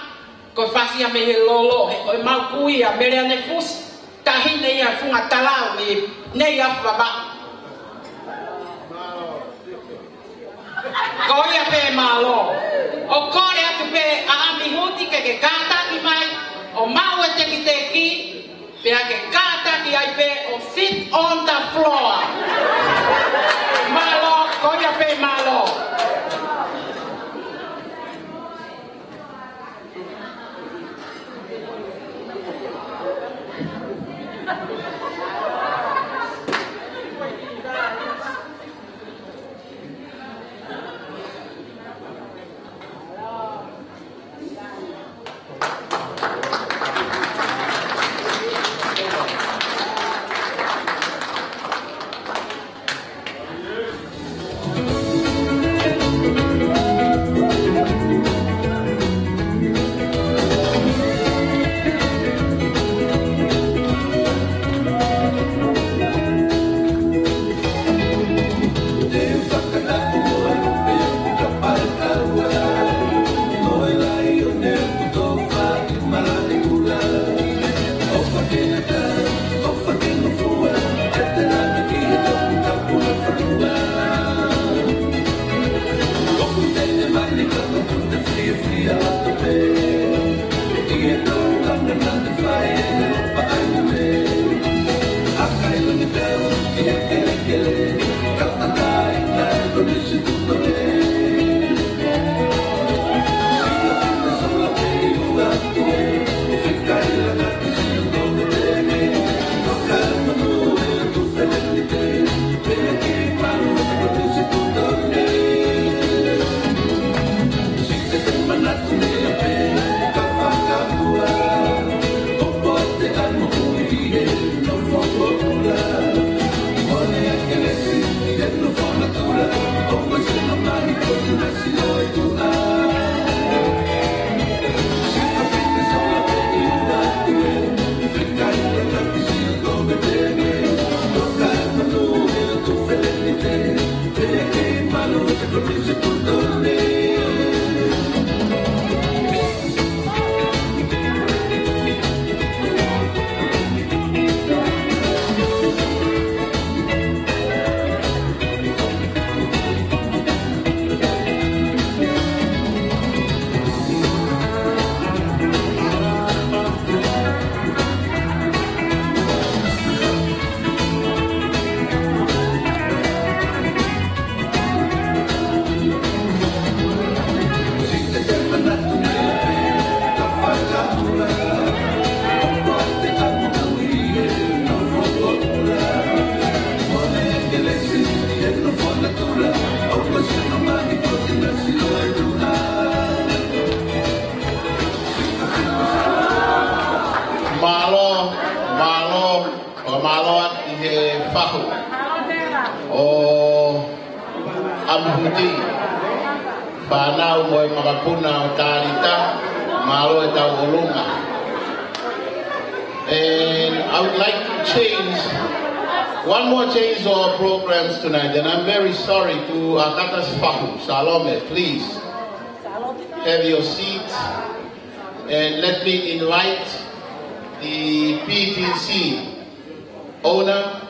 Ko fasi me he lolo he ko mau kui a mere ne fus tahine ia funga talau ni ne ia baba ko ia pe malo o ko le atu pe a ami huti ke kata ki mai o mau e teki pe a ke kata ki ai pe o sit on the floor malo ko ia pe malo. Natura, maloa ki he whahu o Amihuti. Whanau mo e makapuna o Tarita, malo e tau olunga. And I would like to change one more change to our programs tonight, and I'm very sorry to Akatas Fahu. Salome, please have your seat, and let me invite the PTC owner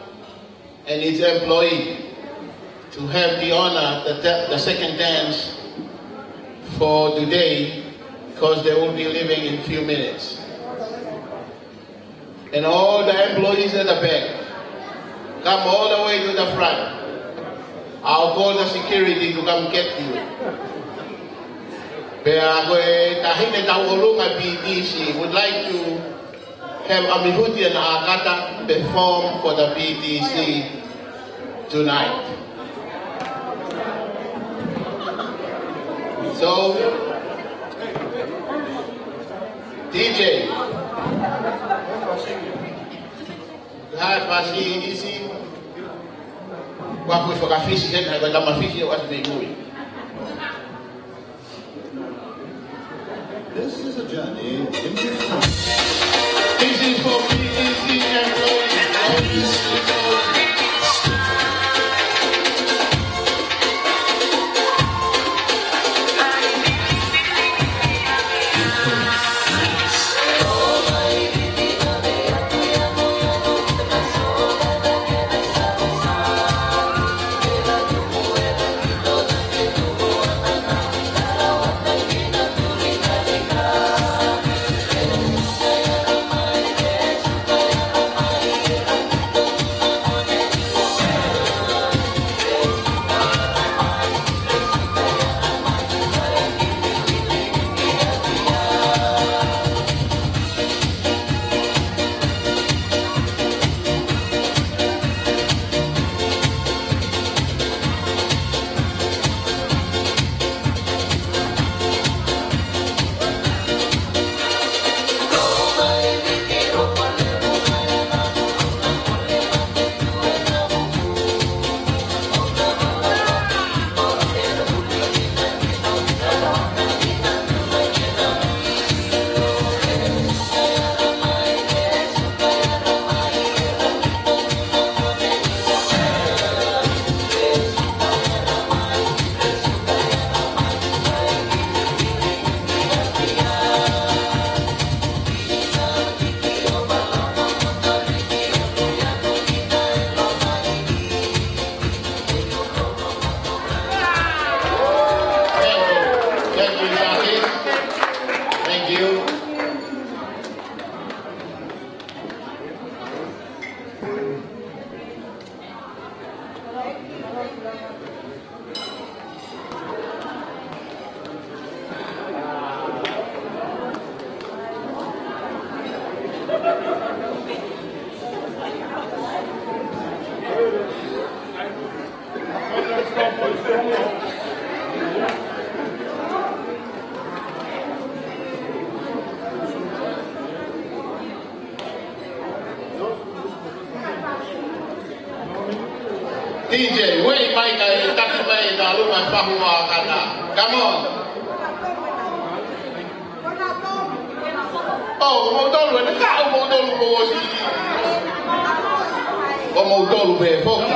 and its employee to have the honor, the second dance for today, because they will be leaving in a few minutes. And all the employees at the back, come all the way to the front. I'll call the security to come get you. Pea koe tahine tau olunga PTC would like to have Amihuti and Akata perform for the PTC tonight. So, DJ, hai fasi isi, waku foka fisi sen hai benda mafisi was negui. This is a journey into song. This is for PTC employees. DJ, wait, Mike, taki mai na luma whahua kata. Come on. Oh, mo tolu e ka mo tolu mo si. O mo tolu be foki.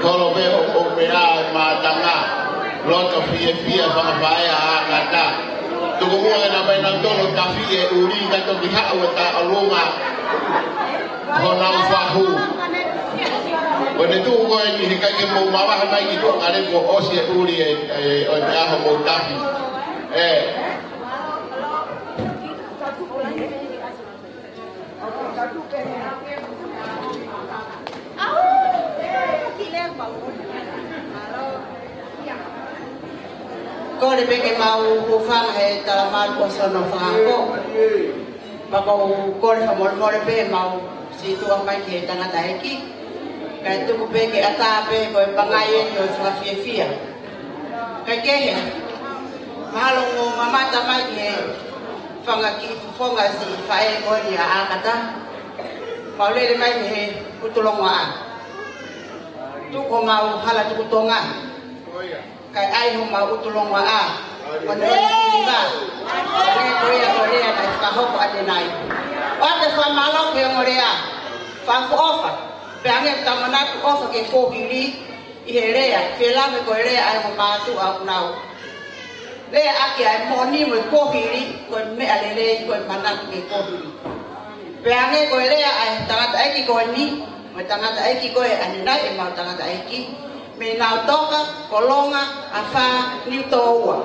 Kolo be o be a ma tanga. Lot of fia sama baya kata. Tuku mua na bai nang tolo tafi e uri ka to biha o ta aloma. Hona ufahu. Wene tu ko ni ka ke mo mama ha mai ki to ale ko osi e uri e o ta ho mo tafi. Ko le peke mau ufang he talamal ko sono fangako. Bako ko le famol mo le pe mau situ ang mai ke tanga taiki. Kai tu ko peke atape ko pangayen yo fa fia. Kai ke he. Mahalo mo mamata mai e whanga ki whonga si whae kori a akata. Maulele mai he utulonga a. Tuko mau hala tuku tonga. Kai ai ho mau utulonga a. Wano ni singa. Korea na whakahoko ate nai. Wate whamalo ke ngorea. Whafu ofa. Peange tamanatu ofa ke kōhiri i he rea. Whelame ko he rea ai ho mātu au nau. Lea ake ai moni mo kōhiri koe mea lele koe manatu ke kōhiri. Peange koe lea ai tangata aiki koe ni. Mo tangata aiki koe aninai e mau tangata aiki. Me nau toka, kolonga, a wha ni tōua.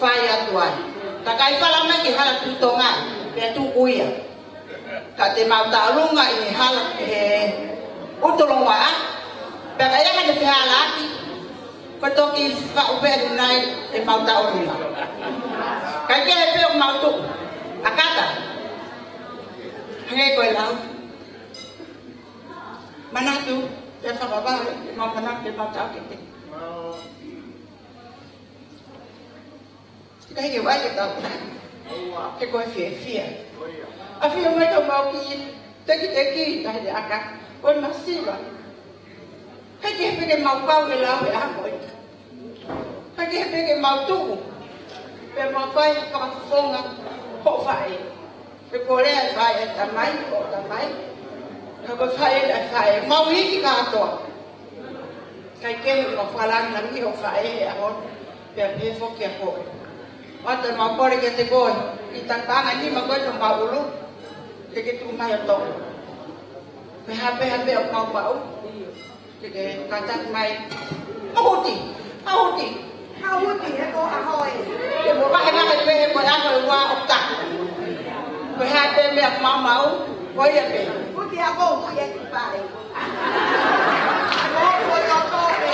Whai atu ai. Ta kai whalama ki hala tūtonga, pia tūkuia. Ka te mau tālunga i hala utolonga a. Pia ka iaka te whihala aki. Ko toki whauperu nai e mau tāolunga. Kai kere peo mau tuku. Akata. Hangai koe lau. Manatu. Pia whakawale. Mau manatu e mau tāokete. Cái điều ai cái tao cái coi phía à phía mấy thằng mau kia cái tại để ăn cả con mắt xí vậy cái mau bao cái lao để ăn rồi cái mau tu cái mau phai con phong à họ phải cái cô này phải tầm mấy cái cô phải mau ít cái cả tổ cái mà pha lan lắm thì họ phải họ để đi phô kia cô Wate mau kore ke te koe, i tantanga ni ma koe no maulu, ke tu mai to. Pe hape o mau pau. Ke katat mai. Ahuti e ko ahoi. Ke mo ba na pe ko a ko wa opta. Pe hape me mau ko ye pe. Puti a ko ye ti pai. Ko pe.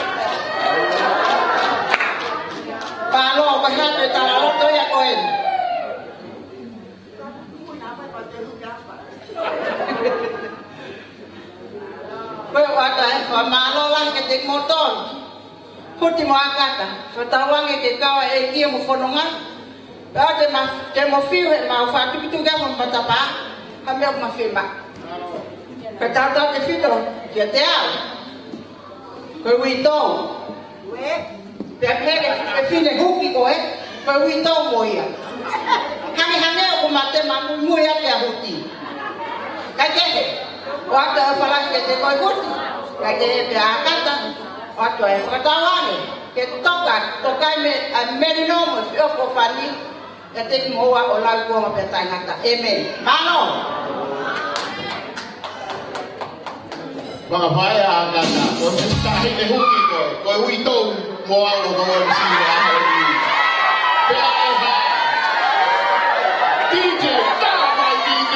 Palo pa hape ta Pamalo lang ke motor. Puti mo akata. Fatawang ke kawa e kia mo fononga. Ate ma te mo fiwe ma fa tu ga mo patapa. Kami ak mafima. Katata ke fito. Ke te au. Ko wito. We. Te pere ke fine huki ko e. Ko wito mo ia. Hange ko mate ma mu ya ke huti. Kake. Waktu falas ke te ko huti. Kaya dia kata waktu yang pertama kita tokai menino mesti aku fani ketik mau olah gua mau bertanya kata amen mana Mga faya kata kung sahi ne huki ko wito mo ang mga sila DJ tama DJ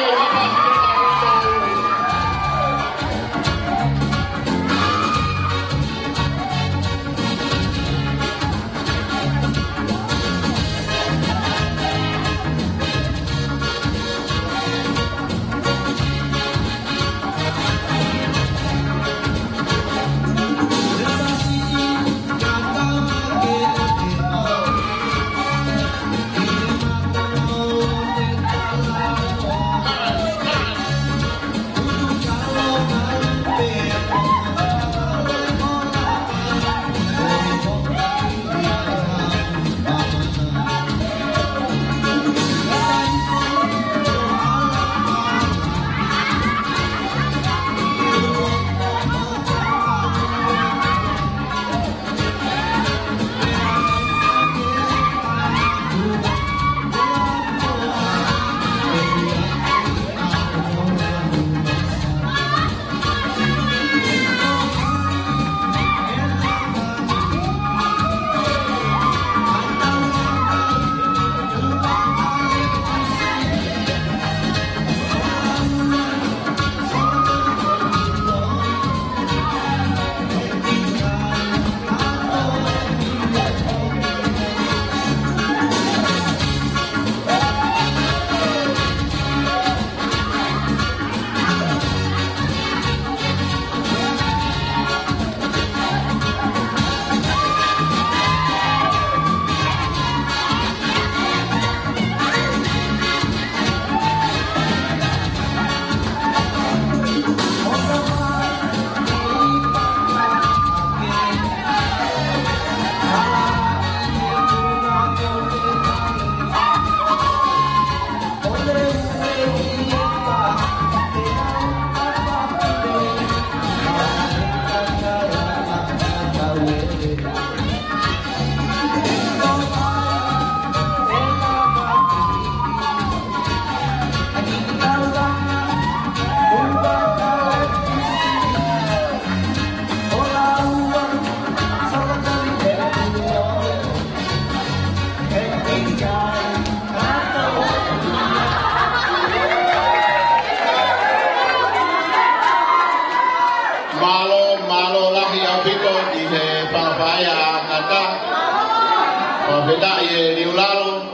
Whawheta i e riulalo,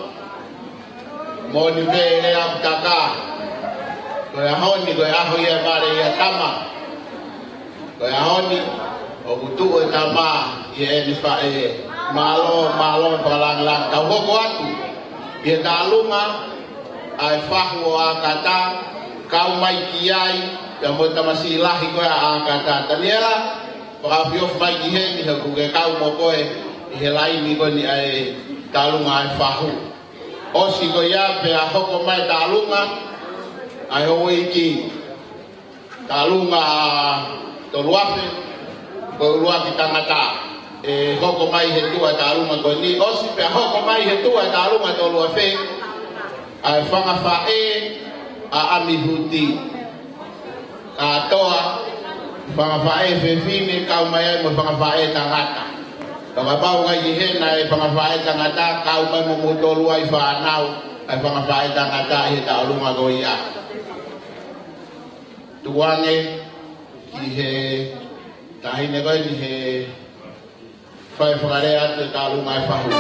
mō ni pē e au taka. Koe ahoni, koe aho i e mare i a tama. Koe ahoni, o kutu e tama i e ni whae malo whakalang tau hoko atu. I e tālunga, ai whahu o a kata, kau mai ki ai, ia mo tamasi lahi koe a kata. Taniela, whakawhiof mai ki he, ni haku ke kau mo koe, i he laini koe ni ai tālunga ai whahu. Osi ko ia pe a hoko mai tālunga, ai ho iki tālunga toluafe, ko uluaki tangata. E hoko mai he tua tālunga ko ni, osi pe a hoko mai he tua tālunga toluafe, ai whangawhae a amihuti. Katoa, whangawhae whewhine, kau mai ai mo whangawhae tangata. Pagabau ngai ki hena e whangawhae tangata, kau mai mo mutolu ai whanau, ai whangawhae tangata he tālunga ko ia. Tuange ki he tahine koe ni he whae whakarea atu e tālunga ai whahu.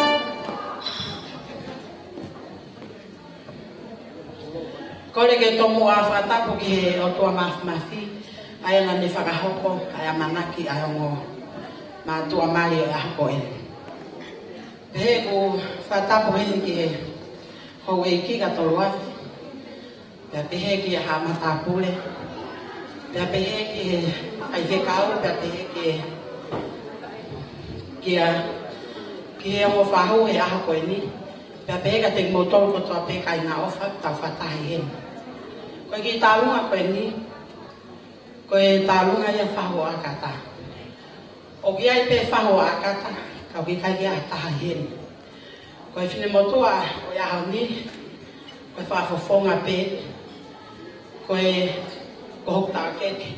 Kore ke tomu a whatapu ki he o tua mafi, ai ana ni whakahoko, ai a manaki, ai ongo ma tua mali e ahoko e. Pehe ku whatapu heni ki he hou e ki ka tolu afi, pia pehe ki a hamatapule, pia pehe ki he ai whekau, pia pehe ki he ongo whahu e ahoko e ni, pia pehe ka te motol ko tua peka i nga ofa, tau whatahi heni. Koe ki tālunga koe ni, koe tālunga ia whahu a kata. O ki ai pe whahu a kata, kau ki kai ia taha heni. Koe whine motua, koe aho ni, koe whafofonga pe, koe kohok tā keke.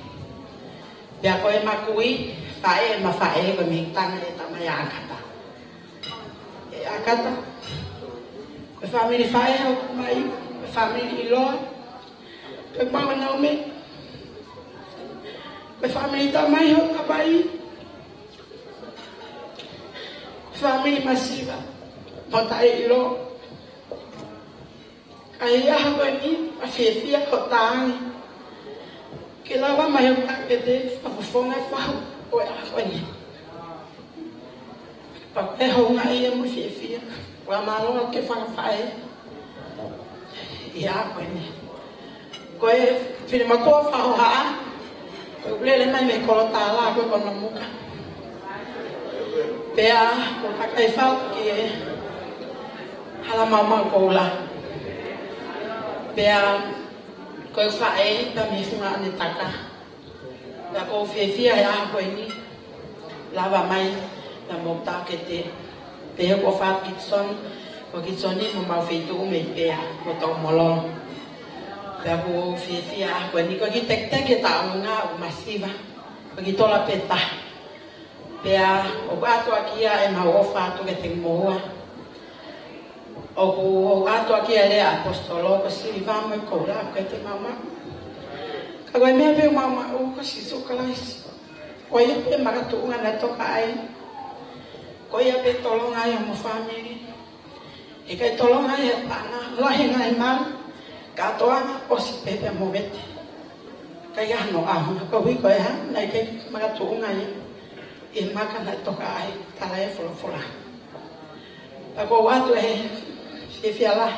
Pia koe makui, whae ma whae, koe mihitanga e tamai a kata. E a kata, koe whamiri whae hau kumai, koe whamiri iloa, koe mawa nau me, koe whamiri tamai hau kabai, koe whamiri masiva, mota e ilo, kai ia hau ni, a whiawhia ko tāngi, ke lawa mai hau takete, whafufonga e whahu, koe a koe ni. Pa koe hau nga ia mo whiawhia, koe a maloa ke whangawhae, ia koe ni. Koe whine matua whaho haa, koe ulele mai me kolo tāla, koe kono muka. Pea, koe kakai whau ki e hala maumau koula. Pea, koe whae, pea me whunga ane taka. Pea koe whiawhia e aha koe ni, lava mai, na mokta ke te. Pea koe wha kitson, koe kitsoni mo mau whetu ume pea, koe tau molong. Pea ko whiawhia koe ni, koe ki tek-tek e tāunga o masiva, koe ki tola peta. Pea, o atua kia e mau ofa atu ke te mohua. O atua kia lea apostolo, ko siri vamo e koura, koe te mauma. Ka koe mea peo mauma, o ko si sukalaisi. Koe ia pe makatuunga na toka ai. Koe ia pe tolonga ai o mo family. E kai tolonga ai e pana, lahi ngai mau. Katoanga o si pepe mo vete. Kai ano aho, ko hui koe ha, nai ke makatuunga ai. E maka na toka ai, kala e fola. Ako watu e whiawhia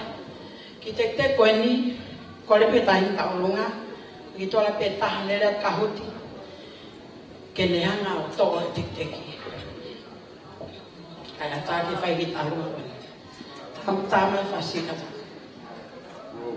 ki te koe ni, kore pe tahi taulunga, ki tola pe taha lera kahuti, ke nehanga o toa e teki. Kai ata ki whai ki taulunga koe ni. Tama e whasikata. Oh,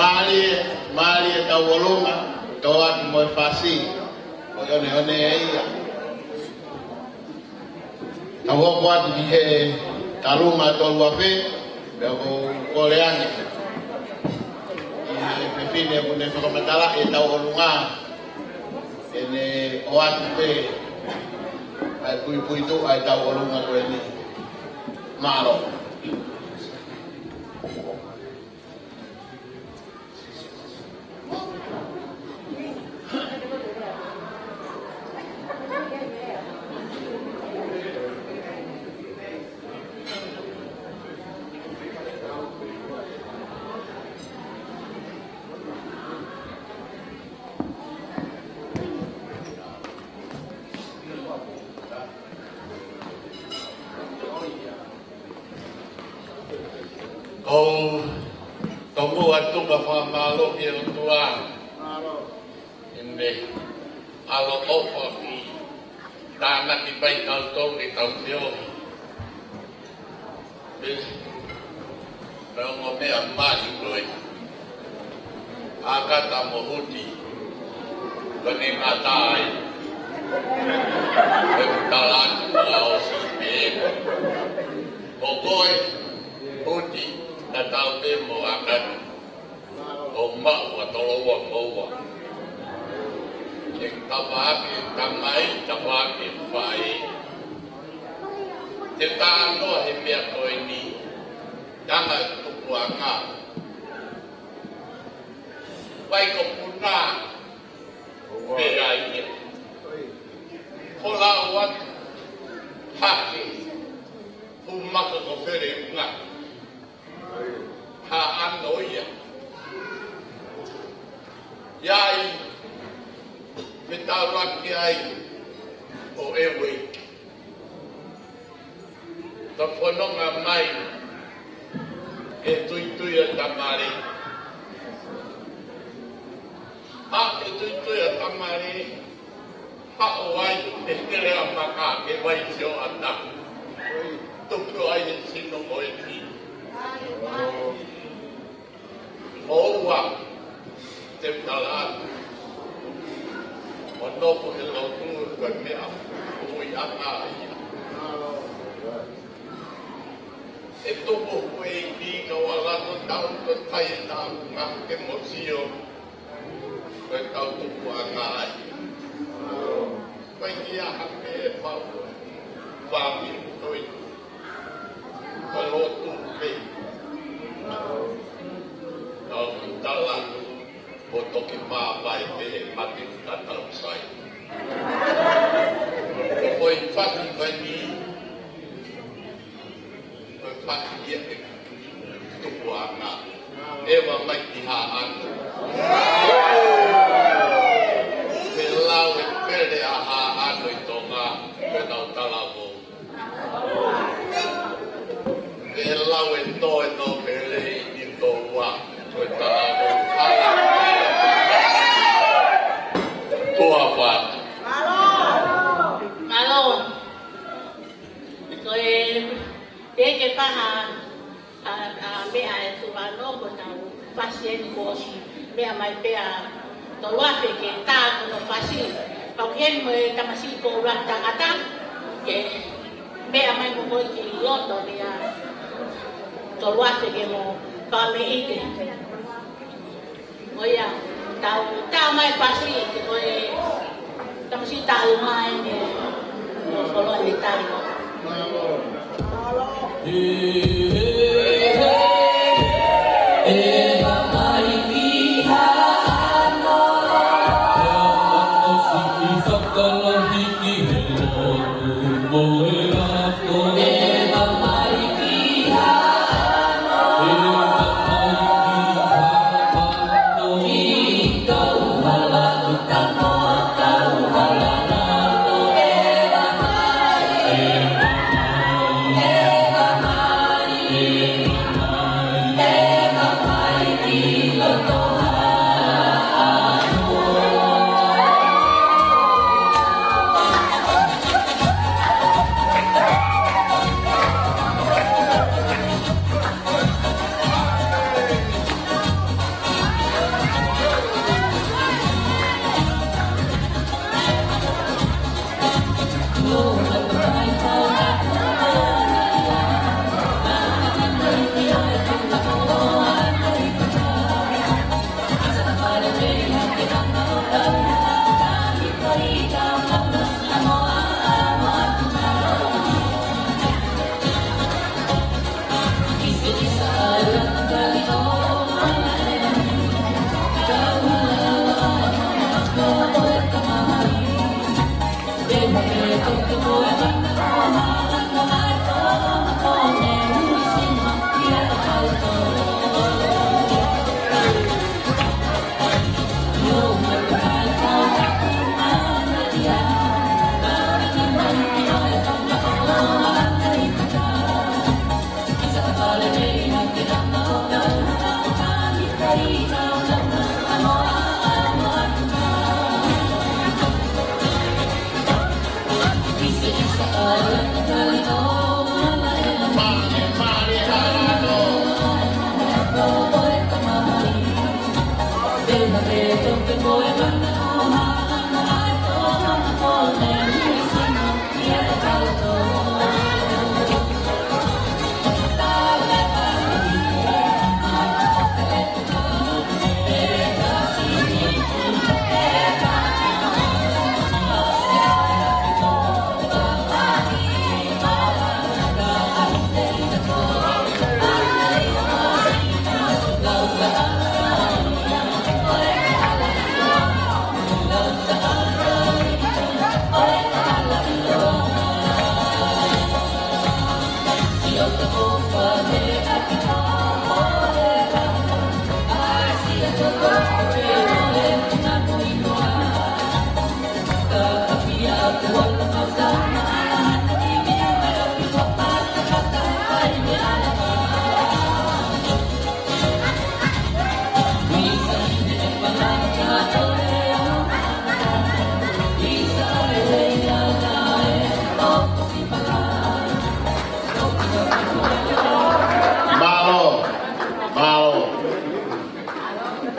Mali e tau olunga, toa ki moe whasi. O one e ia. Tau hoko atu ki he tarunga tolu a whi, pia ko koleange. I he whiwhine ko ne whakamatala e tau olunga. E ne o atu pe, ai pui tu ai tau olunga ko e ni. Maro. Tomu atu ka whamalo ki o tua. Inde, alo ofa ki tāna ki pai tau tau ki tau whiohi. Reo ngō mea mahi koe. Akata mohuti. Kone ngā tāi. Kone talatu ka o si pēko. Ko koe, huti. Ta tau te mo akata. O maua toloa maua. E tawaki tamai, tawaki whai. Te tānoa he mea koe ni. Tanga tuku a ngā. Wai ko puna. Mea ia. Ko lau watu. Hake. Fumaka ko where ngā. Ha ano ia. Iai, me tāwaki ai o ewe. Ta whanonga mai e tuitui a tamare. Ha e tuitui a tamare. Ha o ai e kere a maka e wai sio ata. Tupu ai e sino mo e ti. Oua, te talatu. O nofu he lotu ka mea, ui anga ia. E topo koe i ki ka walato tau ka tai e tau ngā ke mosio. Koe tau tupu anga ia. Koe ki a hake e pau. Wami toi. Koe lotu pe. Au talatu o toki māpai pe mati tatau sai. Ko koe whaki kai ni, koe whaki ia e tupu a ngā. Ewa mai ki hā anu. Te lau e pere a hā anu i tō ngā, koe nau talawo. Te lau e tō e no pere i tō wā. Koe tālawo hala. Toa whātu. Malo. Koe teke whaha mea e tu wano ko tau whasi e kōsi. Mea mai pea tō wafe ke tā kono whasi. Pau hen mo e tamasi ko rata ata. Ke mea mai mo koe ki loto mea tō wafe ke mo whame ike. Oia, tau mai whasi ke koe tamasi tālu mai me mo wholoi me tālu.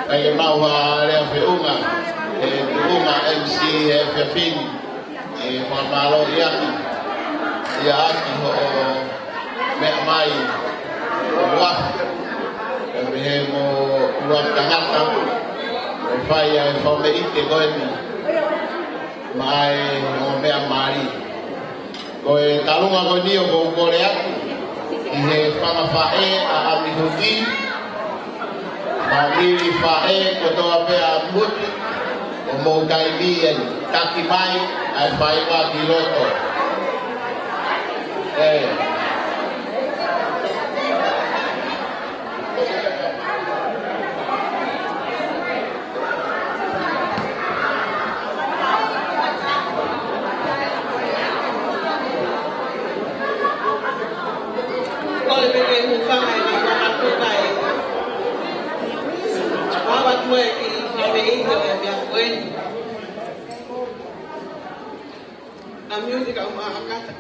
Ai mau ha le fe unga e unga MC e fe fin e fa malo ia ki ho me mai wa e me mo wa tangata e fai e fa me ite goeni mai mo me mari ko e talunga ko nio ko korea i he fa fa e a amihudi Mili fae kotoa pea muti o mo kaimi taki mai ai fai wa piloto. Oleh bagi hufang ini sangat baik. Awat mo ki fami ingo e bia kwen. A music au mahakata.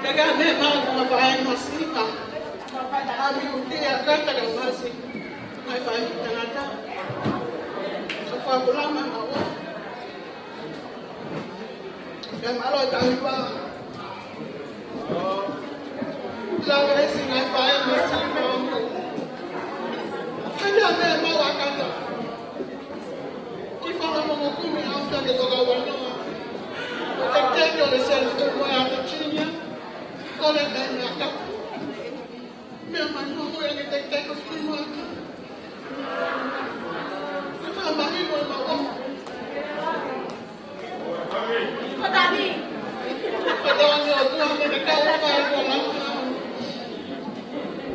Daga me ma ko fa ai masika. Ami uti akata ga masi. Mai fa ai tanata. So fa bulama awo. Yang malu tahu bang, lawan si nafai masih mampu. Kerana memang wakanda, kita nak mengukum yang sudah dilakukan. Teknik yang disebut sebagai aturnya, oleh banyak tak. Memang semua yang teknik semua. Kita mahu memang. Tadi. Padahal itu hanya dekat ufai kolam.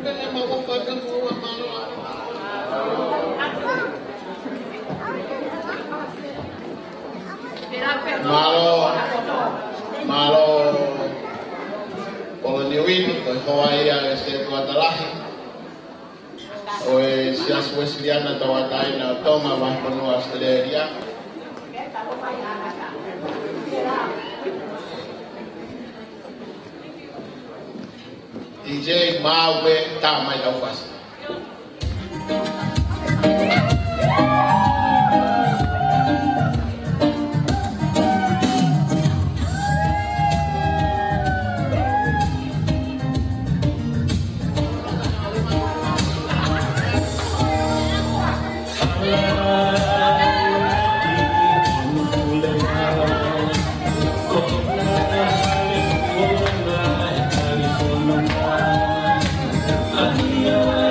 Kena mau fadan buat malu. Malo. Kalau niwin, kalau Hawaii yang setiap terakhir. Oe sias Wesleyan atau watai na tonga bahkan Australia. DJ mau be tamai tau pas. Yeah.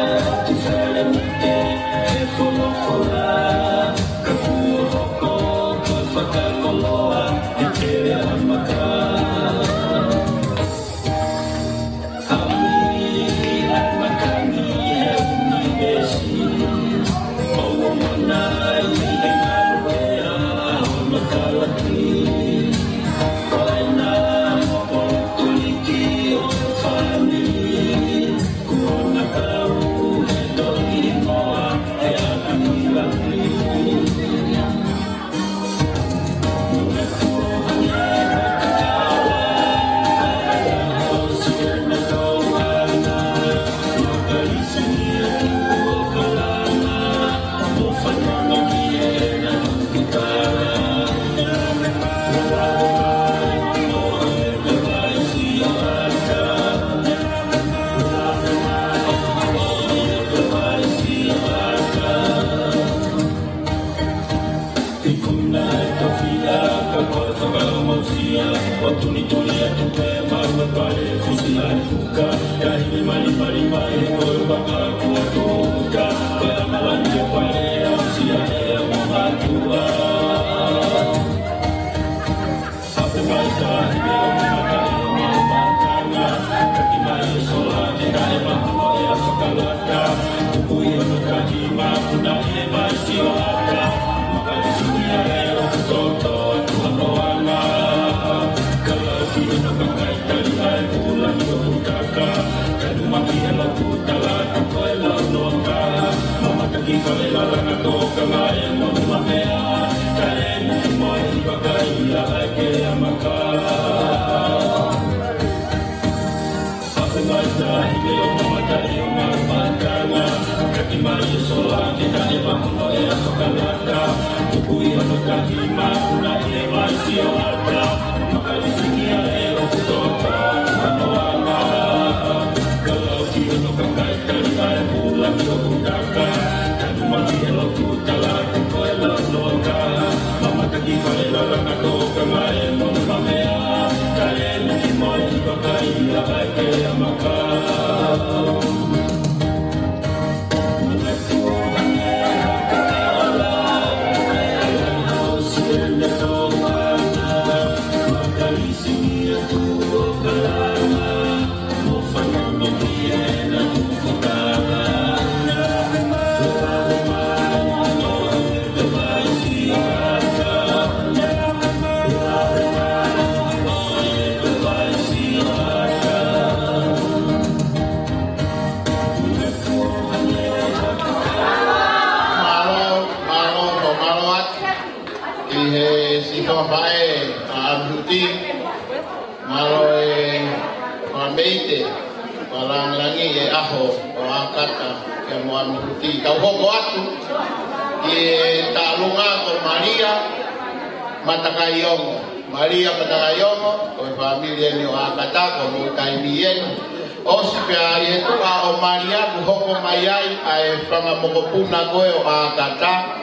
Maria Matakayongo, o familia ni o Akata, o Mutaimien, o si pia yetu a o Maria, buhoko mayai, a e whanga mokopuna koe o Akata,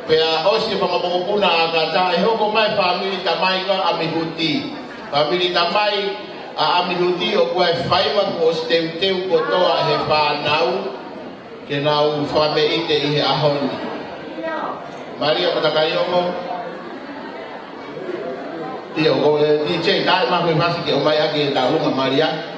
pia o si whanga mokopuna Akata, e hoko mai famili tamai ka amihuti. Famili tamai a amihuti o koe whaiwa ko steu kotoa he whanau, ke nau whame ite i he ahoni. Maria Matakayongo, Tío, como DJ, da más muy fácil que o vaya que la luna María.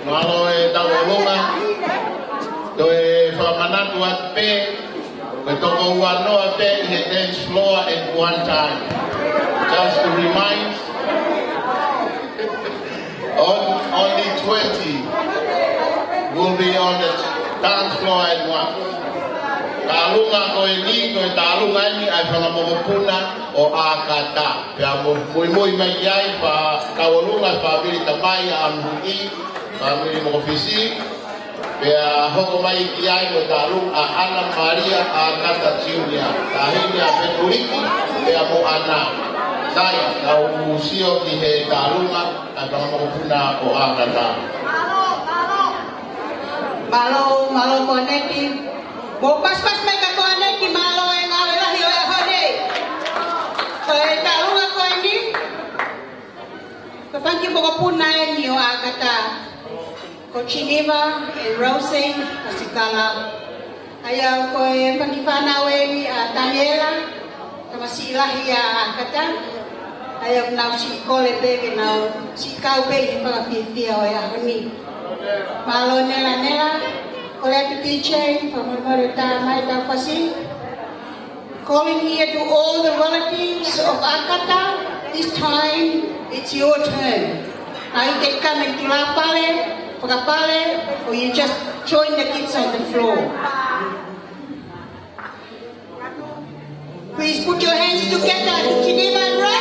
Malo e tau olunga. To e whamanatu at pe. Ko toko uanoa pe i he dance floor at one time. Just to remind, only 20 will be on the dance floor at once. Kalunga ko e ni, ko e talunga ni ai whangamokopuna o Akata. Pea mui mai iai pa kawalunga pa bili tamai a amhui, pa bili mokofisi. Pea hoko mai iai ko talung a Ana Maria Akata Junior. Tahini a Peturiki, pea mo ana. Saya kau musio ki he talunga a whangamokopuna o Akata. Malo koneki. Mo pas mai ka koneki malo e ngawe lahi o e hore. So e talunga ko ni. Ko fanki mo puna e ni o Agata. Ko Chineva e Rosing Pasikala. Ayaw ko e fanki fana we ni a Daniela. Kamasi lahi a Agata. Ayaw na si kole bege na si kau bege para fifia o e honi. Malo nela. Collective teaching from Marita Maita Fasi. Calling here to all the relatives of Akata. This time, it's your turn. Now you can come and klapale, or you just join the kids on the floor. Please put your hands together. Chineva and Rose.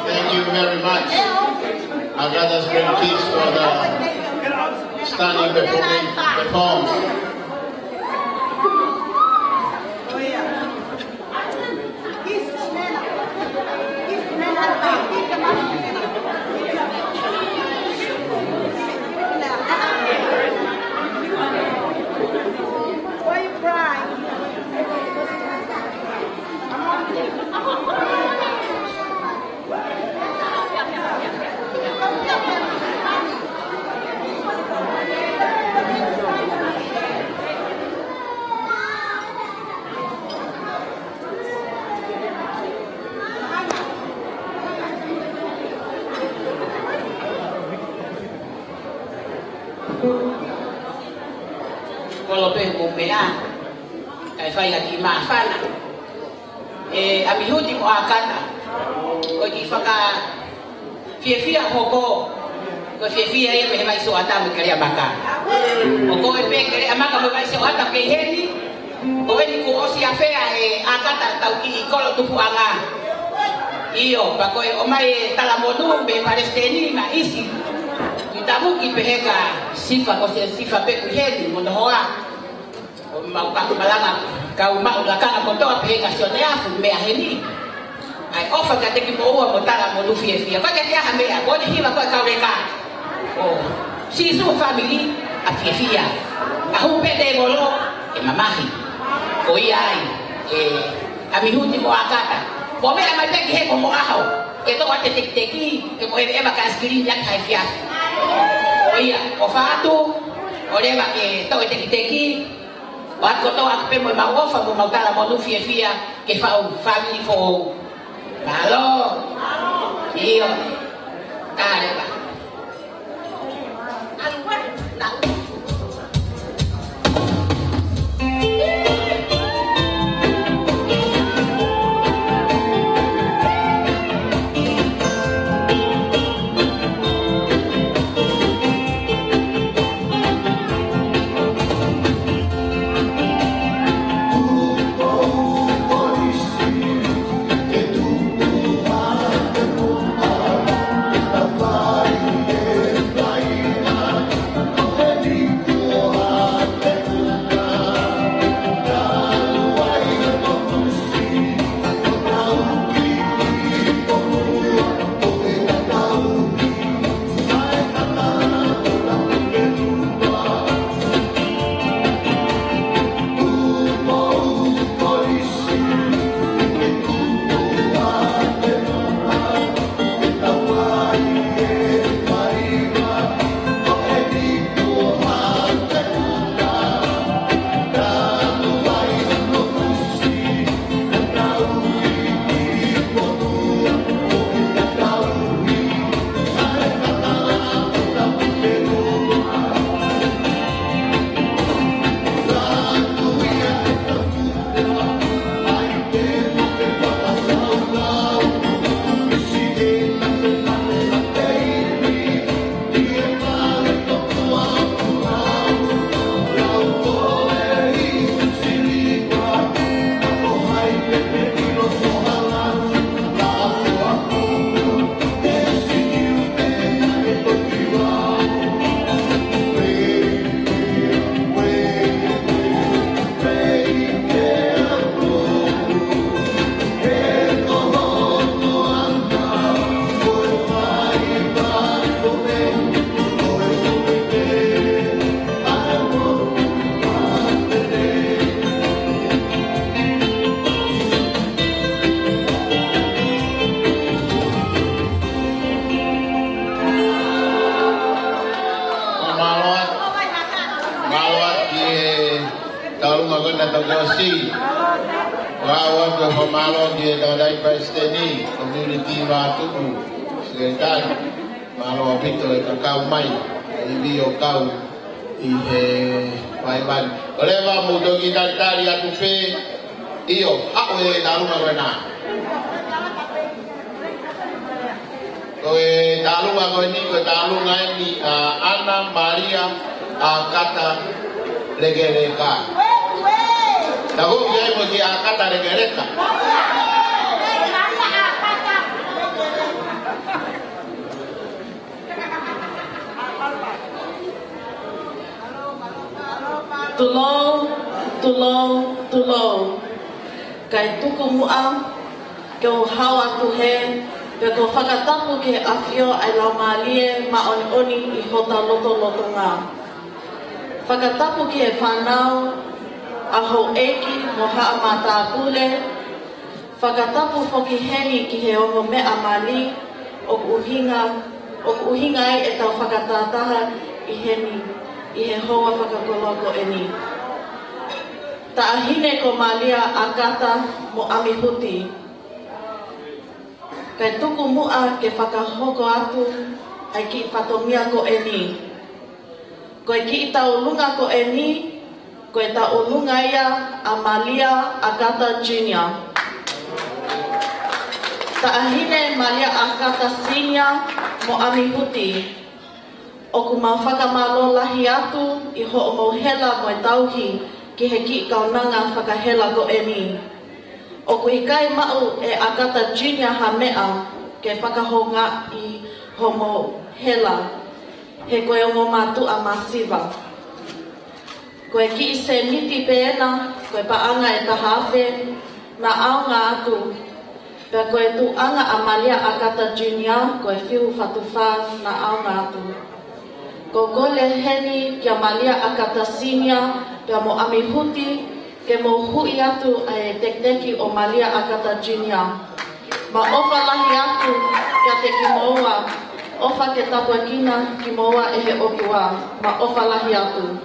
Thank you very much. Agada's great kids for the standing performance. Why are you crying? kai whai ati maa whana. A mihuti mo akata. Ko ki whaka fia hoko. Ko fia ia mehe mai so ata me kare amaka. O ko e pe kare amaka me mai so ata ke heni. O eni ko osi afea akata tau ki kolo tupu anga. Iyo, pa ko o mai talamonu be Palestini na isi. Tabu ki peheka sifa ko sifa pe ku hedi mo hoa o mau ka malanga ka mau la kana ko to peheka sio te afu me aheni ai ofa ka te ki mo mo tara mo fie ka ke ya me a ko ni hiwa ko ka reka o si su family a fie a hu pe de bolo e mamahi ko ai a mi huti mo akata bo me ma te ki he mo aho ke to ate te ki ke mo e ba ka skrin ya kai fia Oia, o whātu, o rewa ke tau e teki, o atko tau aku pe mo i mauofa mo mautala mo nufi fia ke whau family fo. Malo, iyo, tārewa. Alua, nau. Community Watuku, Serentan, Malo Pito, Kakao Mai, Ibi Okau, Ihe Waiban. Oleva Mudogi Tantari Atupe, Iyo, Hawe Daruma Gana. Koe Daruma Gani, Koe Daruma Gani, Ana Maria Akata Legereka. Tahu dia bagi Akata Legereka. Tulong. Kai tuku mua, ke o hawa tuhe, pe ko whakatapu ke awhio ai lau maalie ma oni i hota loto ngā. Whakatapu ki e whanau, a ho eki mo haa mātāpule, whakatapu whoki heni ki he ongo mea mali, o uhinga ai e tau whakatātaha i heni. I he hoa whakakoloko e ni. Taahine ko malia akata mo amihuti. Kai tuku mua ke whakahoko atu ai ki whatomia ko e ni. Ko e ki tau lunga ko e ni, Koe ta ulunga ia Amalia Agata Jr. Ta ahine Malia Agata Senior mo Amihuti. O ku mau whakamalo lahi atu I ho o mauhela mo tauhi ki he ki kaunanga whakahela ko eni. O ku hikai mau Agata Jr. ha mea ke whakahonga I ho mauhela he koe o ngō mātu a masiva. Koe ki I se niti pēna, koe paanga e tahawhe, na aonga atu. Pea koe tu anga Amalia Agata Jr. koe whiu whatuwha na aonga atu. Ko gole heni ki Amalia Agata Senior, pea mo Amihuti, ke mo hui atu e tekteki o Malia Agata Jr. Ma ofa lahi atu kia te kimoa, ofa ke tapua kina kimoa e he okua, ma ofa lahi atu.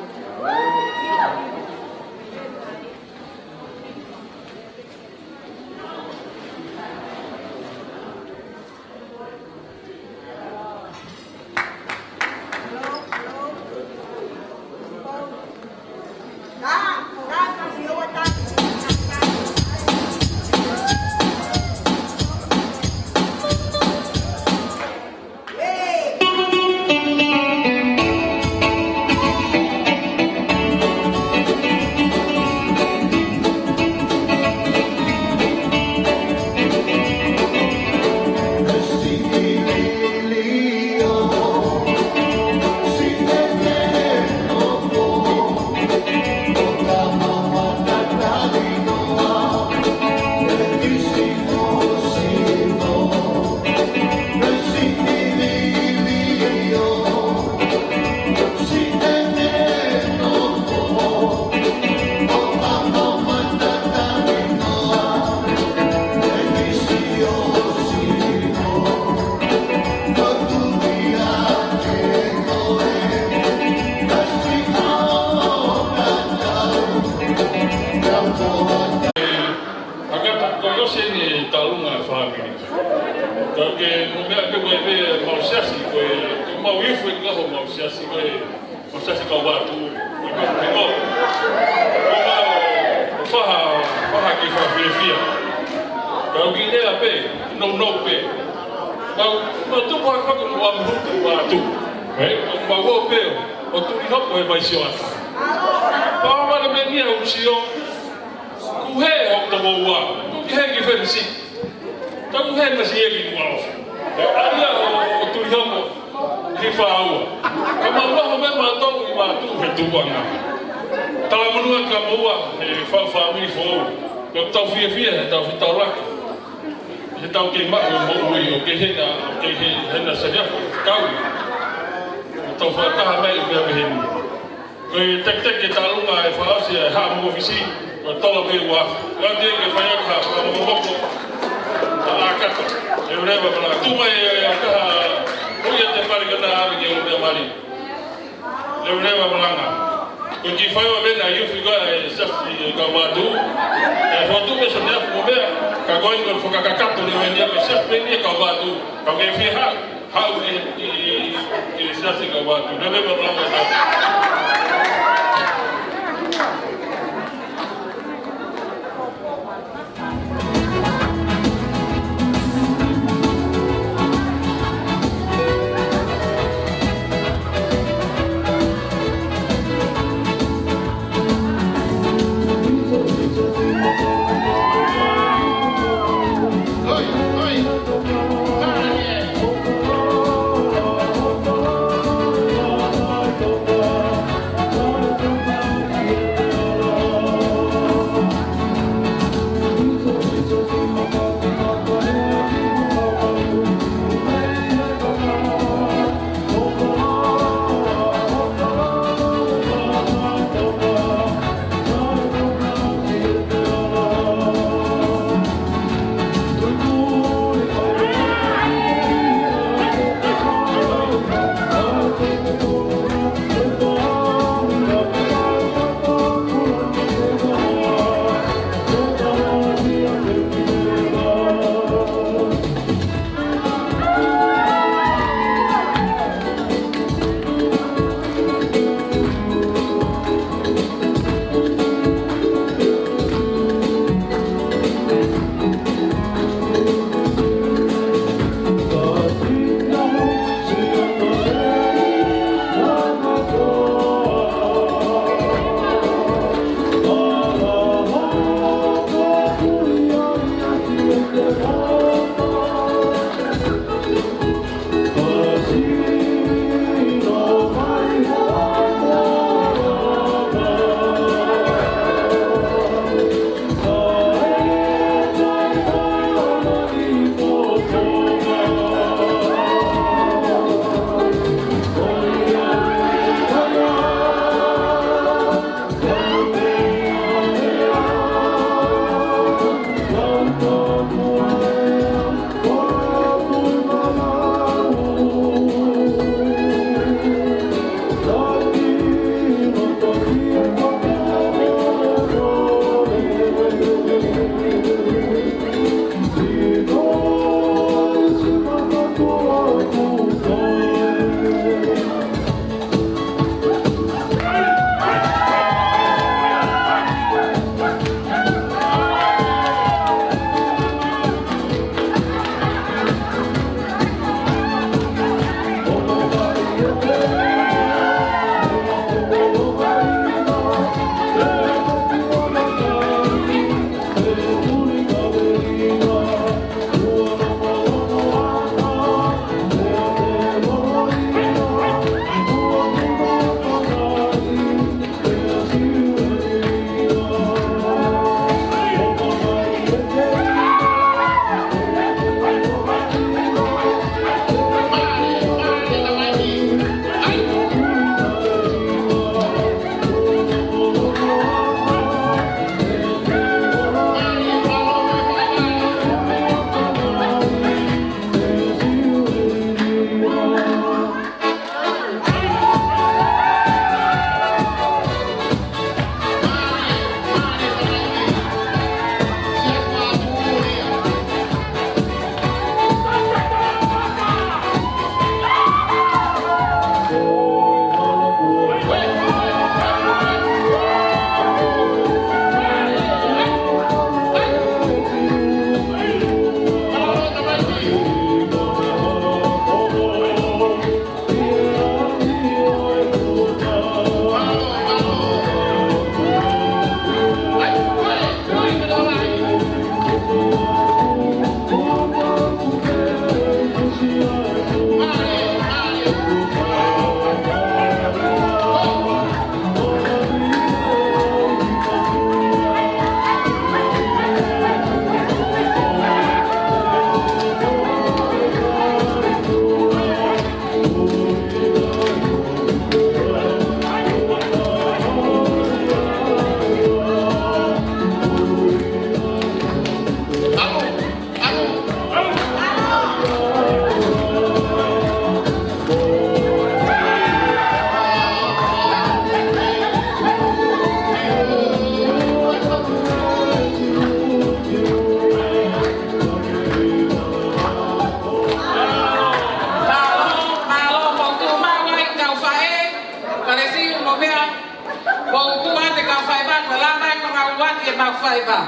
ke mau whai wā.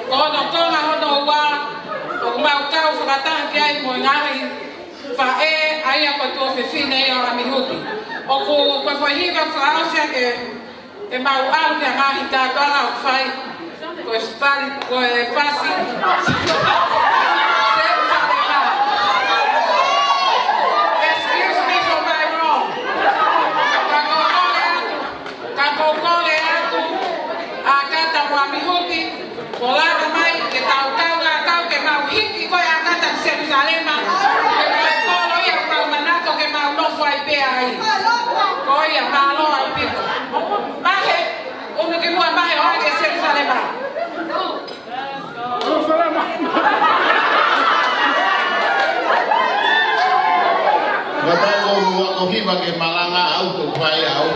Ko hono tonga hono wā, o mau kau whakatanga ki ai mo ngahi wha e aia ko tō whiwhine e o Amihuki. O ko koe hiwa whaosia ke mau au ki a ngahi tātoanga o whai, ko e whasi. Excuse me for my wrong. Ka kokole atu, a kata mo Amihuki, ko lana mai ke tau la kau ke mau hiki koe a kata Jerusalema, ke mai kolo ia mau manako ke mau nofo ai pea ai. Ko ia malo au piko. Mahe, unu ke mua mahe o ake Jerusalema. Gatau ko hiva ke malanga au to whai au.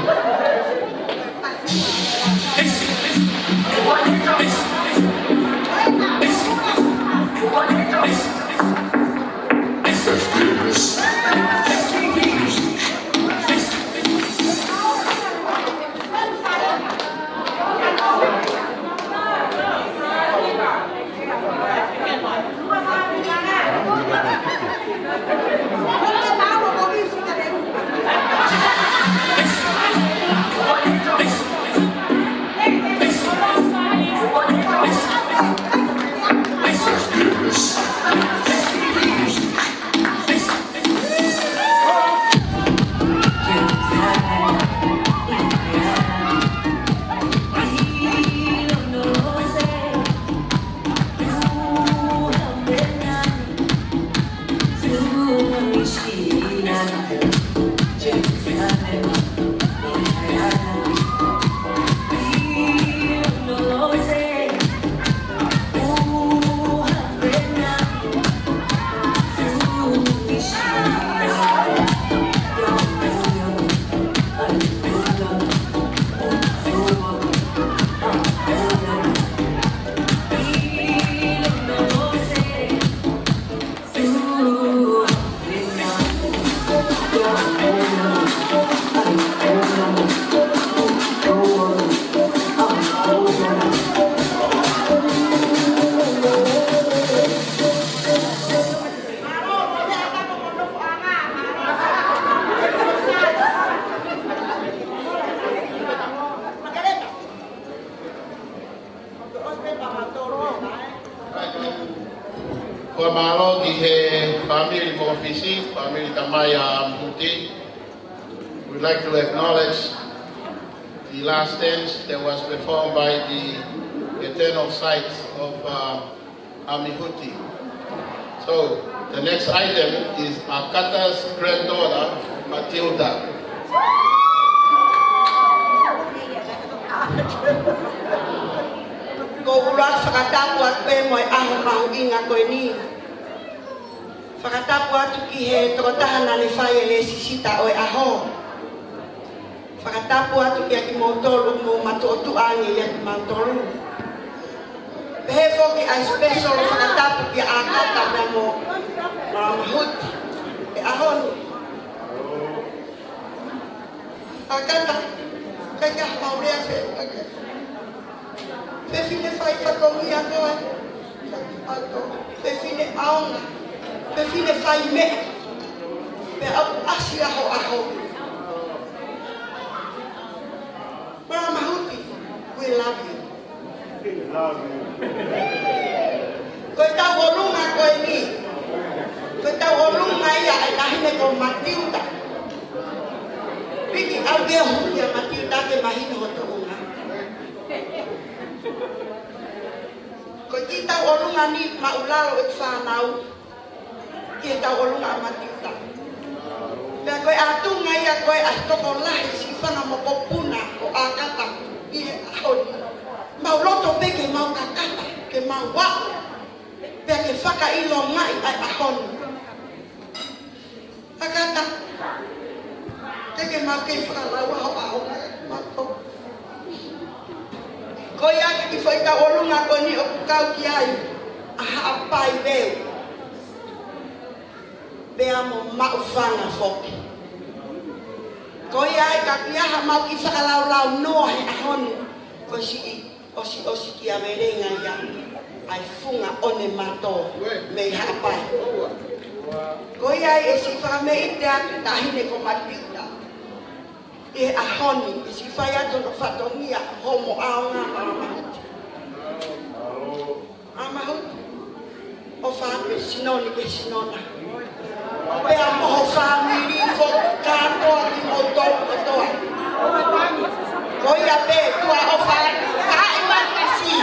Ko malo ki he family mo ofisi, family Tamaya Amihuti. We'd like to acknowledge the last dance that was performed by the eternal sight of Amihuti. So the next item is Akata's granddaughter, Matilda. Ko urat whakatapu at pe mo'y aho inga koe ni. Whakatapu atu ki he trotahana ni whae le sisita oe aho. Whakatapu atu ki aki mautolu mo matotu ange i aki mautolu. Pehe foki a special whakatapu ki a kata na mo Amihuti. E aho ni. A kata, kaya maurea se. Fefine fai whakongi a koe, fefine aonga, fefine fai me, pe au asi aho. Mara Amihuti, we love you. Koe tau olunga koe ni, koe tau olunga ia e tahine ko Matilda. Piki au gea hulia Matilda ke mahina hoto unga. Ko ki tau olunga ni maulalo e whanau, ki tau olunga a Matilda. Pea koe atunga ia koe a toko lahi si whanga mo kopuna o a kata i he ahoni. Mauloto pe ke mau kakata, ke mau wako, pea ke whaka ilo ngai ai ahoni. A kata, ke mau ke whakalaua ho ahoni, mato. Ko ia ki foi ka olunga ko ni o kau ki ai a apai veu. Bea mo maufanga foki. Ko ia ka ki ha mau ki whakalau lau noa he ahoni ko si osi ki a merenga ia ai funga one mato me hapai. Ko ia e si whamei te atu tahine ko matita. E a honi, e si whai atu no whatongia homo aonga amahuti. Amahuti. O whape sinoni ke sinona. O ea moho whamiri fo kātoa ki mo tau katoa. Ko ia pe tua o whape, ai matasi.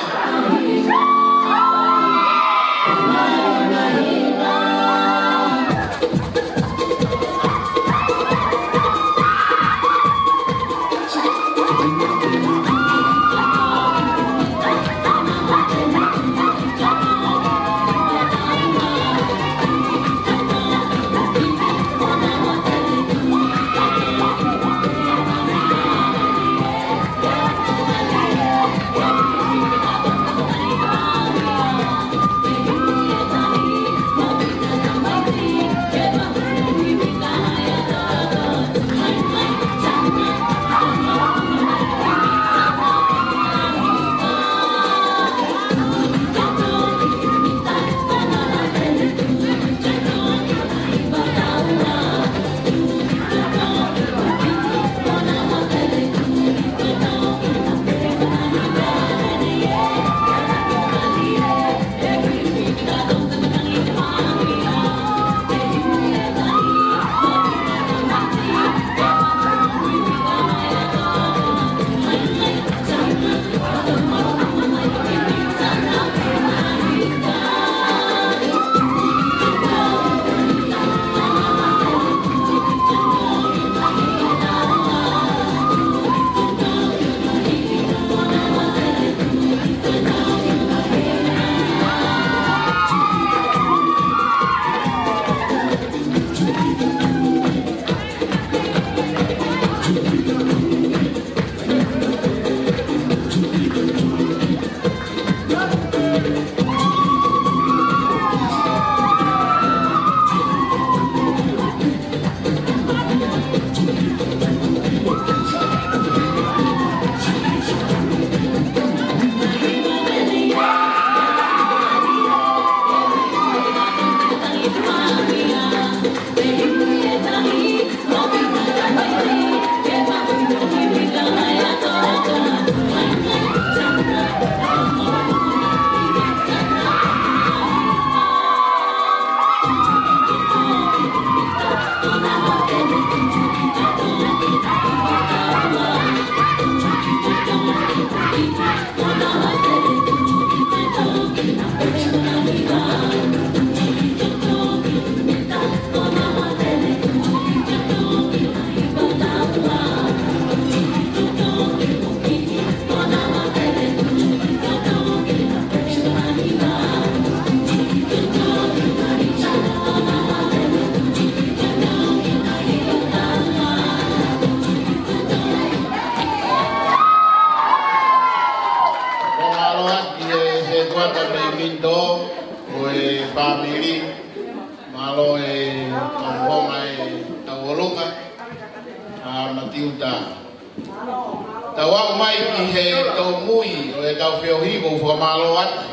Tawa mai ki he tau mui o e tau whio hivo whakamalo atu.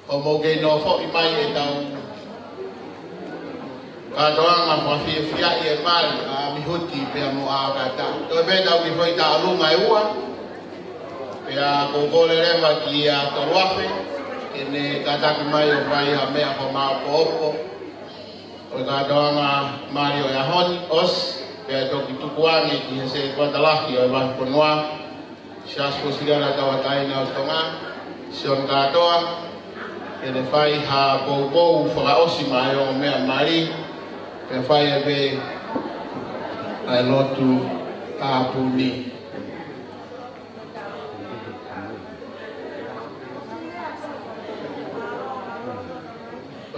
O mo ke no fo i mai e tau katoanga whawhia whia i e mari a mihuti pia mo a kata. Toi me tau ki whai ta alunga e ua. Pia kōkole rewa ki a toruafe. Kene kataki mai o whai a mea ko maa pōpo. O katoanga mari o yahoni os. Pea toki tukuangi ki he se kuatalaki o e wahi whanua. Sias posiriana tawataina o tonga. Sion katoa. Kene whai ha kou whakaosi mai o mea mari. Pea whai e be ai lotu tāpuni.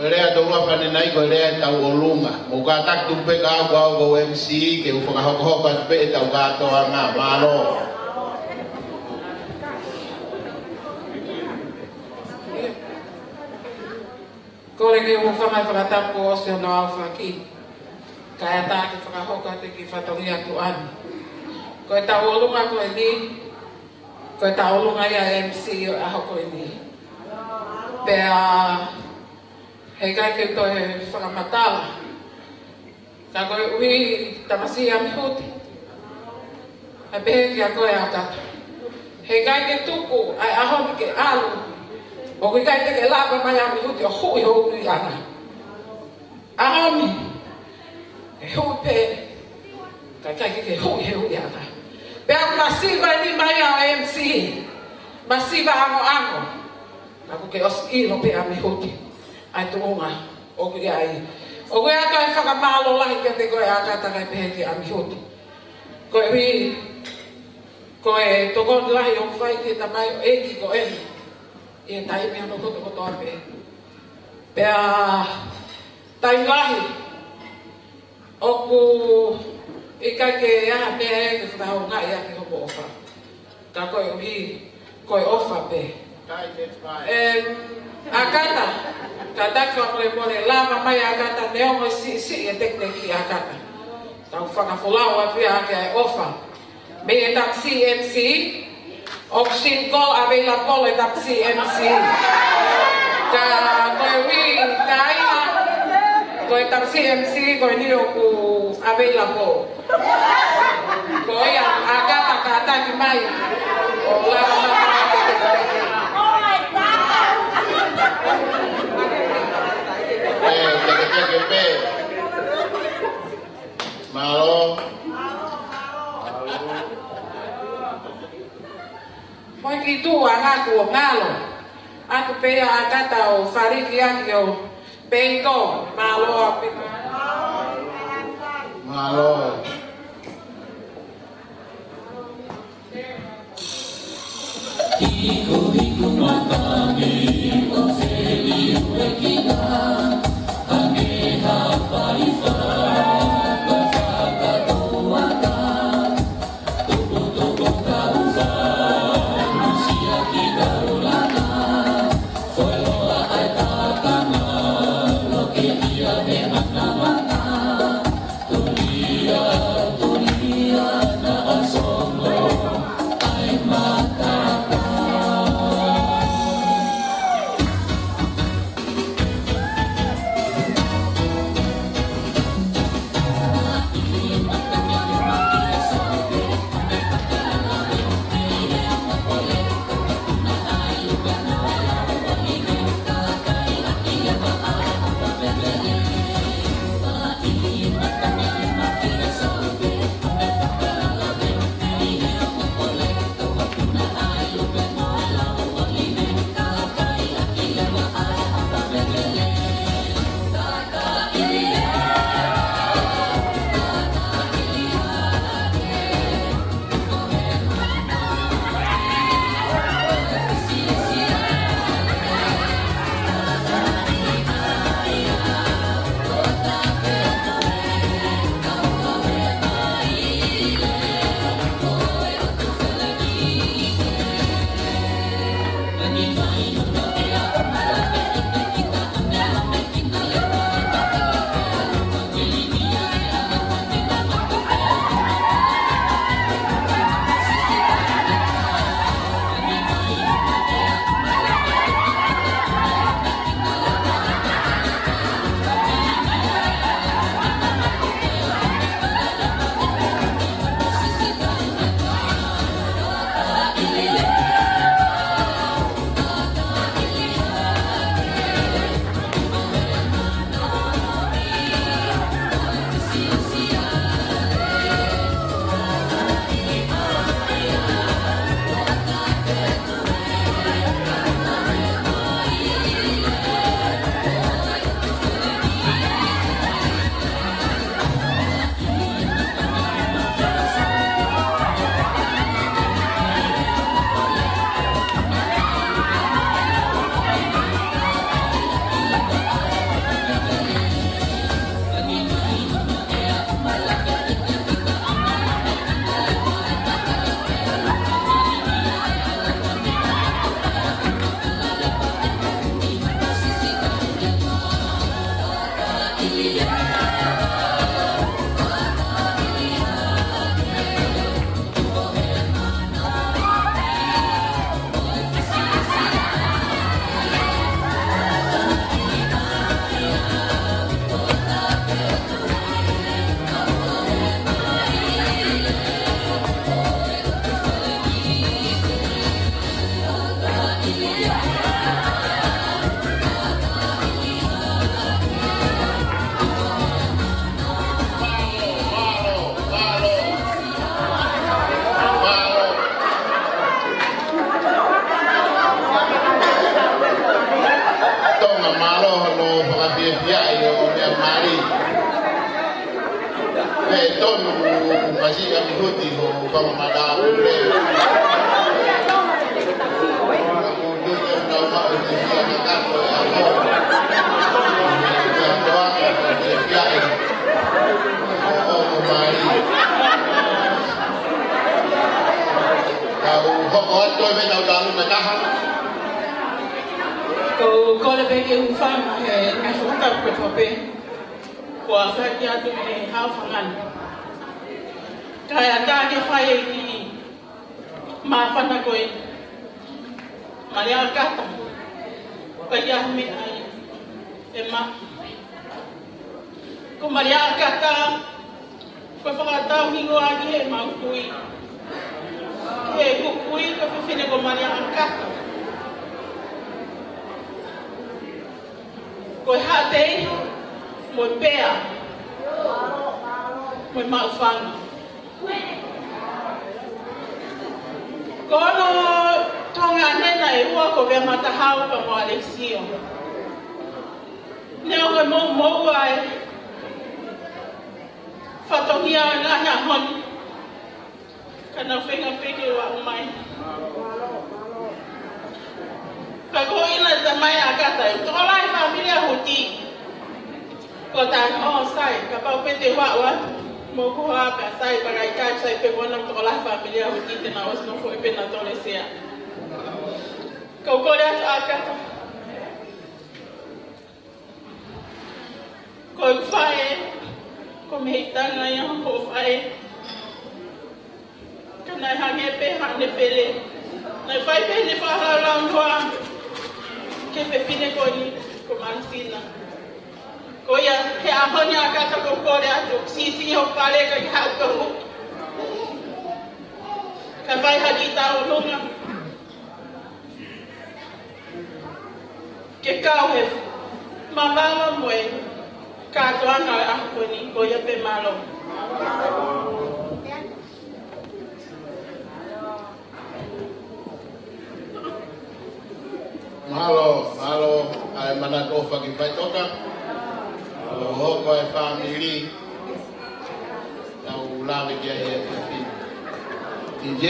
Rea tau whapane nai ko rea tau o lunga. Mo ka tak tumpe ka au ko MC ke u whakahoko pe tau katoa ngā malo. Ko le ke u whamai whakatapu o se no au whaki. Kai ata ki whakahoka te ki whatongi atu ani. Ko e tau o lunga ko e ni. Koe taolunga ia MC o aho koe ni. Pea hei kai ke toi whakamatala. Ka koe ui tamasi a mihuti. Ai pehe ki a koe a kata. Hei kai ke tuku ai aho ni ke alu. O koe kai te ke lapa mai a mihuti o hui hou ni ana. Aho mi. He hui pe. Kai kai ke hui he hui ana. Pea masiva ni mai a MC. Masiva ango. Ako ke os ilo pe a mihuti. Ai tuunga. O koe ai. O koe a kai whakamalo lahi ke te koe a kata kai pehe ki a mihuti. Koe hui. Koe toko lahi o whai ki tamai o eki ko eni. I tai mea no koto ape. Pea tai lahi. Oku i kai ke aha mea e ke whakahau ngai a ke hoko ofa. Ka koe uhi, koe ofa pe. A kata, ka takwa mole lava mai a kata neongo si e tekneki a kata. Tau whakafolau a pia a ke ai ofa. Me e tak CMC, Oxin Gol available e tak CMC. Ka koe uhi, ka aina, koe tak CMC, koe ni oku available. Koe a kata ka ataki mai. O lava mai a tekneki. Malo. Moi ki tu angaku o ngalo. Aku pea a kata o whariki aki o peito, malo a pito. Malo. e tonu kasi kami huti ho pamamada ule. Ako dito na mauti siya na kato e ako. Jantoa e fiae. O mari. Kau hoko ato e me tau dalu me taha. Ko le beke ufang ngai futa ko tope. Ko asa ki atu me ha fangan. Kai ata ke fai ki ma fana ko e. Maria kata. Ko ya me ai. Emma. Ko Maria kata. Ko fata hingo agi e ma kui. E ku kui ko fine ko Maria kata. Ko hate mo pea mo mafang kono tonga nena e ua ko ve matahau pa mo Alexio neo ko mo ai fatonia na nya hon kana fenga peke wa umai Kako ina zamai akata, tolai familia huti. Kota sai, kapau pete wa mo ko ha pa sai bagai kai sai pe bona tolai familia huti tena was no foi pena tolesia. Kau kolia akata. Ko fai ko me tanga ya ko fai. Kana hange pe hande pele. Na fai pe ni fa la langwa. Que fe fine ko ni ko mansina ko ya he ahonya ka ko kore atu si ho kale ka ha ko ka vai hadita o longa ke ka he mama mo ka to ana a ko ni ko ya pe malo Mahalo, ai mana ko pagi pai toka. Ho ko e family. Tau lawe dia e DJ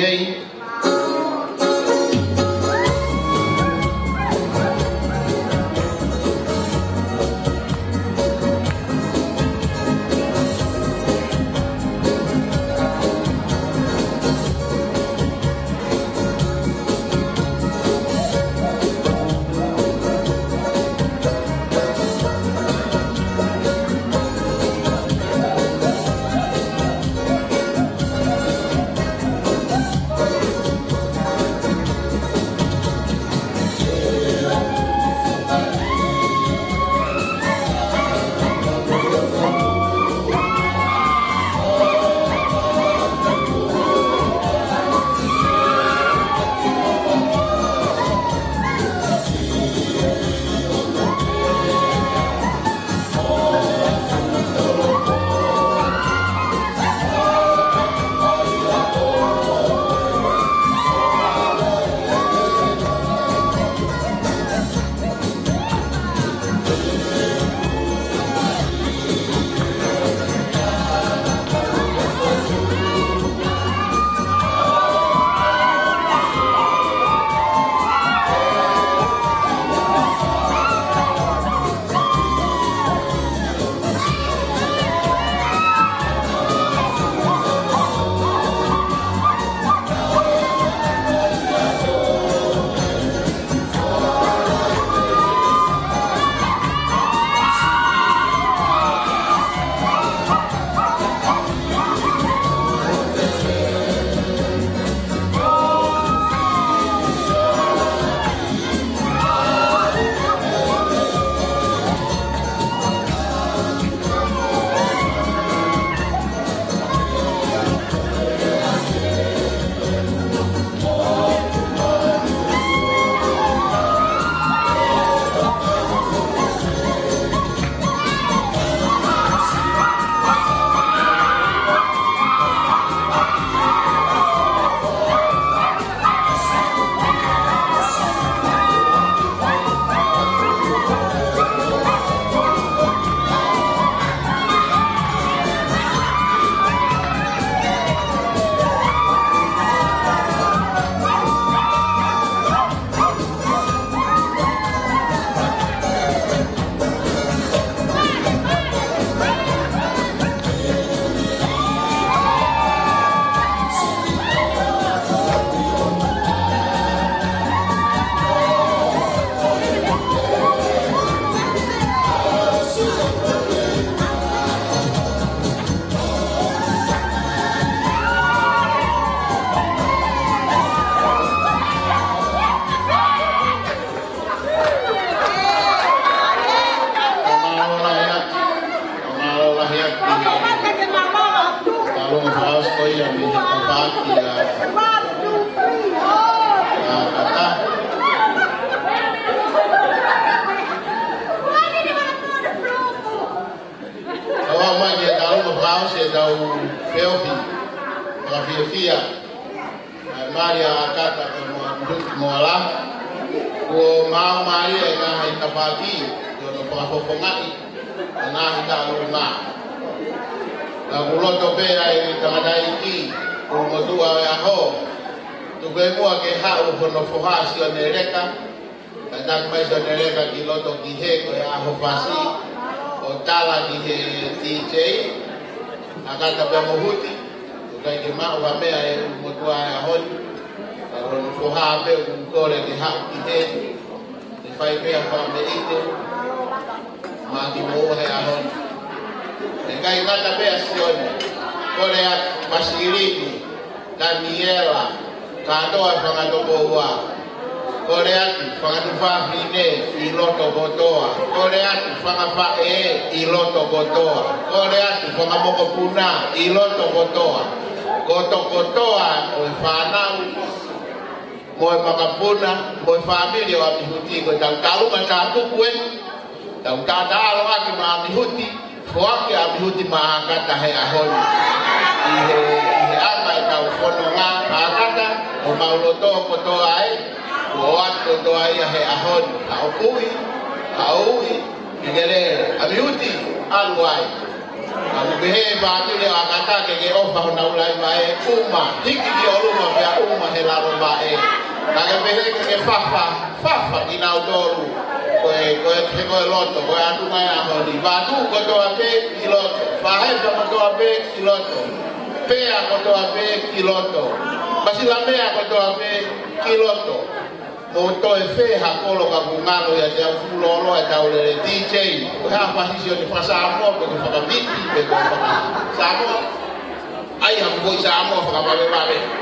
mau mai e nga hai tapaki yo no whakafofongai nga hita alunga na kuloto pe ai tamadai ki umotua e aho tuke mua ke hau hono fohasi o nereka tak mai so nereka ki loto ki he ko e aho fasi o tala ki he TJ akata pe mohuti tukai ke mau wa mea e umotua e aho Ron foha pe kore ke hau ki he te whai pea wha me ite ma ki mo he ahon e kai kata pea sione kore a Masirini Daniela katoa whangatoko ua kore atu whangatuwha whine I loto kotoa kore atu whangawha i loto kotoa kore atu whangamoko puna I loto kotoa koto kotoa o whanau moe makapuna, moe familia wa mihuti ko tau talunga tātu kuen, tau tātalo aki maa mihuti, fuake a mihuti maa kata he ahoni. Ihe ama e tau whono ngā maa o mauloto kotoa e, o at kotoa ia he ahoni. Ka opui, ka ui, igerere. A mihuti, alu ai. Alu behe familia wa kata ke ofa hona ulai mae uma, hiki ki oluma pia uma he laro mae. Kage behe ke fafa ina utoru koe kego loto koe atu mai ahoni batu kotoa pe kiloto fahefa kotoa pe kiloto pea kotoa pe kiloto basilamea kotoa pe kiloto moto e fe hakolo ka bungalo ya te fulolo e taulere DJ koe hafa hisio ni fasa amo koe faka biti pe koe faka samo ai hamu koe sa amo faka babe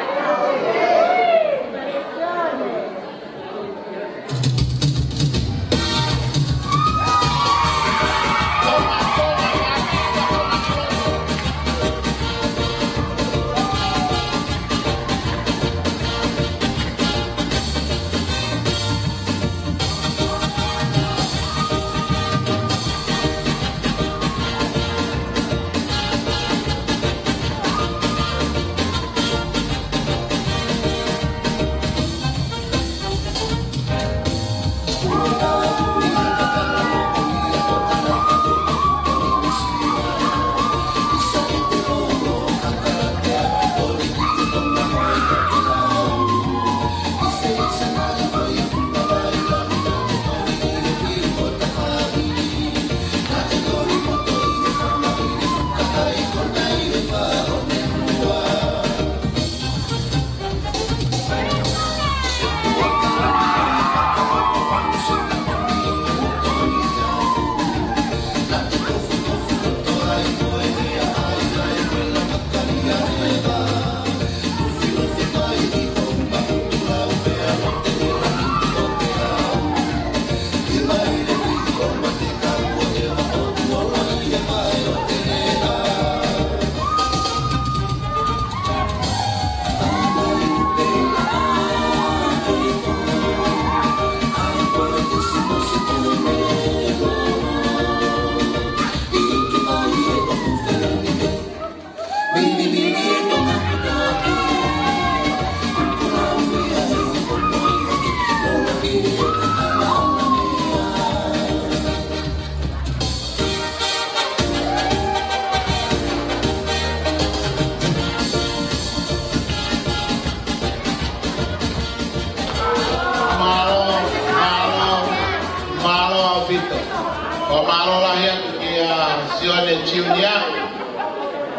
Sione Ciunia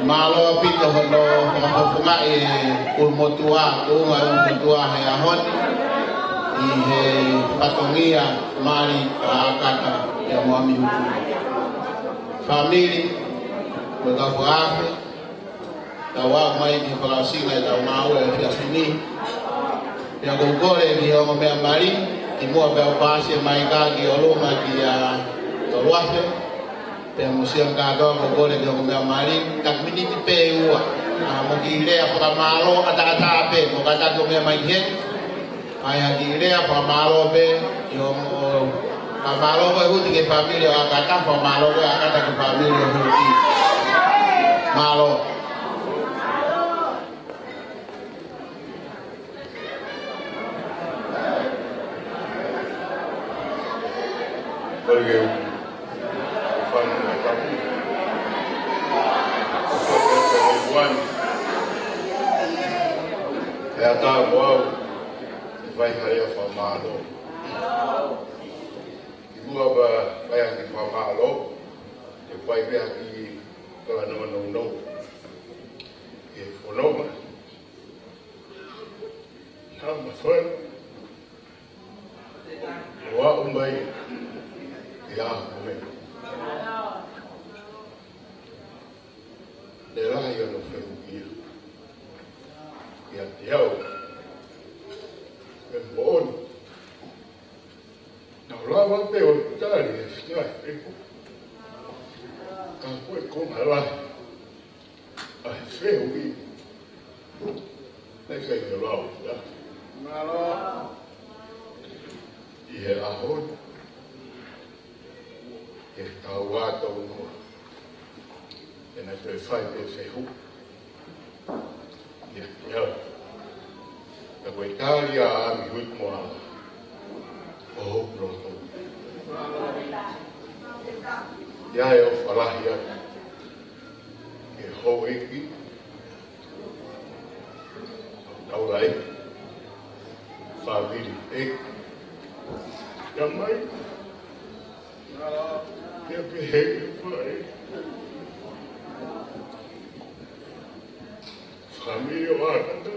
malo pito hono whakafofunga ulmotua kuunga ulmotua he ahoni I he whatongia mari akata ya moami hutu famili koe ka whaafe ta wā mai ki whakasinga e tau maue e whiawhini pia kukore ki hongo mea mari ki mua pia upasi mai ka ki oluma ki a toluafe pe museum ka do ko gole de ko mari tak miniti pe ua mo ki le fa malo ata pe mo ka ta ko me mai he ai ha ki le fa malo pe yo mo ka malo ko huti ke familia ka ta fa malo ko ka ta ke familia huti malo Oke, fana na kapu. One, ya ta wow, vai haya famalo. Ibu aba bayang di famalo, vai be aki kala no. E fonoma. Nama foi. Wa umbai. Ya, umbai. De la yo no fue ya yo en bon no hablaba de hortales ya después con la ay feo y le que yo lo ya y el ajón está guato uno en el perfil de Facebook. Ya, la Italia a mi ritmo pronto. Ya yo falahia que joven aquí, ahora hay familia, ya mai, ya pegué familia warna,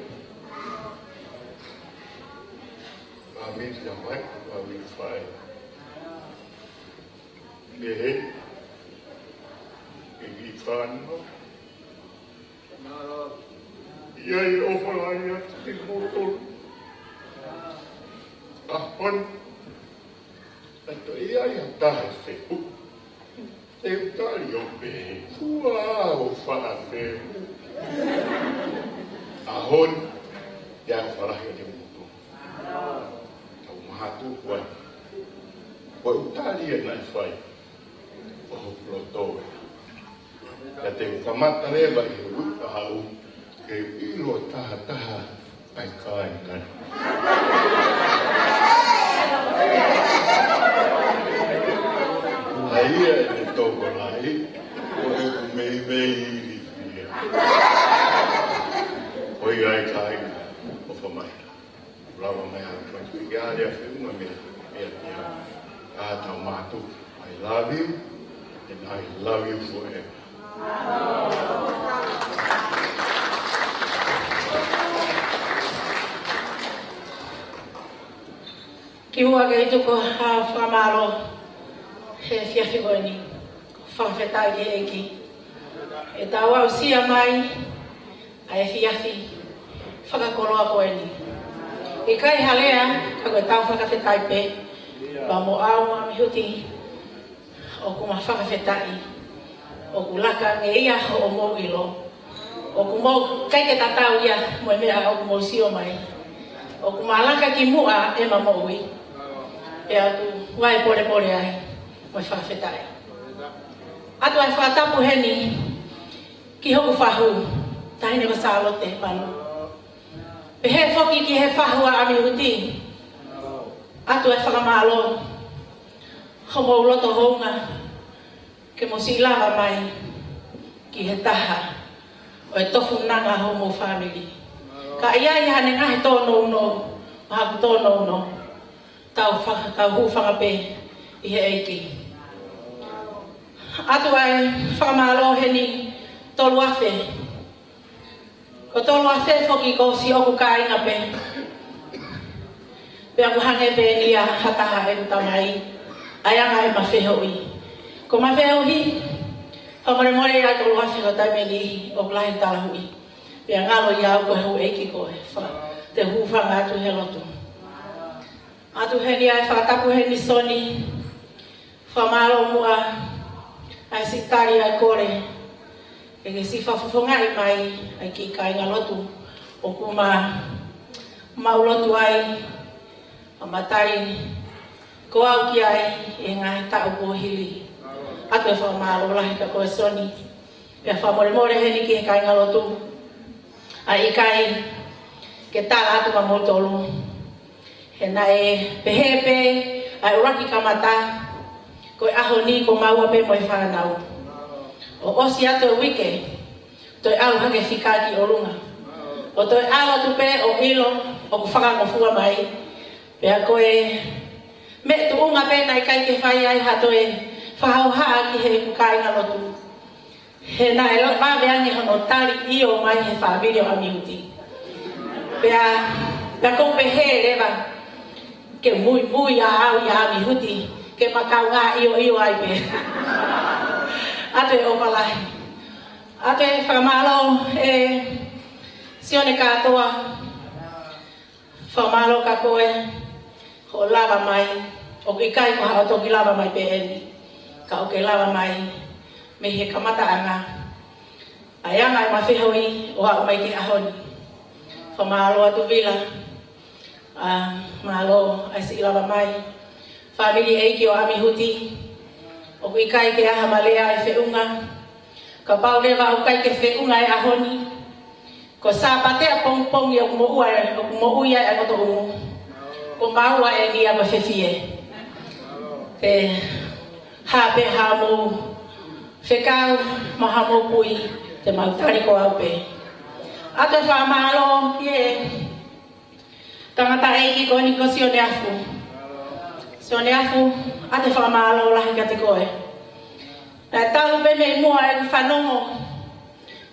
familia jamai, familia fai, deh, pergi fan, ya overlaya di motor, apun, atau ia yang dah Facebook, tak yobe, wow, fan Facebook. Ahon yang salah yang dimutu. Tahu mahatu buat Italia nak fai. Oh ploto. Jadi kamat tereba itu tahu ke ilo taha ai kain kan. Aí itu boleh. Boleh mei. Oi, ai, kai, o famai. Bravo, mai, ya, ya, filma, ya, Tamatu. I love you, and I love you forever. Kiua ke itu ko whamaro he whiawhi koeni, ko whawhetai ke eki. E tāua usia mai, a e whiawhi whakakoroa koeni. I kai halea, ka koe tau whakawhetai pe, pa mo aua mihuti, o kuma whakawhetai, o ku laka nge ia o mo ilo, o ku mo kai ke tatau ia, mo e mea o ku mo sio mai, o ku malaka ki mua e ma mo ui. E atu wai pore ai, mo e whakawhetai. Atu ai whatapu heni, ki hoku whahu, tahine wasalote panu. Pe he whoki ki he whahu a amihuti, atu ai whakamalo, homo uloto honga, ke mo silava mai, ki he taha, o e tofu nanga homo family. Ka ia hane ngahe tōno uno, mahaku tōno uno, tau hu whangape i he eiki. Atu ai whakamalo heni tolu afe. Ko tolu afe whoki ko si oku ka inga pe. Pe aku hange pe nia hataha e utamai. Ayanga e mawhehoi. Ko mawhehohi, whamaremore ai tolu afe ko taimeli o klahin talahui. Pe ngalo iau ko hu eiki ko e. Te hu whanga atu he lotu. Atu heni ai whakatapu heni soni, whamalo mua, ai sitari ai kore, e ke si whawhawhangai mai, ai ki kai ngā lotu, o kuma maulotu ai, a matari, ko au ki ai, e ngā tau ko hili. Atu e whamalo lahi ka koe soni, e whamoremore heni ki he kai ngā lotu, ai kai, ke tala atu ma motolu. He na e pehepe, ai uraki kamata, Ko aho ni ko maua pe mo whanau. O osi ato wike, toi au hake whikaki o lunga. O toi au atu pe o hilo, o ku whakangofua mai. Pea koe, me tu unga pe nai kai ke whai ai ha toi whahau haa ki he kukai ngalotu. He nai lo maweangi hono tari i o mai he whamiri o amiuti. Pea kou pe he rewa, ke mui a au i a amihuti, ke makau ngā i o ai pe. Ate o palahi. Ate whamalo sione katoa. Whamalo ka koe. Ko lava mai. O ki kai ko hao toki lava mai pe eni. Ka o ke lava mai. Me he kamata anga. Ai anga i mawhihoi o hao mai ki ahoni. Whamalo atu vila. Malo ai si lava mai. Family eiki o amihuti. O kui kai ke aha malea e whiunga. Ka pau lewa o kai ke whiunga e ahoni. Ko sā patea pongpongi o kumo ui ai akoto umu. Ko maua e ni ama whewhie. Te hape hamo whekau maha mo pui te mautari ko au pe. Ato whamalo ki e tangata eiki ko ni ko sione afu. Sione afu ate whamalo lahi ka te koe. Nā talu pe me mua e whanongo.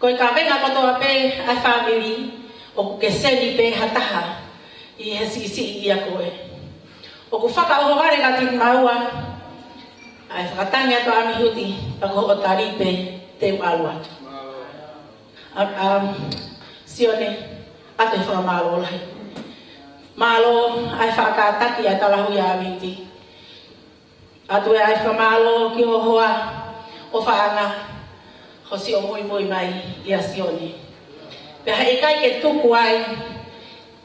Koe ka venga kotoa pe ai whamiri o ke seni pe hataha i he sisi i a koe. O ku whaka o ware ka tini maua ai whakatangi ato amihuti pako o taripe te ualu atu. Sione ate whamalo lahi. Malo ai whakataki ai talahu i amiti. Atu e ai whamalo ki hohoa o whaanga hosi o mui mai i a sione. Peha e kai ke tuku ai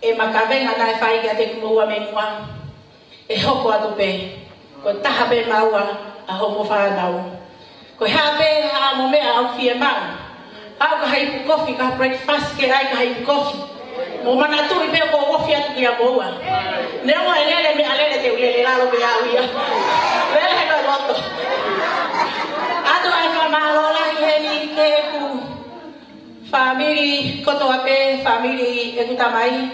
e makavenga nai whai ki a te kumua me mua e hoko atu pe. Ko taha pe maua a homo whanau. Ko hea pe haa mo mea au fie mau. Au ka haipu kofi ka breakfast ke ai ka haipu kofi. Mo mana tui pe ko wofi atu ki a moua. Neo e lele me alele te ulele lalo pe au ia. Lele he koe loto. Atu ai whamalola i heni ke ku whamiri kotoa pe, whamiri e kutamai.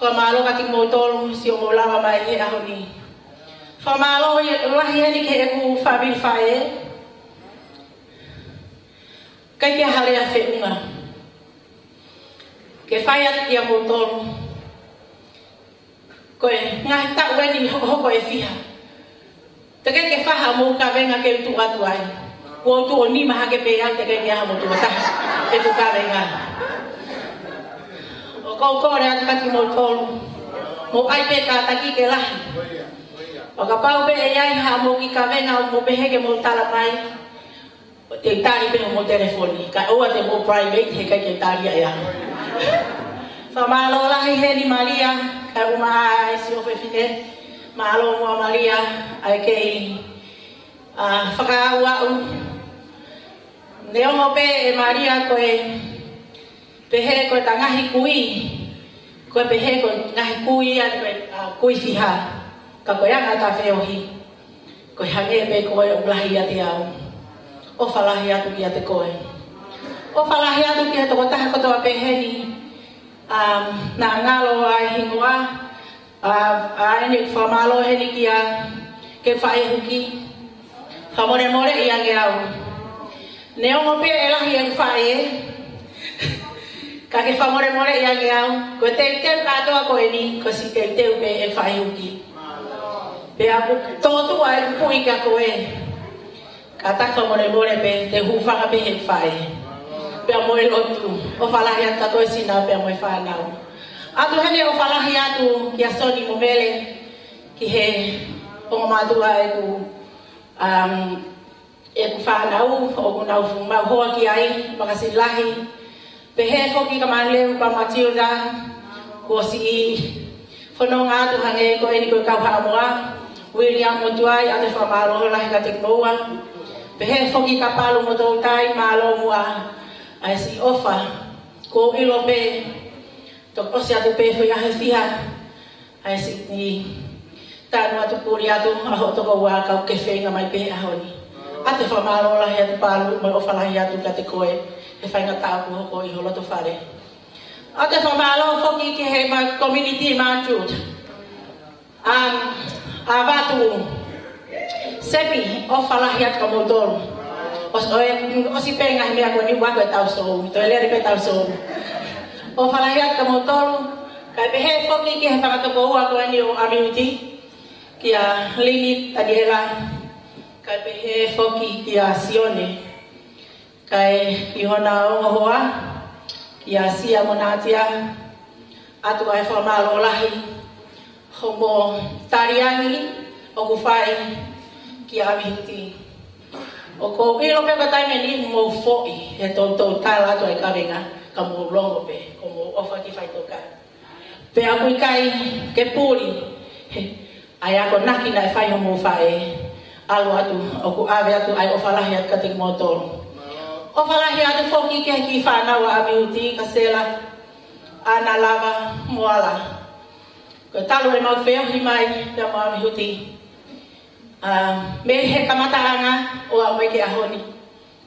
Whamalo ka timo tolu si o molawa mai e ahoni. Whamalo lahi heni ke e ku whamiri whae. Kai ke hale a whiunga. Ke whai atu ki a motolu. Koe ngahi tau weni hoko e whiha. Te ke whaha mou ka venga ke utu atu ai. Kua utu o ni maha ke pe ai te ke aha mo tuataha. E tu ka venga. O kou kore atu kati mou tolu. Mou ai pe ka taki ke lahi. O ka pau pe e ai ha mou ki ka venga o mou peheke mou tala mai. O te tari pe mou telefoni. Ka oa te mou private he kai ke tari ai aha. Whamalo lahi heni Maria. Ka uma ai si ofe fine. Malo mua Maria ai kei whakaau au. Neongo pe e Maria koe pehe koe ta ngahi kui. Koe pehe koe ngahi kui a koe kui whiha. Ka koe anga ta wheohi. Koe hange pe koe o blahi ati au. O whalahi atu ki ate koe. O whalahi atu ki ate koe taha kotoa peheni. Nā ngalo ai hingoa. Aini whamalo heni ki a ke whae huki. Whamore more i ange au. Neongo pe e lahi e whae. Ka ke whamore more i ange au. Ko te teu katoa ko e ni, ko si te teu pe e whae huki. Pe a tōtua e kupui ka ko e. Ka tak whamore more pe te hufanga pe he whae. Pe a moe lotu. O whalahi at katoe sina pe a moe whanau. Atu hene o whalahi atu ki a soni mo mele ki he pongomatua e ku whanau o ku nau mau hoa ki ai makasilahi. Pe he foki ka manleu pa Matilda ko si i whanonga atu hange ko eni ko kau haamoa William Motuai atu whamalo lahi ka te moua. Pe he foki ka palu mo tautai malo mua ai si ofa ko ilo pe tok osi atu pe foi a fiha ai si ni Tānu atu puri atu aho toko wā kau ke whenga mai pe ahoni. A te whamaro lahi atu pālu mai ofalahi atu ka te koe e whainga tāku hoko I holoto whare. A te whamaro whoki ki he ma community mātut. A wātu sepi ofalahi atu ka motoru. Osi penga he mea koe ni wako e tau sou. Toi lere pe tau sou. Ofalahi atu ka motoru. Kai pehe whoki ki he whakatoko ua koe ni o amiuti. Kia Lini Taniela, kai pehe whoki kia Sione, kai ki hona ongohoa, kia Sia Monatia, atu ai whamalo lahi, homo tariangi, o kuwhai, kia Amihuti. O ko ilo pe katai ni mo fo'i, he tō tāla atu ai kawenga, ka mo longo pe, ko mo ofa ki whai toka. Pe aku kai ke puri, ai ako naki na whai homo whae, alu atu, o ku awe atu ai ofalahi atu kating motoro. Ofalahi atu whoki ke ki whanawa Amihuti, ka Stella, ana lava, moala. Ko talo e mau wheo hi mai, pia mo Amihuti. Me he kamatahanga o au mai ke ahoni,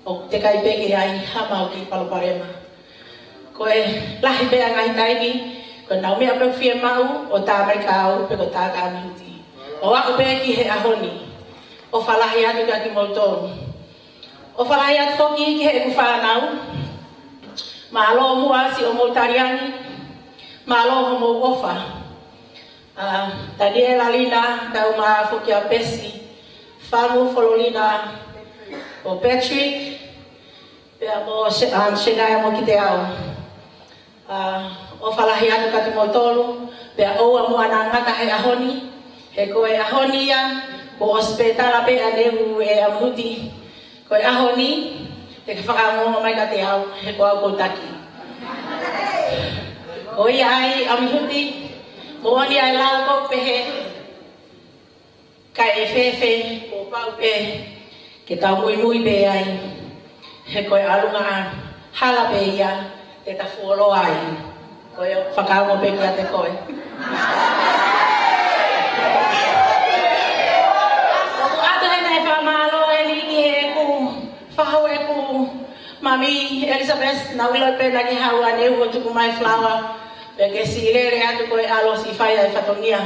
o te kai peke ai hamau ki Paloparema. Ko e lahi bea ngai taimi, ko nau mea pe whia mau o tā mai ka au pe ko tā ka Amihuti. O ako pe ki he ahoni, o whalahi atu ka ki motoro. O whalahi atu whoki ki he ku whanau, ma alo mua si o motariani, ma alo homo ofa. Daniela Lina, tau ma whoki a Pesi, Whamu Fololina, o Patrick, pea mo Shenaya mo ki te au. O whalahi atu ka ki motoro, pea oua mua na ngata he ahoni, he koe ahoni ia, ko hospitala pe anehu e Amihuti. Koe ahoni, te ka whakamongo mai ka te au, he ko au koutaki. Ko ia ai Amihuti, moani ai lau kou pehe, kai e whewhe, ko pau pe, ke tau mui pe ai, he koe alunga hala pe ia, te ta fuolo ai, koe whakamongo pe kia te koe. Whahau e ku Mami Elizabeth na wilo pe na ki haua ne uho tuku mai flower pe ke si lere atu koe alo si whaia e whatongia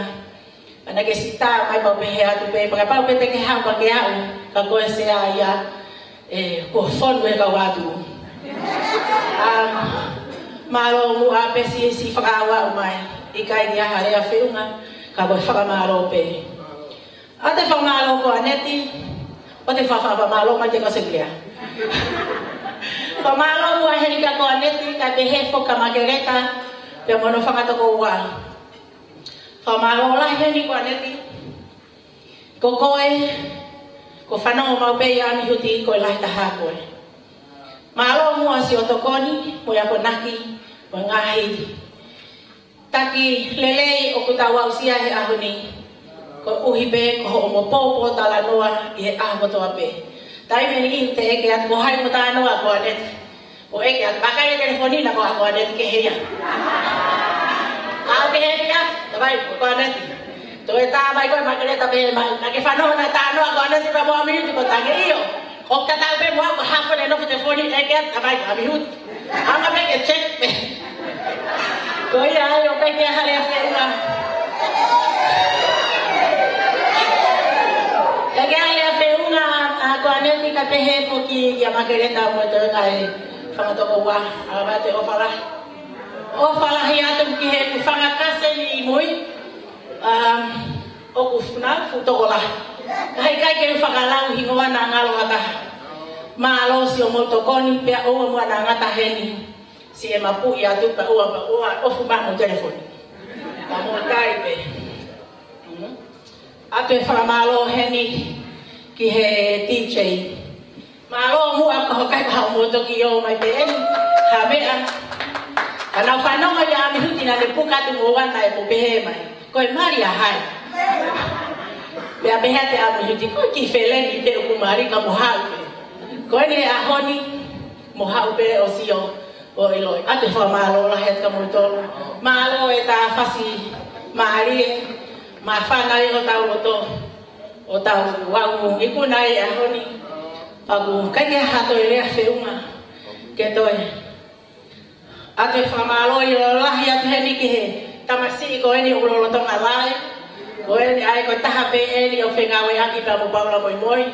na ke si tā mai pau pehe atu pe paka pau pe te ke hau pa ke au ka koe se a ia ko whonu e kau atu Malo mua pe si whakaua umai I kai ni aha rea whiunga ka koe whakamalo pe a te whamalo ko Aneti o te whamalo mai te kaseklea. Whamalo mua herika ko Aneti ka te hefo ka Margareta pe mono whakatoko ua. Whamalo lahi heni ko Aneti. Ko koe, ko whanongo mau pe I Amihuti ko lahi taha koe. Malo mua si otokoni, mo ko naki, mo ngahi. Taki lelei o kutawa usia he ahuni. Ko uhi pe, ko ho mo popo tala noa I he aho toa pe. Tai meni I te eke at ko hai mo tā noa ko Aneti. Ko eke at pakai e telefoni na ko Aneti ke heia. Ao ke heia, tabai ko Aneti. To e tā mai ko Margareta pe na ke whanoa na tā noa ko Aneti pa mo Amihuti ko tange iyo. O ka tau pe mo ko hafo ne no telefoni eke at tabai ko Amihuti. Anga pe ke check pe. Ko ia ai o pe ke hale a whenga. Lagi ai a whenga ko Aneti ka pehe foki ia Margareta mo te kai whangatoko ua a mate o whalahi. O whalahi atu ki he ku whangakase ni mui o ku whuna futoko lahi. Kai ke whakalau hingoa na ngalo ataha. Maalo si o motokoni pea oua mua na ngata heni. Si e mapu I atu pa oua ofu mahu telefoni. Ka mo tai pe. Atu e whakamalo heni ki he DJ. Malo mua ko kai ka moto ki o mai pe en. Ha mea. Kana whanonga I Amihuti na le puka tu moana e po pehe mai. Ko e Maria hai. Pea pehe te Amihuti ko ki wheleni te o kumari ka mohau pe. Ko ni ahoni mohau pe o sio o iloi. Ate whamalo la het ka moitolo. Malo e ta fasi maharie. ma whanai o tau o tau wau iku nai a honi pagu kai ke hato i rea whiunga ke toi atu e whamalo i o lahi atu he niki he tamasi i ko eni ulolo tonga lai ko eni ai ko taha pe eni o whengawe aki pa mo paula moi moi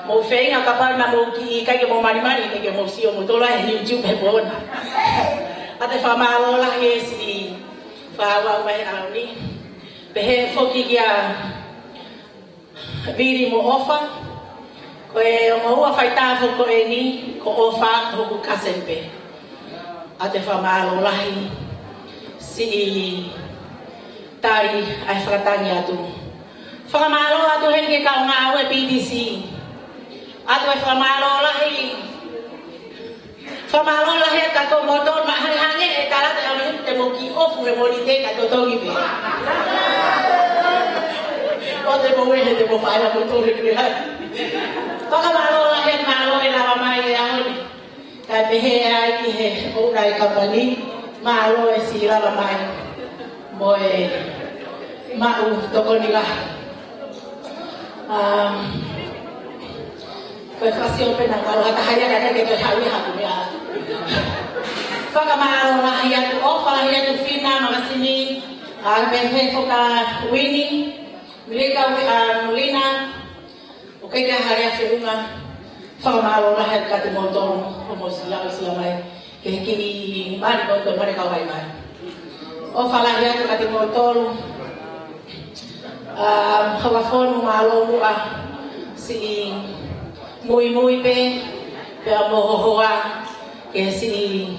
mo whenga kapal na mo ki kai ke mo marimari ke mo sio mo tola he YouTube he bona atu e whamalo lahi e si whawa mai au ni pehe foki kia viri mo ofa ko e o mo fai tafo ko e ni ko ofa ko ku kasempe ate fa malo lahi si tari ai fratani atu fa malo atu hen ke ka nga we PDC atu fa malo lahi ka to motor ma hange e tara te mo ki ofu me molite ka to tongi be Ote mo wehe te mo whaia mo tōre krea. Whaka malo la he malo e lawa mai e ahoni. Kai pehe ai ki he Orai Company. Malo e si lawa mai. Mo e mau toko ni la. Koe whasi o pena malo hata haia kaka ke toi haui haku mea. Whaka malo la hi atu ofa la hi atu whina makasini. Pehe whoka Winnie. Mereka mulina okay ka hari afirunga famalo la het ka motor como sila mai ke ki mari ko mereka vai mai o fala ya ka motor telefon malo mu si muy pe mo hoa ke si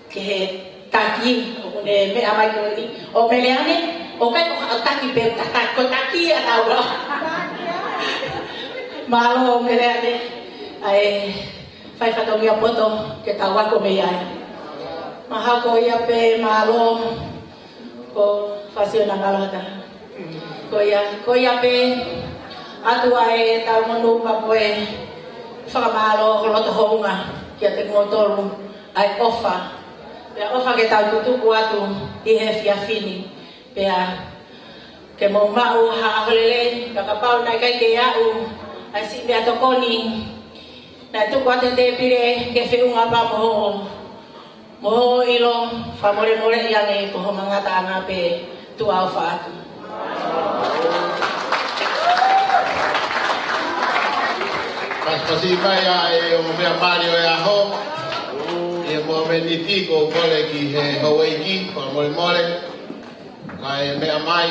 ke taki o me amai ko ni o meleane okay ko taki be ko taki atau malo merade ai fai fato mia poto ke tawa ko me ai maha ko ia pe malo ko fasio na galata ko ia pe atu ai tau monu papoe fa malo ko to honga ke te motor ai ofa ya ofa ke tau tutu atu i he fini pea ke mo mau ha holele ka pau na kai ke au asi be atokoni na tu kwate te pire ke feunga pa mo ilo famore more yang e ko mangata nga pe tu alfa atu Pasi mai ai o me Mario e aho e mo meniti ko kole ki he Hawaii ko more kai mea mai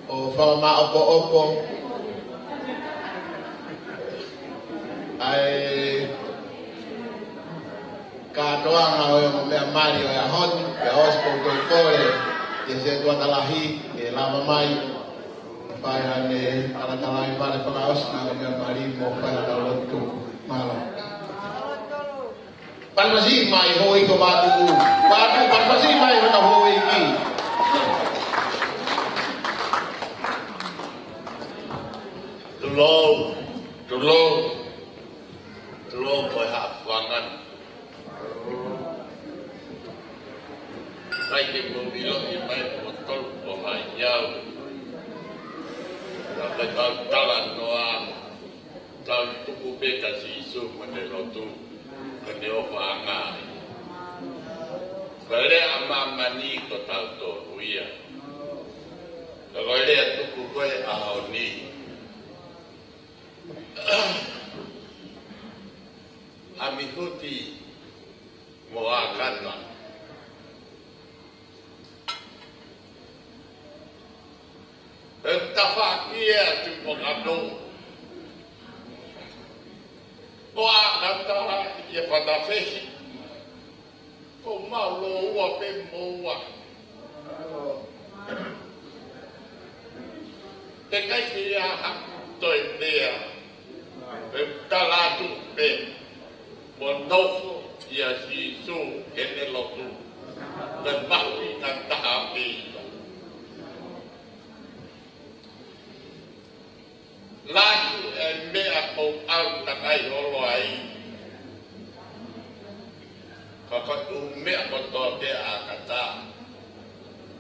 o whama opo ai katoanga o mea mai o ahon pe ospo to kore e se tua talahi e lava mai pai ane ala talai pare para osna o mea mai mo fai ala lotu malo Palmasi mai hoi ko batu palmasi mai na hoi ki tulo ko ha wangan ai ke mo bilo i mai botol ko mai yau la talan noa tal tuku beta si su mane lotu kene ofa anga kale amamani ko tauto uia kale tuku koe ahoni amihuti mo akata tafakia tu pokado o akata ia pada fehi o malo ua pe moa te kai ia toi dea pe talatu pe monofo ia sisu kene lotu dan mahi dan tahapi lahi mea o au takai holo ai kakatu mea koto te a kata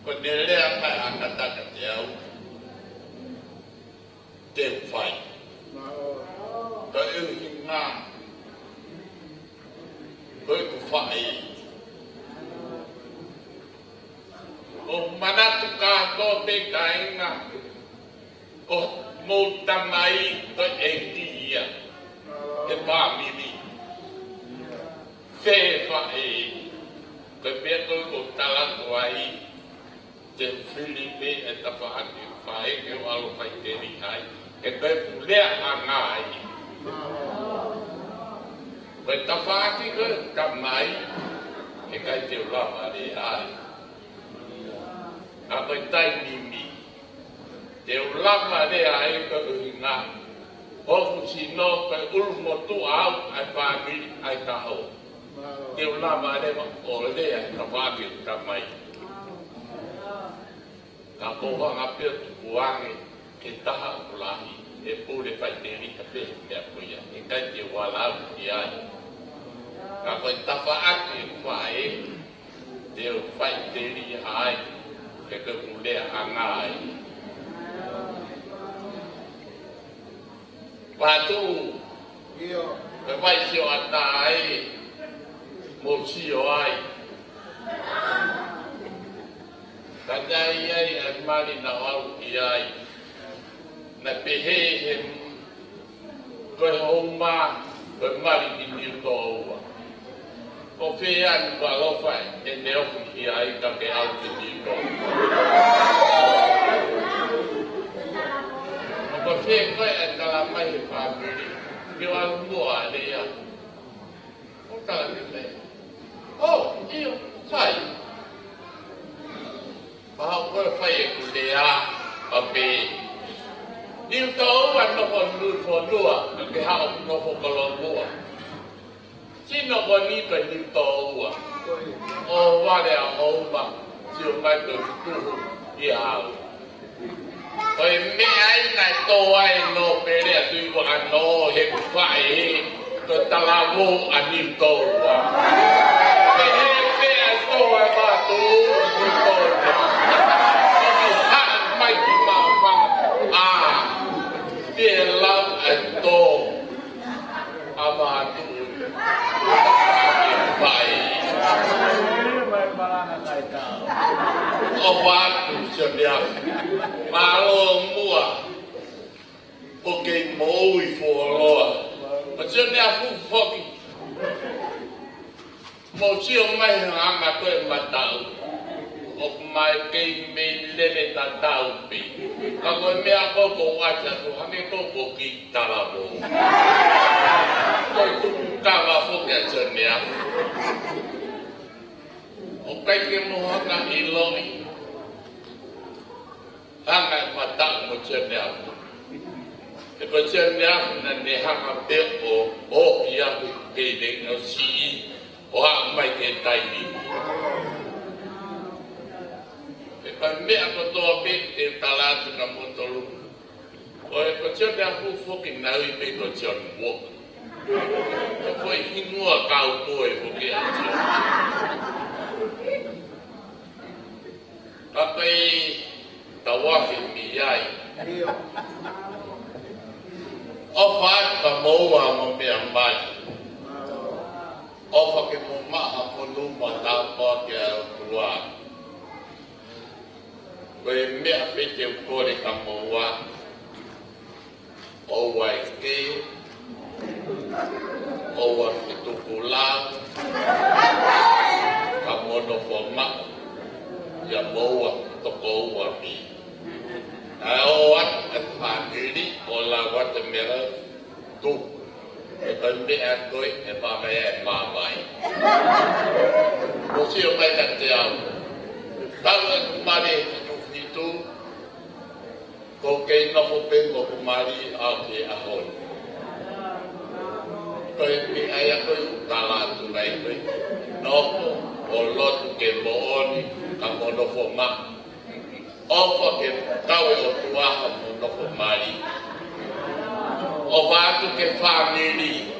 ko nere apa angkata ketiau tem fai ko inga ko ku fai o manatu ka to be kainga ko mo tamai ko ekia te family fe fai ko be ko tala tuai te Filipe e tapa ati fai ke walo fai te ni hai e pe lea angai pe tapa ati ke tamai e kai te lava le ai a pe tai mimi te lava le ai ke ina o sino pe ulmo tu au ai family ai ta ho te lava le o le ai tapa ati tamai ka koha ngapia tukuange ke taha ulahi e pure fai te rika pe me apuia e kai te walau ki ai ka koe tafa ake whae te fai te ri ai ke ke kulea angai watu ke vai sio atai mo sio ai Kadai ai almari na au iai na pehe he koe homa koe mari ki niu tō ua ko whea ni kwa lofa e ne ofu ki ai ka ke au ki niu tō ko whea koe e tala mai he whāpiri ki o au mua lea o tala ki lea iyo sai Pahau koe whai e kulea a pe. Niu tau wa noko nuto lua, ke hao noko kolomua. Si noko nito niu tau wa. O wale a houma, si o mai to tuhu i hao. Koe me ai nai tō ai no pere a tui wa no he kuwhai he, to talawo a niu tau wa. Pe he pe a tō ai mātu, niu tau wa. Dia love atau apa tu baik. Apa tu sebenarnya malu mua, okey mau follow. Macam ni aku foki. Mau cium mai hang aku empat tahun. Of my game me lele tatau pi. Kako me ako ko wacha to hame to ko kita labo. Ko tu kava fo ke chania. O kai ke mo hanga iloi. Hanga mata mo chania. E ko chania na ne hanga pe o ia ke de no si. O ha mai ke tai ni. Me ako toa pe te talatu ka motolu. O e ko tia te aku foki nau i pe ko tia mwok. Ko foi hinua kau toe foki a tia. Kapai tawafi mi ai. O whaat ka moua mo mea mai. O whake mo maha mo luma tāpā ki a kurua. Koe mea pete u kore ka moua. O wai keo. O wa whituku lau. Ka mono whama. Ia moua toko ua mi. A o at at whakiri o la wata mera tu. E ka mea koe e mamea e mamai. O si o mai ka te au. Tawa kumare tu ko kei na fo pengo ko mari a ke a hoi ko e ai ko tala tu nei ko no o lot ke mo oni ka mo no fo ma o fo ke tawe o tua mo no fo mari o va tu ke family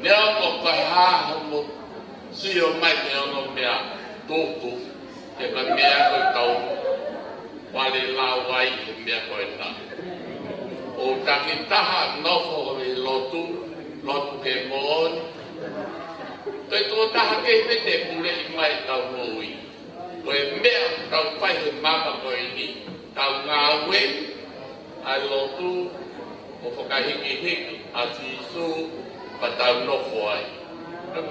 ne o ko ha mo si o mai ke no mea tu Te ka mea koe tau wale la wai ke mea koe ta. O taki taha nofo o lotu ke moon. Toi tō taha ke me te pule I mai tau mui. Koe mea tau whai he mama koe ni. Tau ngā we, ai lotu, o whakahiki hiki, a tisu, pa tau nofo ai.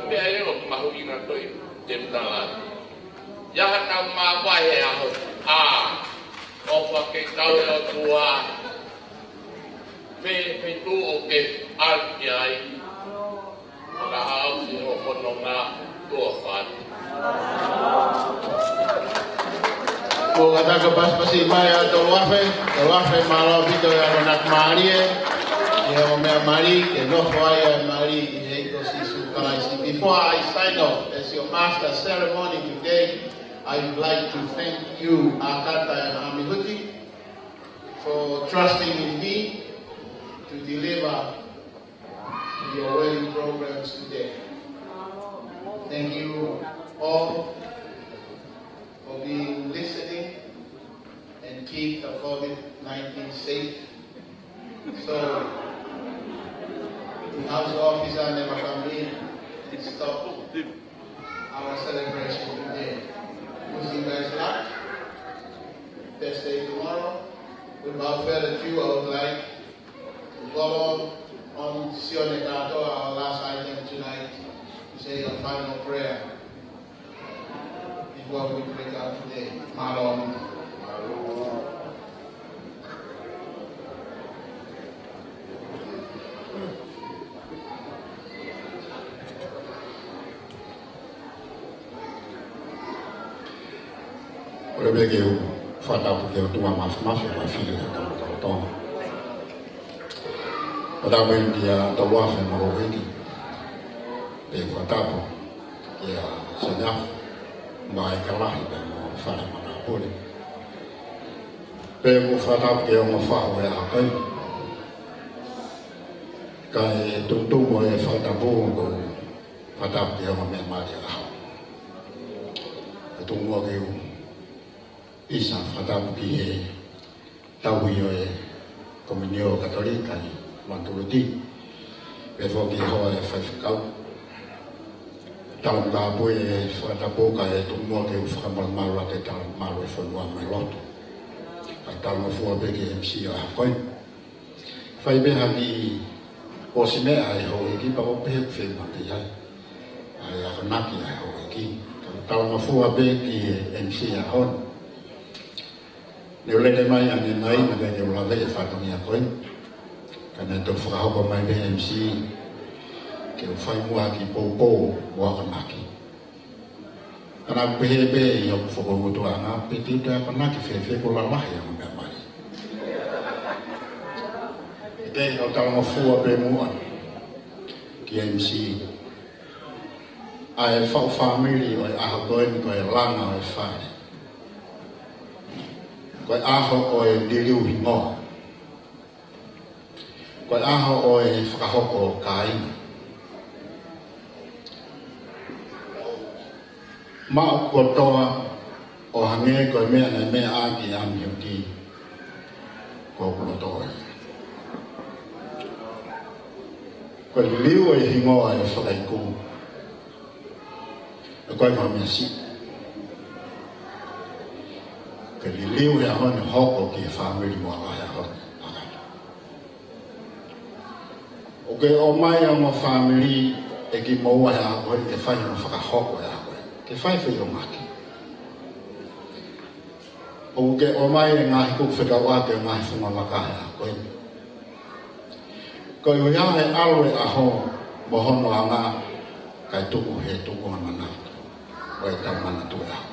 Mea e o mahu inga toi, te mtalani. Yaha tau mā wai he aho, o whake tau e o tua, fe tu o ke alki ai, o ka hao si o whono ngā tua whāti. Ko kataka paspasi mai a tō wafe mālo pito e ako nak Marie, e o mea Mari, ke nofo ai a Mari I heiko sisu kalaisi. Before I sign off as your master ceremony today, I would like to thank you, Akata and Amihuti, for trusting in me to deliver your wedding programs today. Thank you all for being listening and keep the COVID-19 safe. So, the house officer never come in and stop our celebration today. Wishing you guys luck. Best day tomorrow. Without further ado, I would like to follow on Sione Kato, our last item tonight, to say a final prayer before we break out today. Malon. Ora bia ke o whata po ke o tua mafu la fili ka tau tau tau. Ora bia dia tau wafe mo hiki. Pe whata po ia sanaf mai kalahi pe mo whata mana pole. Pe mo whata po ke o mo whao e hakai. Kai tuntu mo e whata po ko whata po ke o mo me mati aho. Tuntu mo ke o Isa whatapuki he tauhi o e komunio katolika I Manturuti. Pe whoki hoa e whaiwhakau. Tau ngā pui e whatapuka e tumua ke u whakamalmaru a te talamaru e whanua mai lotu. Kai talama fua peke MC o hakoi. Whai beha ki o si mea e ho e ki pa o pehe kwhenga te iai. Ai a whanaki e ho e ki. Talama fua peke MC a hon. Neu lele mai ane nai na kai neu lawe e whatongi a koe. Kana tō whakahoko mai BMC ke o whai mua ki pōpō mua kanaki. Kana pehe be I o whakamutu a ngā peti te a kanaki whewhe ko lalahi a mea mai. Te o talanga fua be mua ki MC. A e whau whamiri o e aha koe ni koe langa o e whai. Koe aho o e diriu hingoa. Koe aho o e whakahoko o kāinga. Mao kotoa o hange koe mea nei mea āki amiuti ko kulotoa. Koe liu e hingoa e whakaiku. E koe mamia si. Ke li liu e ahone hoko ki e whamiri mua lai ahone. O ke o mai o ma whamiri e ki maua e ahone ke whai no whakahoko e ahone. Ke whai whi o maki. O ke o mai e ngahi kuk whikau ate o ngahi whunga maka e ahone. Ko i uia e alo e aho mo hono a ngā kai tuku he tuku na mana. O e tau mana tu e ahone.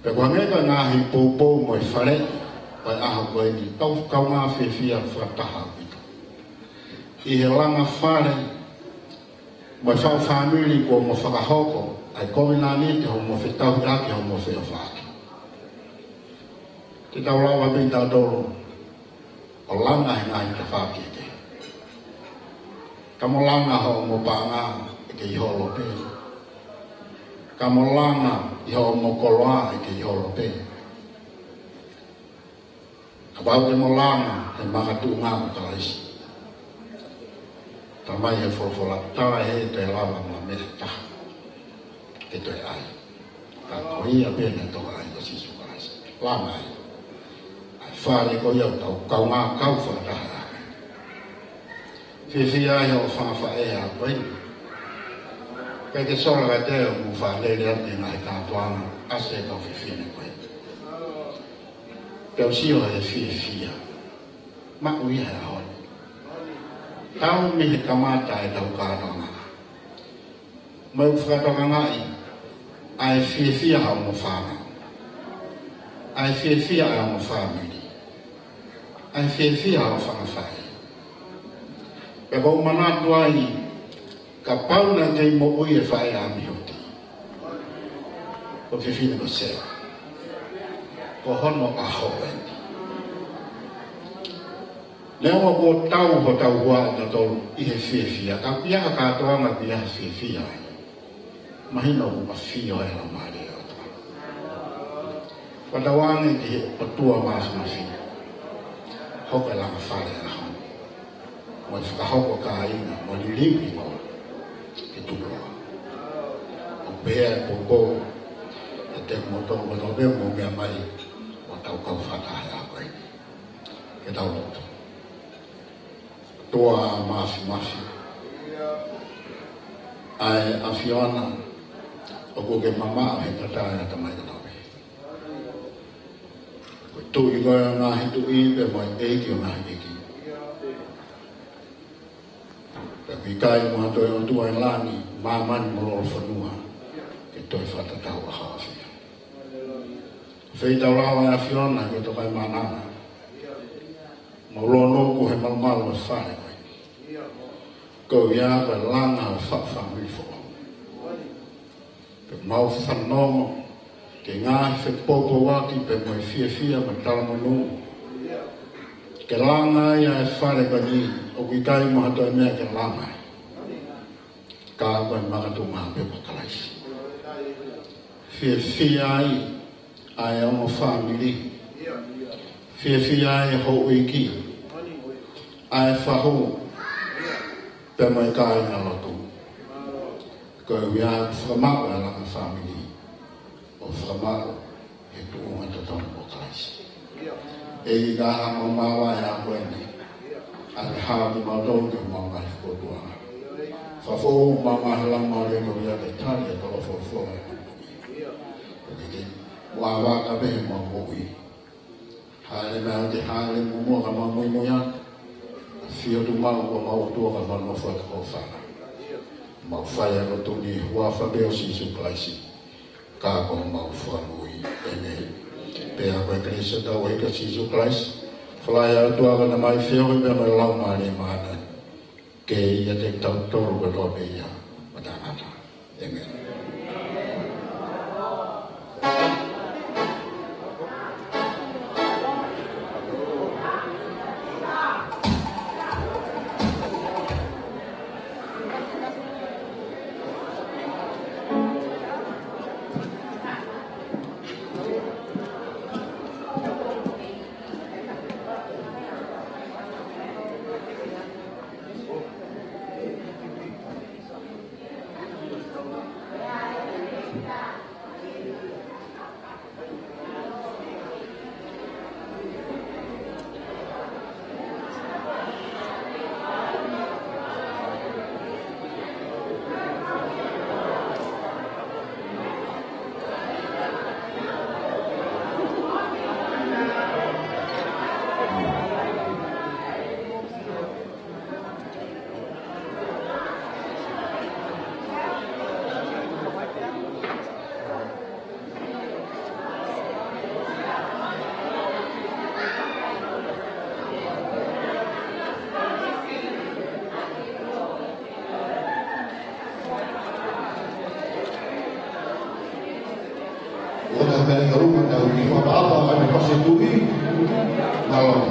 Pe kua ngeka ngahi pōpō mo e whare, pai aha koe ni tau kau ngā whewhia whataha pito. I he langa whare, mo e whau whamiri kua mo whakahoko, ai koe nā ni te ho mo whetau raki ho mo whea whaki. Te tau lawa pita doro, o langa he ngahi te whaki te. Ka mo langa ho mo pāngā e ke i holo pe. Kamolanga i ho mokoloa i ke i holo pe. Abau te molanga he makatu ngā kalaisi. Tamai he wholwhola tawa he te lala ma me taha. Ke toi ai. Ka koi a pēne toka ai ko sisu kalaisi. Lama ai. Ai whare ko iau tau kau ngā kau whataha. Whiwhia ai o whawha e a koe. Kei ke sola ka te o mu whalele ati ngai kātuanga ase kau whiwhine koe. Kau sio he whiwhia. Maku ia e hoi. Tau mi he kamata e tau kātonga. Mau whakatonga ngai. Ai whiwhia hau mo whana. Ai whiwhia hau mo whamiri. Ai whiwhia hau whangawhai. Pe kau manatu ai, ka pauna kei mo ui e whae a mihoti. Ko whiwhine ko sewa. Ko hono a hoendi. Leo mo ko tau ho tau hua na tolu i he whiwhia. Ka pia ka katoanga pia he whiwhia ai. Mahina o ma whio e la maare o ta. Whatawangi ki o tua maas ma whio. Hoka langa whare a hana. Mo i whakahoko ka inga, mo li limpi mo ki tuloa. O pēa e pōpō, e te motongo no me mo mea mai, o tau kau whatahe a koe. Ke tau loto. Toa mafi mafi. Ai a Fiona, o ko ke mama he tatai a tamai ka tawe. Ko tui koe ngā hitu i pe mo e eiki o ngā hiki. Tapi kai mo to o tua lani mamani mo lo fanua ke toi fata tau a hafi. Fei tau lawa a Fiona ke to kai manana. Mo lo no ko he malmal o fare koe. Ko ia ka langa fa mi fo. Pe mau fanongo ke ngā fe popo waki pe mo fia ma tala mo ke langa ia e whare ka ni o ki kai mahato e mea ke langa. Ka koe makatu maha pepa kalaisi. Whiwhia ai ai ongo whamiri. Whiwhia ai ho uiki. Ai whahu pe mo e kai ngā lotu. Koe wia whamau e langa whamiri. O whamau he tuunga tatonu o kalaisi. E i ka hama mawa e a koe ni. A te hāki mautau ke maunga i kotua. Whafo mama helang maure ko ia te tani e kolo whawhora e kukui. Kukiki, wā wāka pehe mā mōi. Haere mea te haere mumua ka mā mōi moia. Whio tu mau ko mau tua ka mā nofua te kōwhana. Mau whai ano tuni hua whapeo sisu klaisi. Ka ko mau whanui e nei. Pea koe krisa tau e ka sisu klaisi. Whalai a tua ka na mai whio i mea mai lau maare maana. Ke ia te tau toru ka toa pe ia. Matanata. Amen. dari rumah dari apa kami konstitusi dalam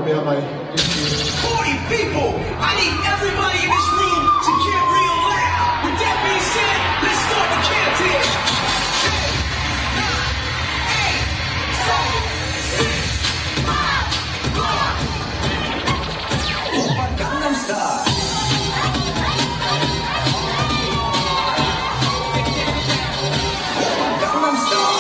mea mai. 40 people. I need everybody in this room to get real loud. With that being said, let's start the countdown. 10, 9, 8, 7, 6, 5, 4. Opa Gangnam Style. Opa Gangnam Style.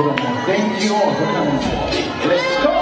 Thank you all for coming. Let's go.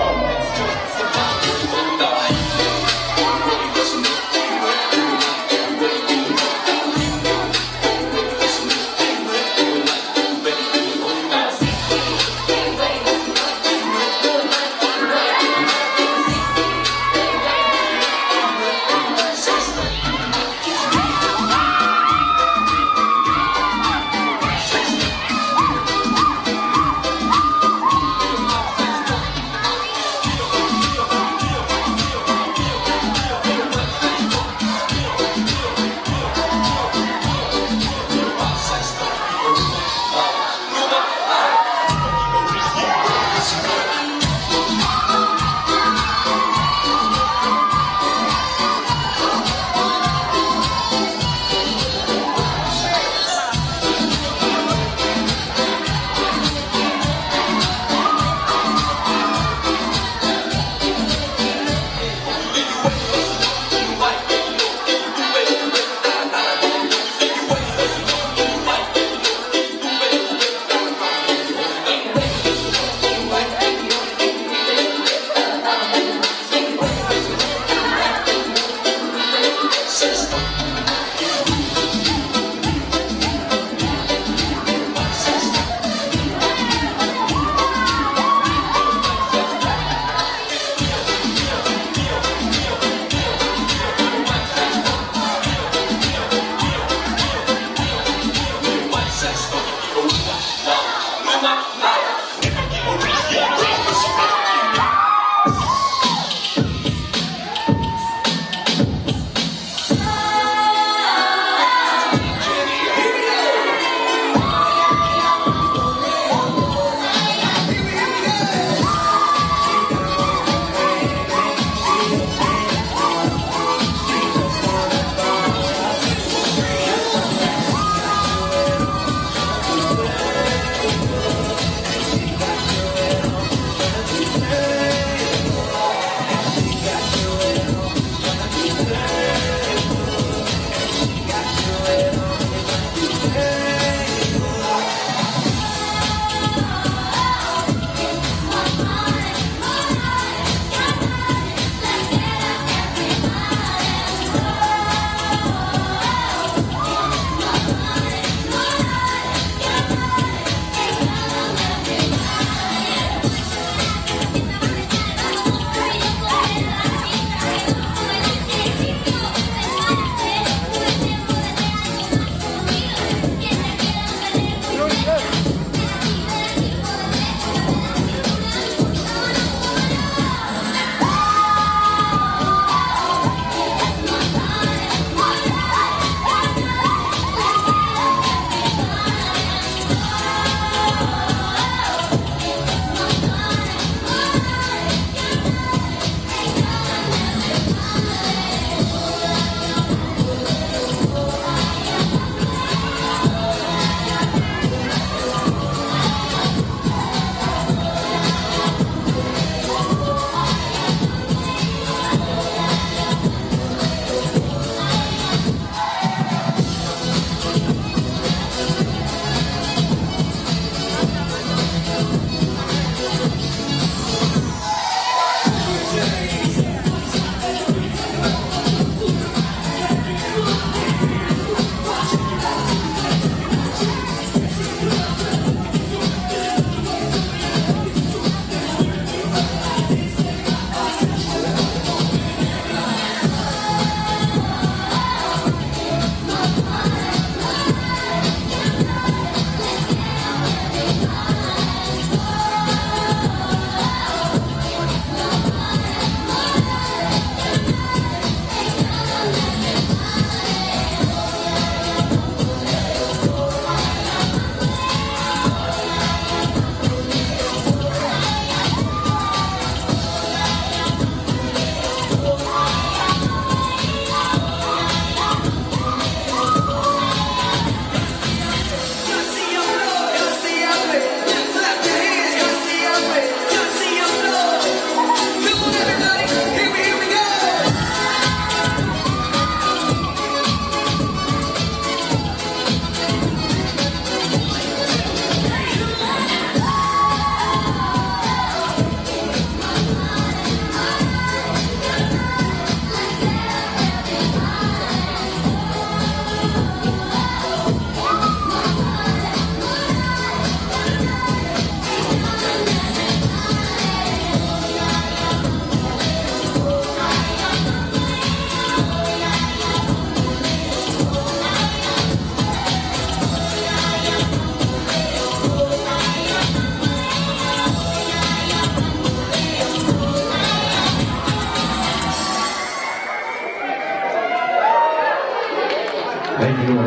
Thank you.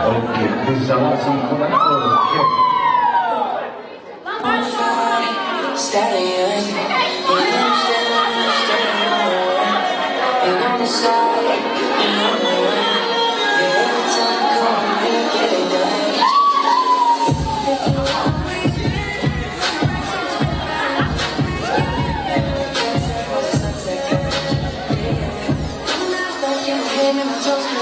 Okay, this is a lot of fun. Okay. Toes